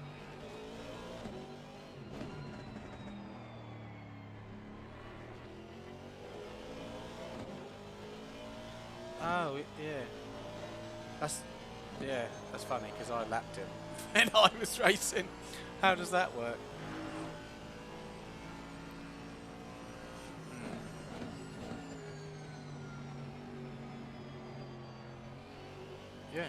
Oh yeah. That's funny because I lapped him when I was racing. How does that work? Yeah.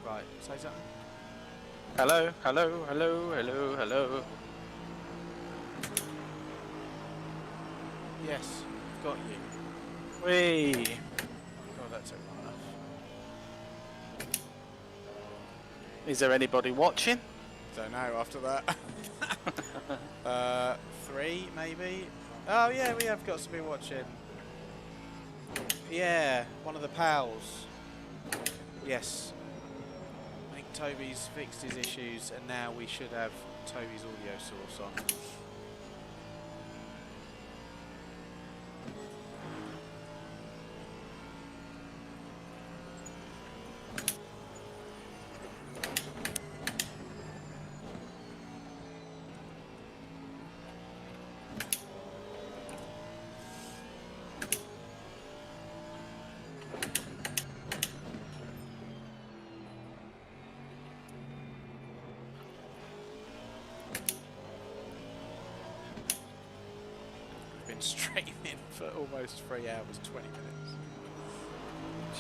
Right, say something. Hello, hello, hello, hello, hello. Yes, got you. Whee! God, that took long enough. Is there anybody watching? Don't know after that. 3 maybe. Oh yeah, we have got to be watching. Yeah, one of the pals. Yes. I think Toby's fixed his issues and now we should have Toby's audio source on. Been streaming for almost 3 hours, 20 minutes.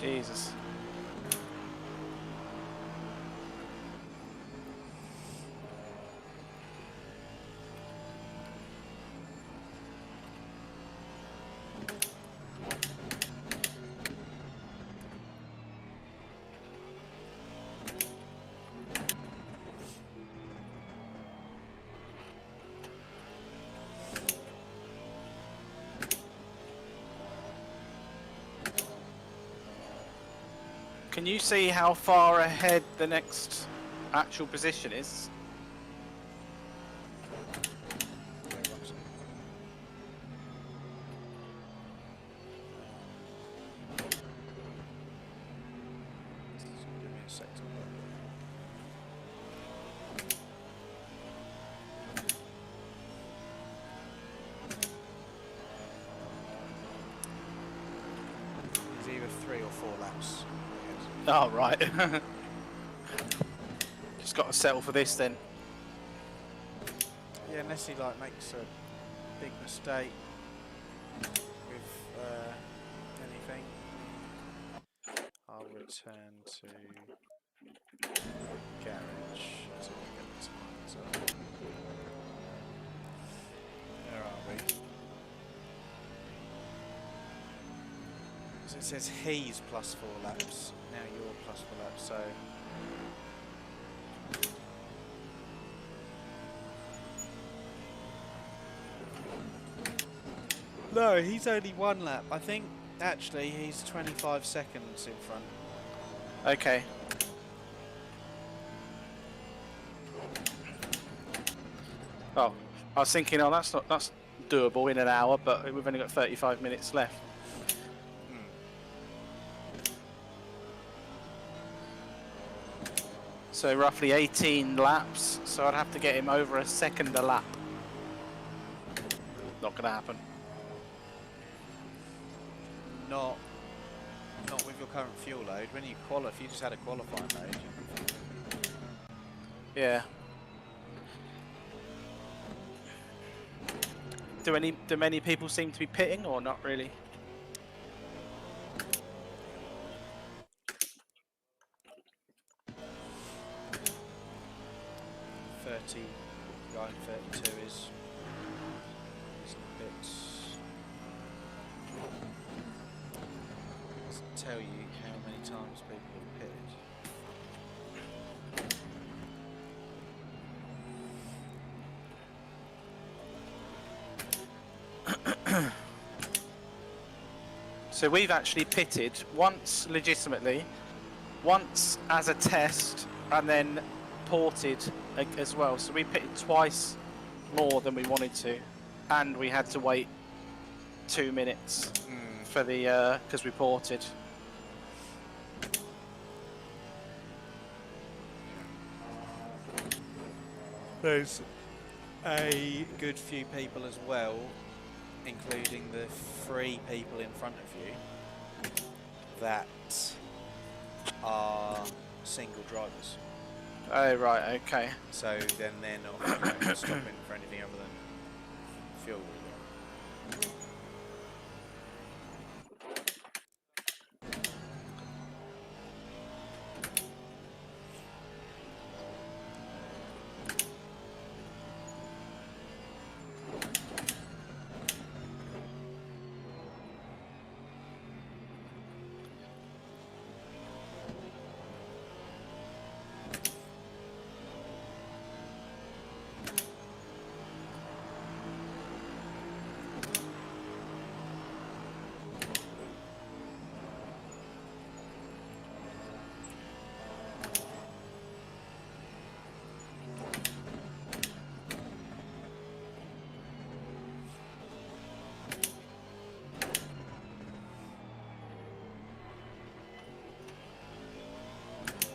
Jesus. Can you see how far ahead the next actual position is? Give me a sec to work. It's either 3 or 4 laps. Oh, right. Just got to settle for this then. Yeah, unless he like makes a big mistake with anything. I'll return to garage to get this one as well. Where are we? So it says he's plus 4 laps. Now you're plus 4 laps, so no, he's only 1 lap. I think actually he's 25 seconds in front. Okay. Oh, I was thinking, oh, that's doable in an hour, but we've only got 35 minutes left. So roughly 18 laps. So I'd have to get him over a second a lap. Not gonna happen. Not with your current fuel load. When you if you just had a qualifying load. Yeah. Do many people seem to be pitting or not really? Guy in 32 is bits. Doesn't tell you how many times people have pitted. So we've actually pitted once legitimately, once as a test, and then ported as well. So we pitted twice more than we wanted to, and we had to wait 2 minutes for the because we ported. There's a good few people as well, including the 3 people in front of you, that are single drivers. Oh right, okay. So then they're not stopping for anything other than fuel.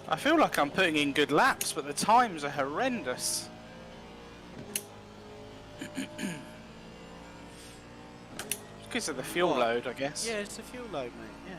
I feel like I'm putting in good laps, but the times are horrendous. Because of the fuel load, I guess. Yeah, it's the fuel load, mate. Yeah.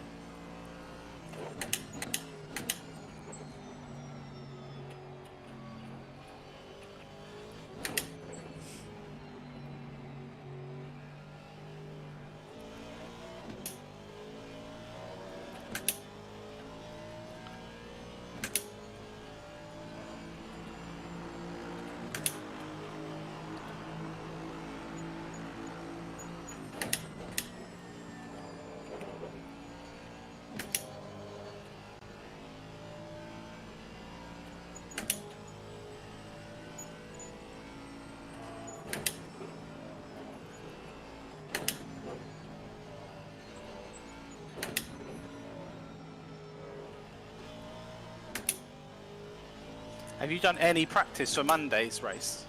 Have you done any practice for Monday's race?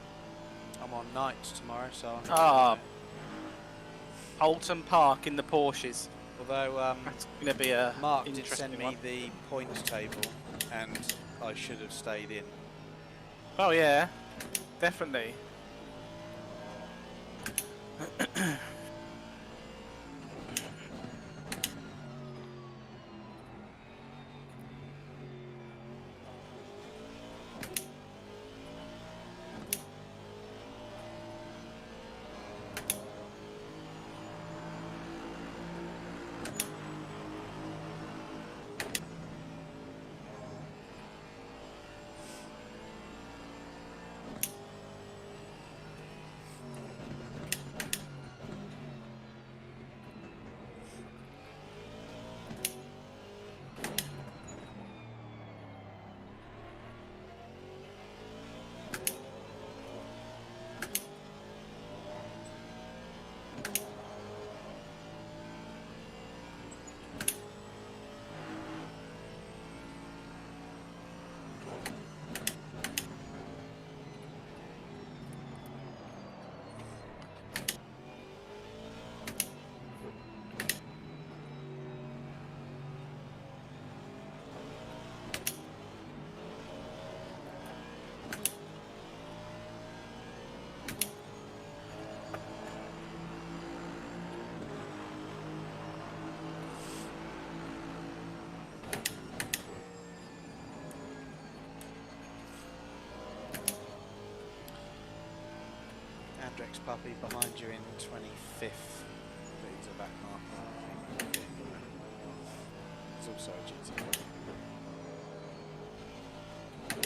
I'm on nights tomorrow, so. Alton Park in the Porsches. Although That's going to be a Mark did interesting send me one. the points table, and I should have stayed in. Oh yeah, definitely. Rex Puppy behind you in 25th. But he's a back marker. I think. He's also a GT.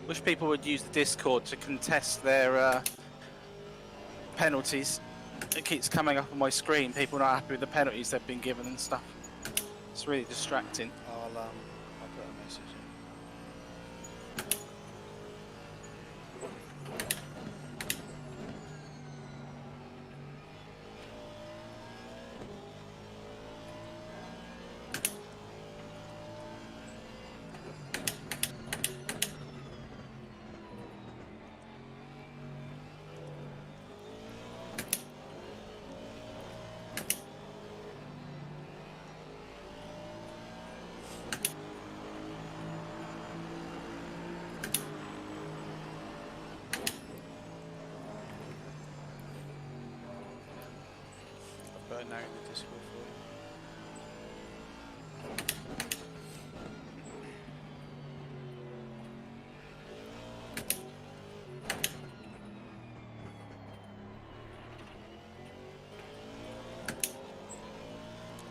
Wish people would use the Discord to contest their penalties. It keeps coming up on my screen. People not happy with the penalties they've been given and stuff. It's really distracting. I'll put a message in. I've got a note in the Discord for you.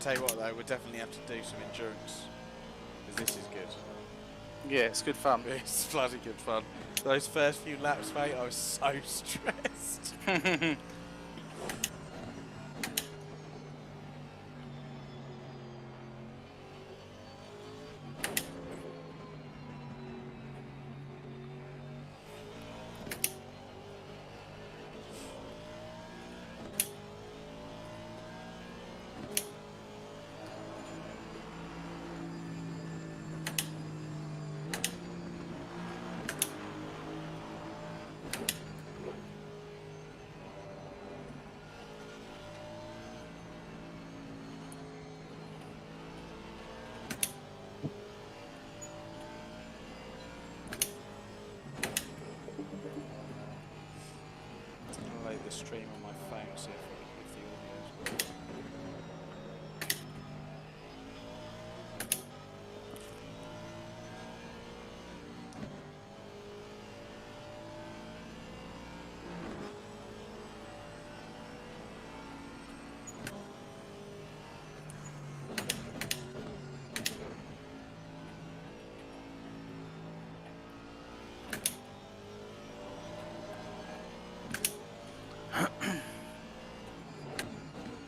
Tell you what though, we'll definitely have to do some endurance, because this is good. Yeah, it's good fun. It's bloody good fun. Those first few laps, mate, I was so stressed. I'll load the stream on my phone, see if the audio's good.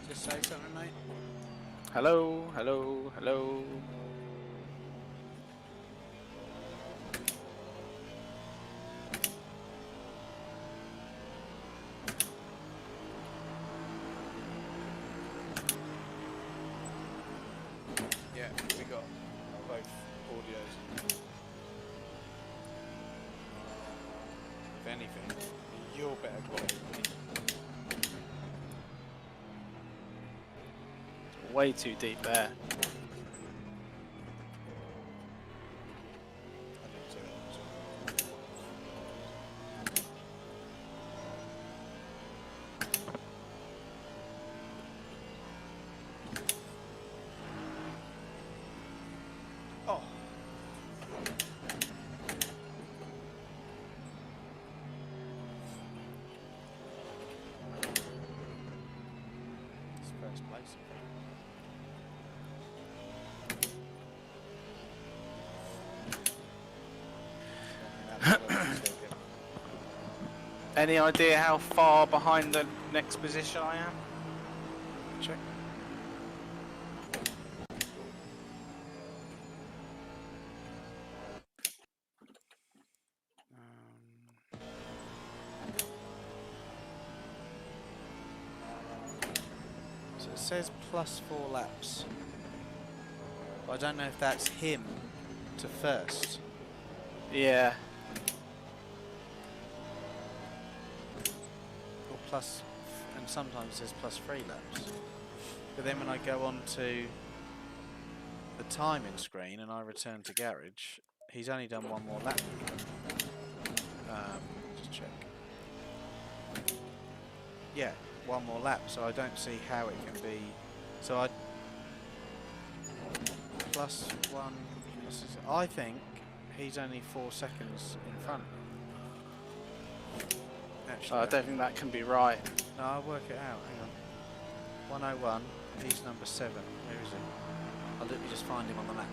Just say something, mate. Hello, hello, hello. Yeah, we got both audios. If anything, you're better quality than me. Way too deep there. I didn't do that. Oh. It's first place. Any idea how far behind the next position I am? Check. So it says +4 laps. But I don't know if that's him to first. Yeah. Or plus, and sometimes it says +3 laps. But then when I go on to the timing screen and I return to garage, he's only done one more lap. Just check. Yeah, one more lap, so I don't see how it can be. So I +1. I think he's only 4 seconds in front. Actually, I don't think that can be right. No, I'll work it out. Hang on. 101. He's number 7. Where is he? I'll let me just find him on the map.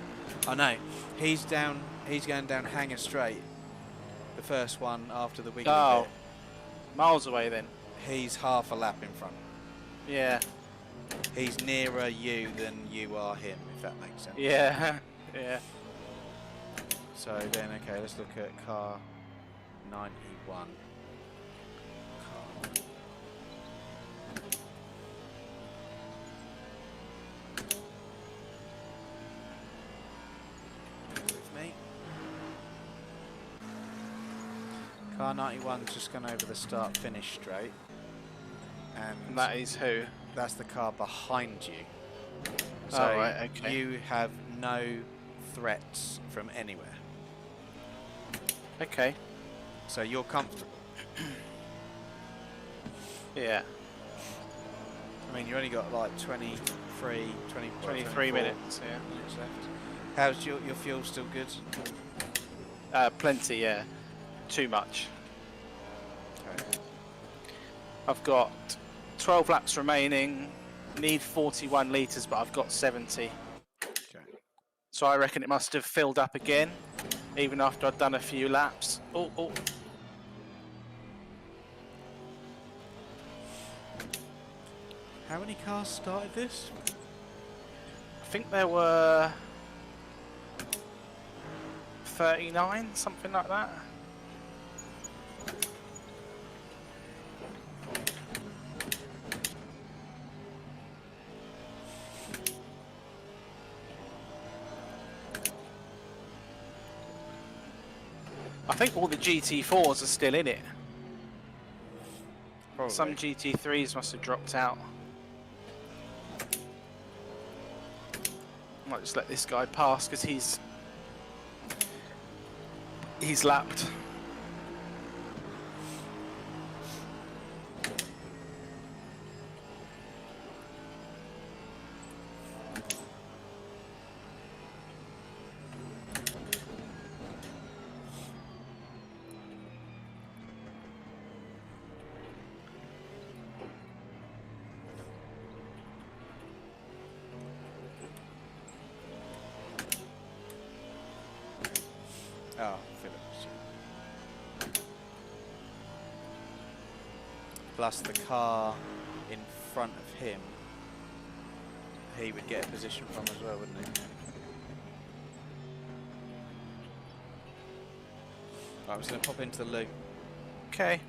Oh no, he's down. He's going down Hanger Straight. The first one after the wiggly Oh, bit. miles away then. He's half a lap in front. Yeah. He's nearer you than you are him, if that makes sense. Yeah. Yeah. So then, okay, let's look at car 91. Car. With me. Car 91's just gone over the start-finish straight. And That is who? that's the car behind you. So Oh, right, okay. you have no threats from anywhere. Okay. So you're comfortable. Yeah. I mean, you only got like 23 23 minutes, yeah. minutes left. How's your fuel still good? Plenty, yeah. Too much. Okay. I've got 12 laps remaining. Need 41 litres, but I've got 70. Okay. So I reckon it must have filled up again, even after I'd done a few laps. Oh, oh. How many cars started this? I think there were 39, something like that. I think all the GT4s are still in it. Probably. Some GT3s must have dropped out. Might just let this guy pass because he's lapped. Oh, Phillips. Plus the car in front of him, he would get a position from as well, wouldn't he? Right, I'm just going to pop into the loop. Okay.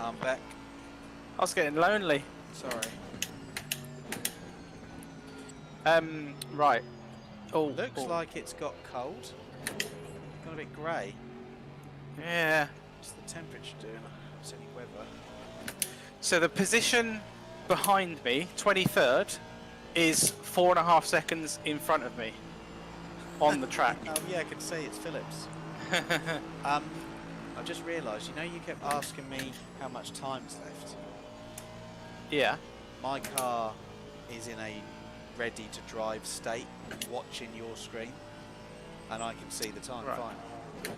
I'm back. I was getting lonely. Sorry. Right. Oh, Looks oh. like it's got cold. Got a bit grey. Yeah. What's the temperature doing? What's any weather? So the position behind me, 23rd, is 4.5 seconds in front of me on the track. Oh yeah, I can see it's Phillips. I just realised, you know, you kept asking me how much time's left. Yeah. My car is in a ready to drive state, watching your screen, and I can see the time Right. fine.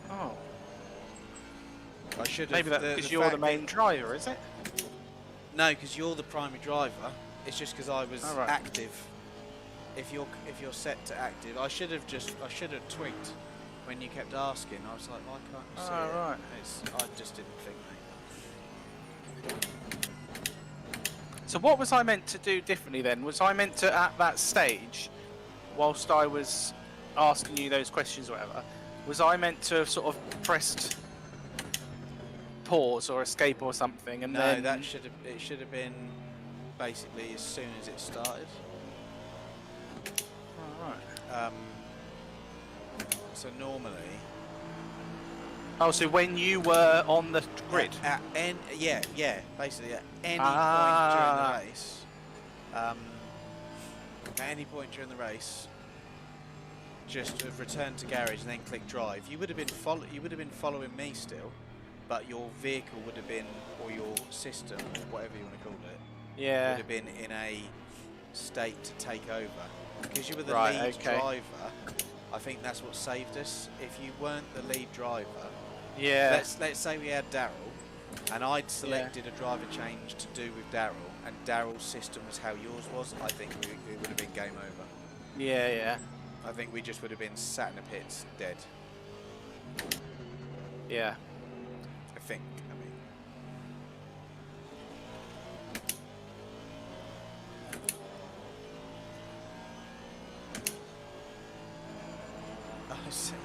Oh. I should have. Maybe that's because you're the main driver, is it? No, because you're the primary driver. It's just because I was Oh, right. active if you're set to active, I should have tweaked when you kept asking. I was like, why can't you see it? Right. I just didn't think, mate. So what was I meant to do differently then? Was I meant to, at that stage, whilst I was asking you those questions or whatever, was I meant to have sort of pressed pause or escape or something, and No, then that should have been basically as soon as it started. Alright. So normally, Oh, so when you were on the grid? basically at any point during the race, just return to garage and then click drive. You would have been following me still, but your vehicle would have been, or your system, or whatever you want to call it, Yeah. would have been in a state to take over. Because you were the Right, lead okay. driver, I think that's what saved us. If you weren't the lead driver, Yeah. let's say we had Daryl, and I'd selected a driver change to do with Daryl, and Daryl's system was how yours was, I think it would have been game over. Yeah, yeah. I think we just would have been sat in the pits, dead. Yeah. I think, I mean.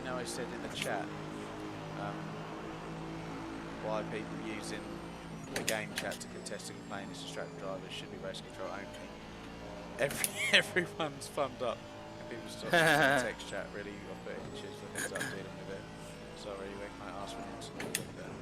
I said in the chat, why people using the game chat to contest and complain as distracted drivers should be race control only. Everyone's thumbed up. And people start using text chat really off it. It's just the things I'm dealing with it. Sorry, we might ask for an instant look there.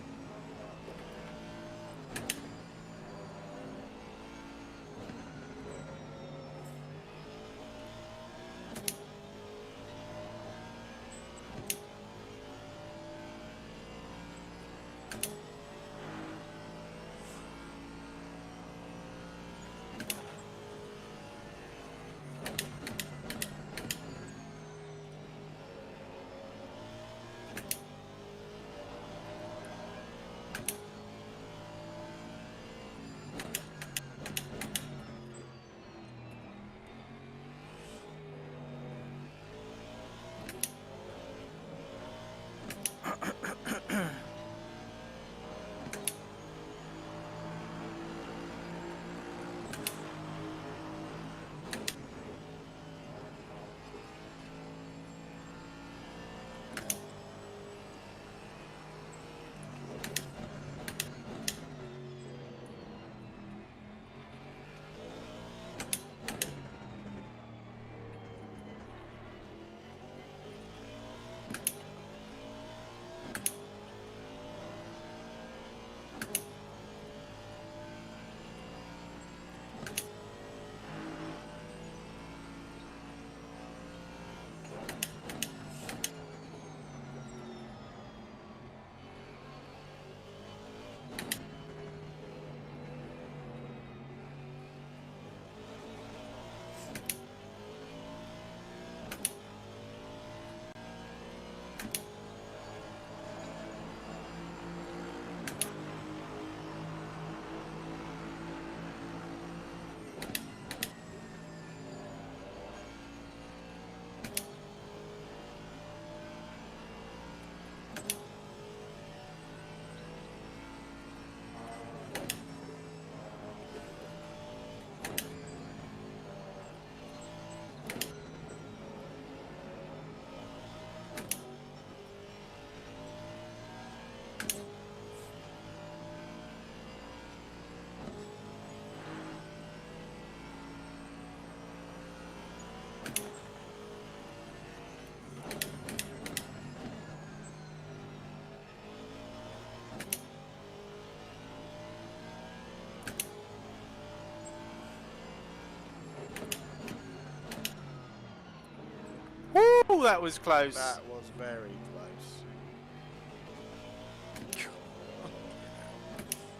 Woo, that was close. That was very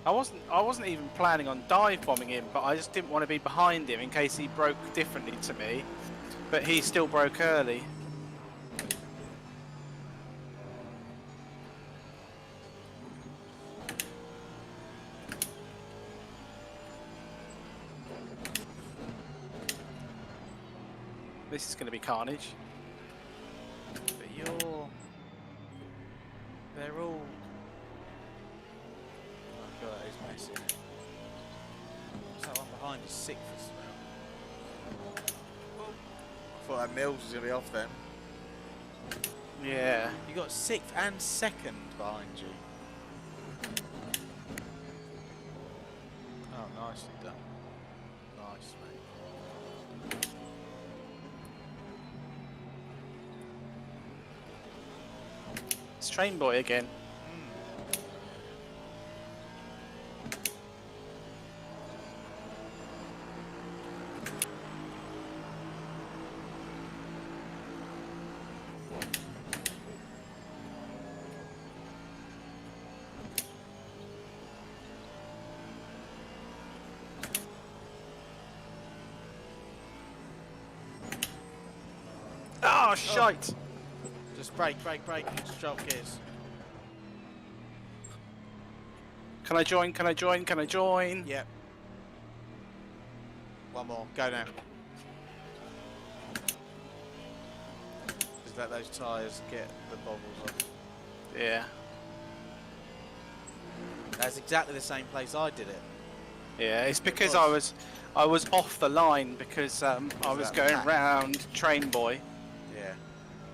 close. I wasn't even planning on dive bombing him, but I just didn't want to be behind him in case he broke differently to me. But he still broke early. This is going to be carnage. But they're all... Oh god, that is messy. What's that one behind is 6th as well. I thought that Mills was going to be off then. Yeah. You got 6th and 2nd behind you. Oh, nicely done. Nice, mate. It's Train Boy again. Oh, shite! Just brake, just drop gears. Can I join? Can I join? Can I join? Yep. One more, go now. Just let those tyres get the bobbles off. Yeah. That's exactly the same place I did it. Yeah, it's because I was off the line because I was that going pack? round Train Boy. Yeah.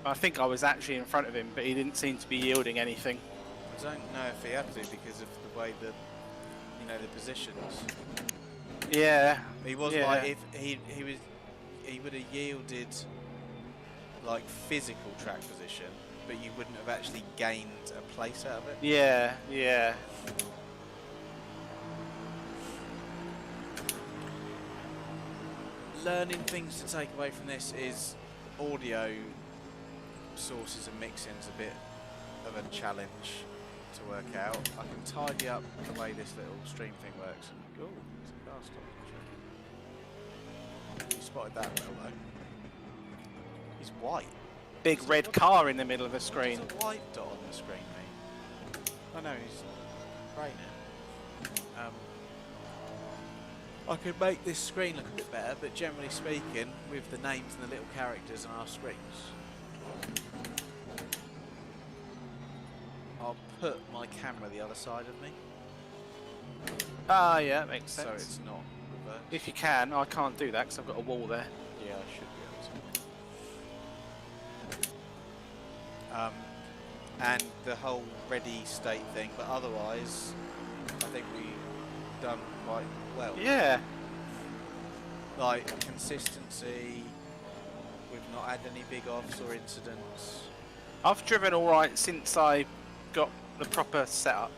I think I was actually in front of him, but he didn't seem to be yielding anything. I don't know if he had to because of the way the positions. Yeah. He was Yeah. like if he would have yielded like physical track position, but you wouldn't have actually gained a place out of it. Yeah, yeah. Learning things to take away from this is audio sources and mixing's a bit of a challenge to work out. I can tidy up the way this little stream thing works. Oh, there's a car stopping. You spotted that well though. He's white. Big red car in the middle of the screen. There's a white dot on the screen, mate. I know, he's great now. I could make this screen look a bit better, but generally speaking, with the names and the little characters on our screens, I'll put my camera the other side of me, Ah, yeah, makes so sense. it's not reversed. If you can, I can't do that because I've got a wall there. Yeah, I should be able to. And the whole ready state thing, but otherwise, I think we've done quite well. Yeah. Like consistency, we've not had any big offs or incidents. I've driven all right since I got the proper setup.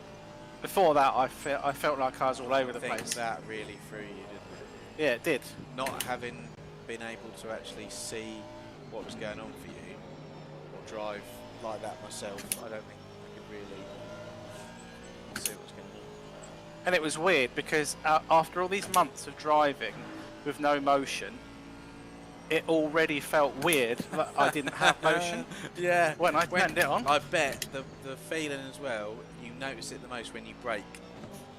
Before that, I felt like I was all over the I think place. that really threw you, didn't Yeah, it did. it? Not having been able to actually see what was going on for you, or drive like that myself, I don't think I could really see what's going on. And it was weird because after all these months of driving with no motion, it already felt weird that I didn't have motion. Yeah. When I turned it on. I bet the feeling as well, you notice it the most when you brake.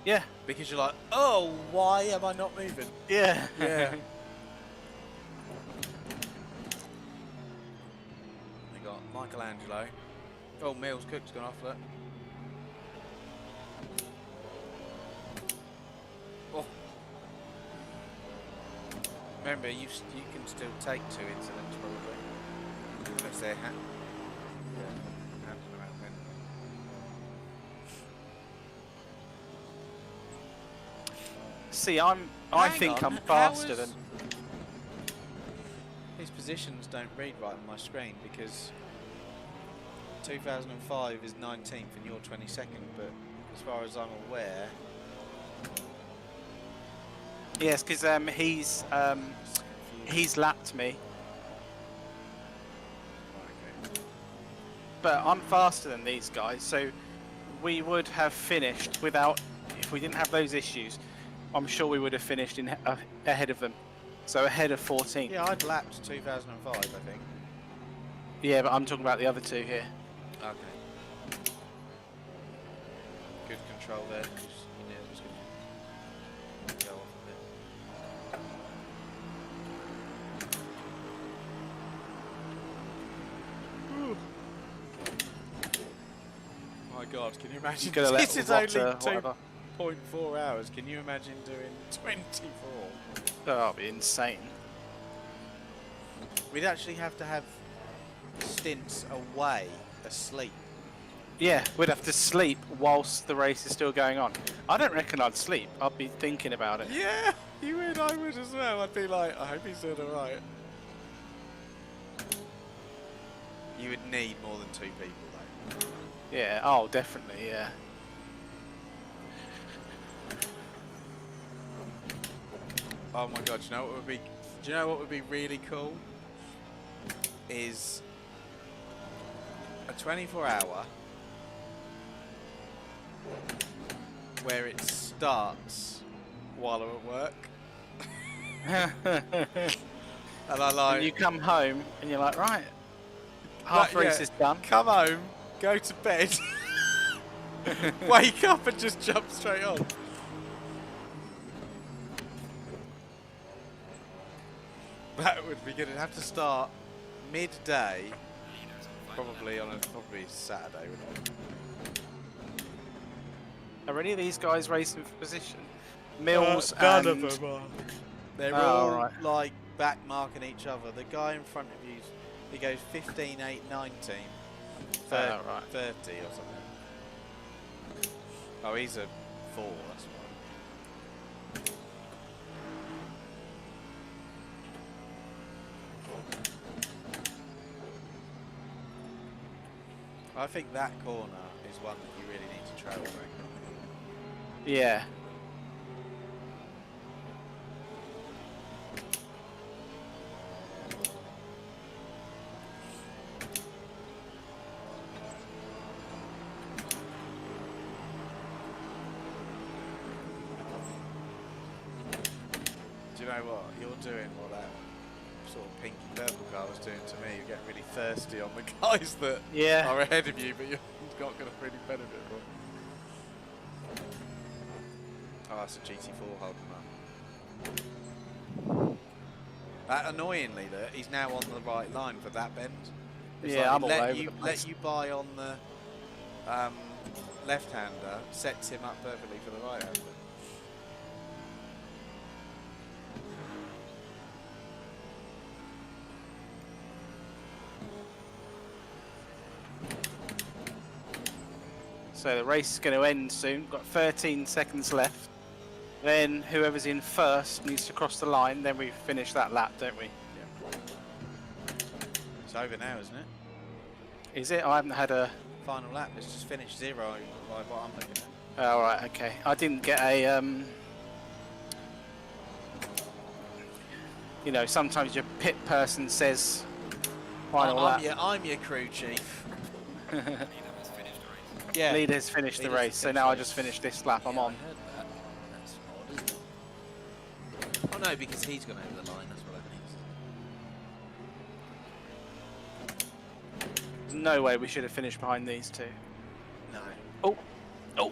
Yeah. Because you're like, oh, why am I not moving? Yeah. Yeah. We got Michelangelo. Oh, Mills Cook's gone off that. Oh. Remember, you can still take 2 incidents probably. Unless they're hands around then. See, I Hang think on, I'm faster how than. is- These positions don't read right on my screen because 2005 is 19th and you're 22nd, but as far as I'm aware, Yes, because he's lapped me, but I'm faster than these guys, so we would have finished without. If we didn't have those issues, I'm sure we would have finished ahead of them. So ahead of 14. yeah, I'd lapped 2005, I think. Yeah, but I'm talking about the other two here. Okay. Good control there. Just, you know, just gonna go off a bit. God, can you imagine? Gonna let This is only Rotter, whatever. 2.4 hours. Can you imagine doing 24? That'll be insane. We'd actually have to have stints away, asleep. Yeah, we'd have to sleep whilst the race is still going on. I don't reckon I'd sleep. I'd be thinking about it. Yeah, you would. I would as well. I'd be like, I hope he's doing all right. You would need more than 2 people, though. Yeah. Oh, definitely. Yeah. Oh my God! Do you know what would be? Do you know what would be really cool? Is a 24-hour where it starts while I'm at work, and I like. And you come home and you're like, right, half race is done. Come home, go to bed, wake up, and just jump straight on. That would be good. It'd have to start midday, probably on probably Saturday, wouldn't it? Are any of these guys racing for position? Mills none and... of them are. They're Oh, all right. like back marking each other. The guy in front of you, he goes 15, 8, 19, 30, right. 30 or something. Oh, he's a 4, that's why. I think that corner is one that you really need to trail back. Yeah. Do you know what you're doing? What that sort of pinky purple car was doing to me? You're getting really thirsty on the guys that Yeah. are ahead of you, but you're not going to really benefit from. Oh, that's a GT4 holding up. Annoyingly, that he's now on the right line for that bend. It's Yeah, I'm all let over you the place. let you buy on the left-hander, sets him up perfectly for the right-hander. So the race is going to end soon. Got 13 seconds left. Then whoever's in first needs to cross the line. Then we finish that lap, don't we? It's over now, isn't it? Is it? I haven't had a... Final lap. It's just finished 0 by what I'm looking at. Oh, right, okay. I didn't get a... You know, sometimes your pit person says final lap. I'm your crew chief. Leader has finished the race. Yeah. Leader has finished the Leader's race, so finished now the I race. just finished this lap I'm on. I heard that. That's odd, isn't it? Oh no, because he's gone over the line. That's what that means. There's no way we should have finished behind these two. No. Oh, oh.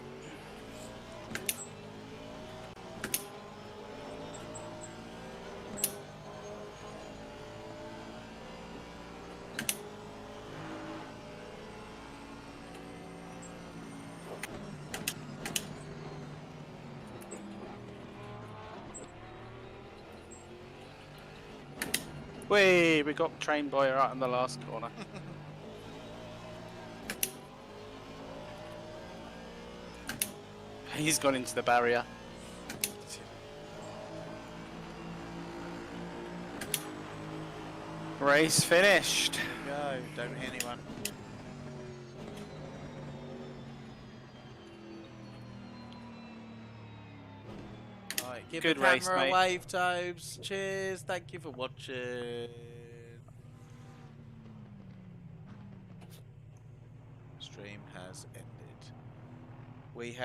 We got Train Boy right in the last corner. He's gone into the barrier. Race finished. Go. Don't hit anyone. Right, give Good the race, camera mate. a wave, Tobes. Cheers. Thank you for watching. Stream has ended. We have.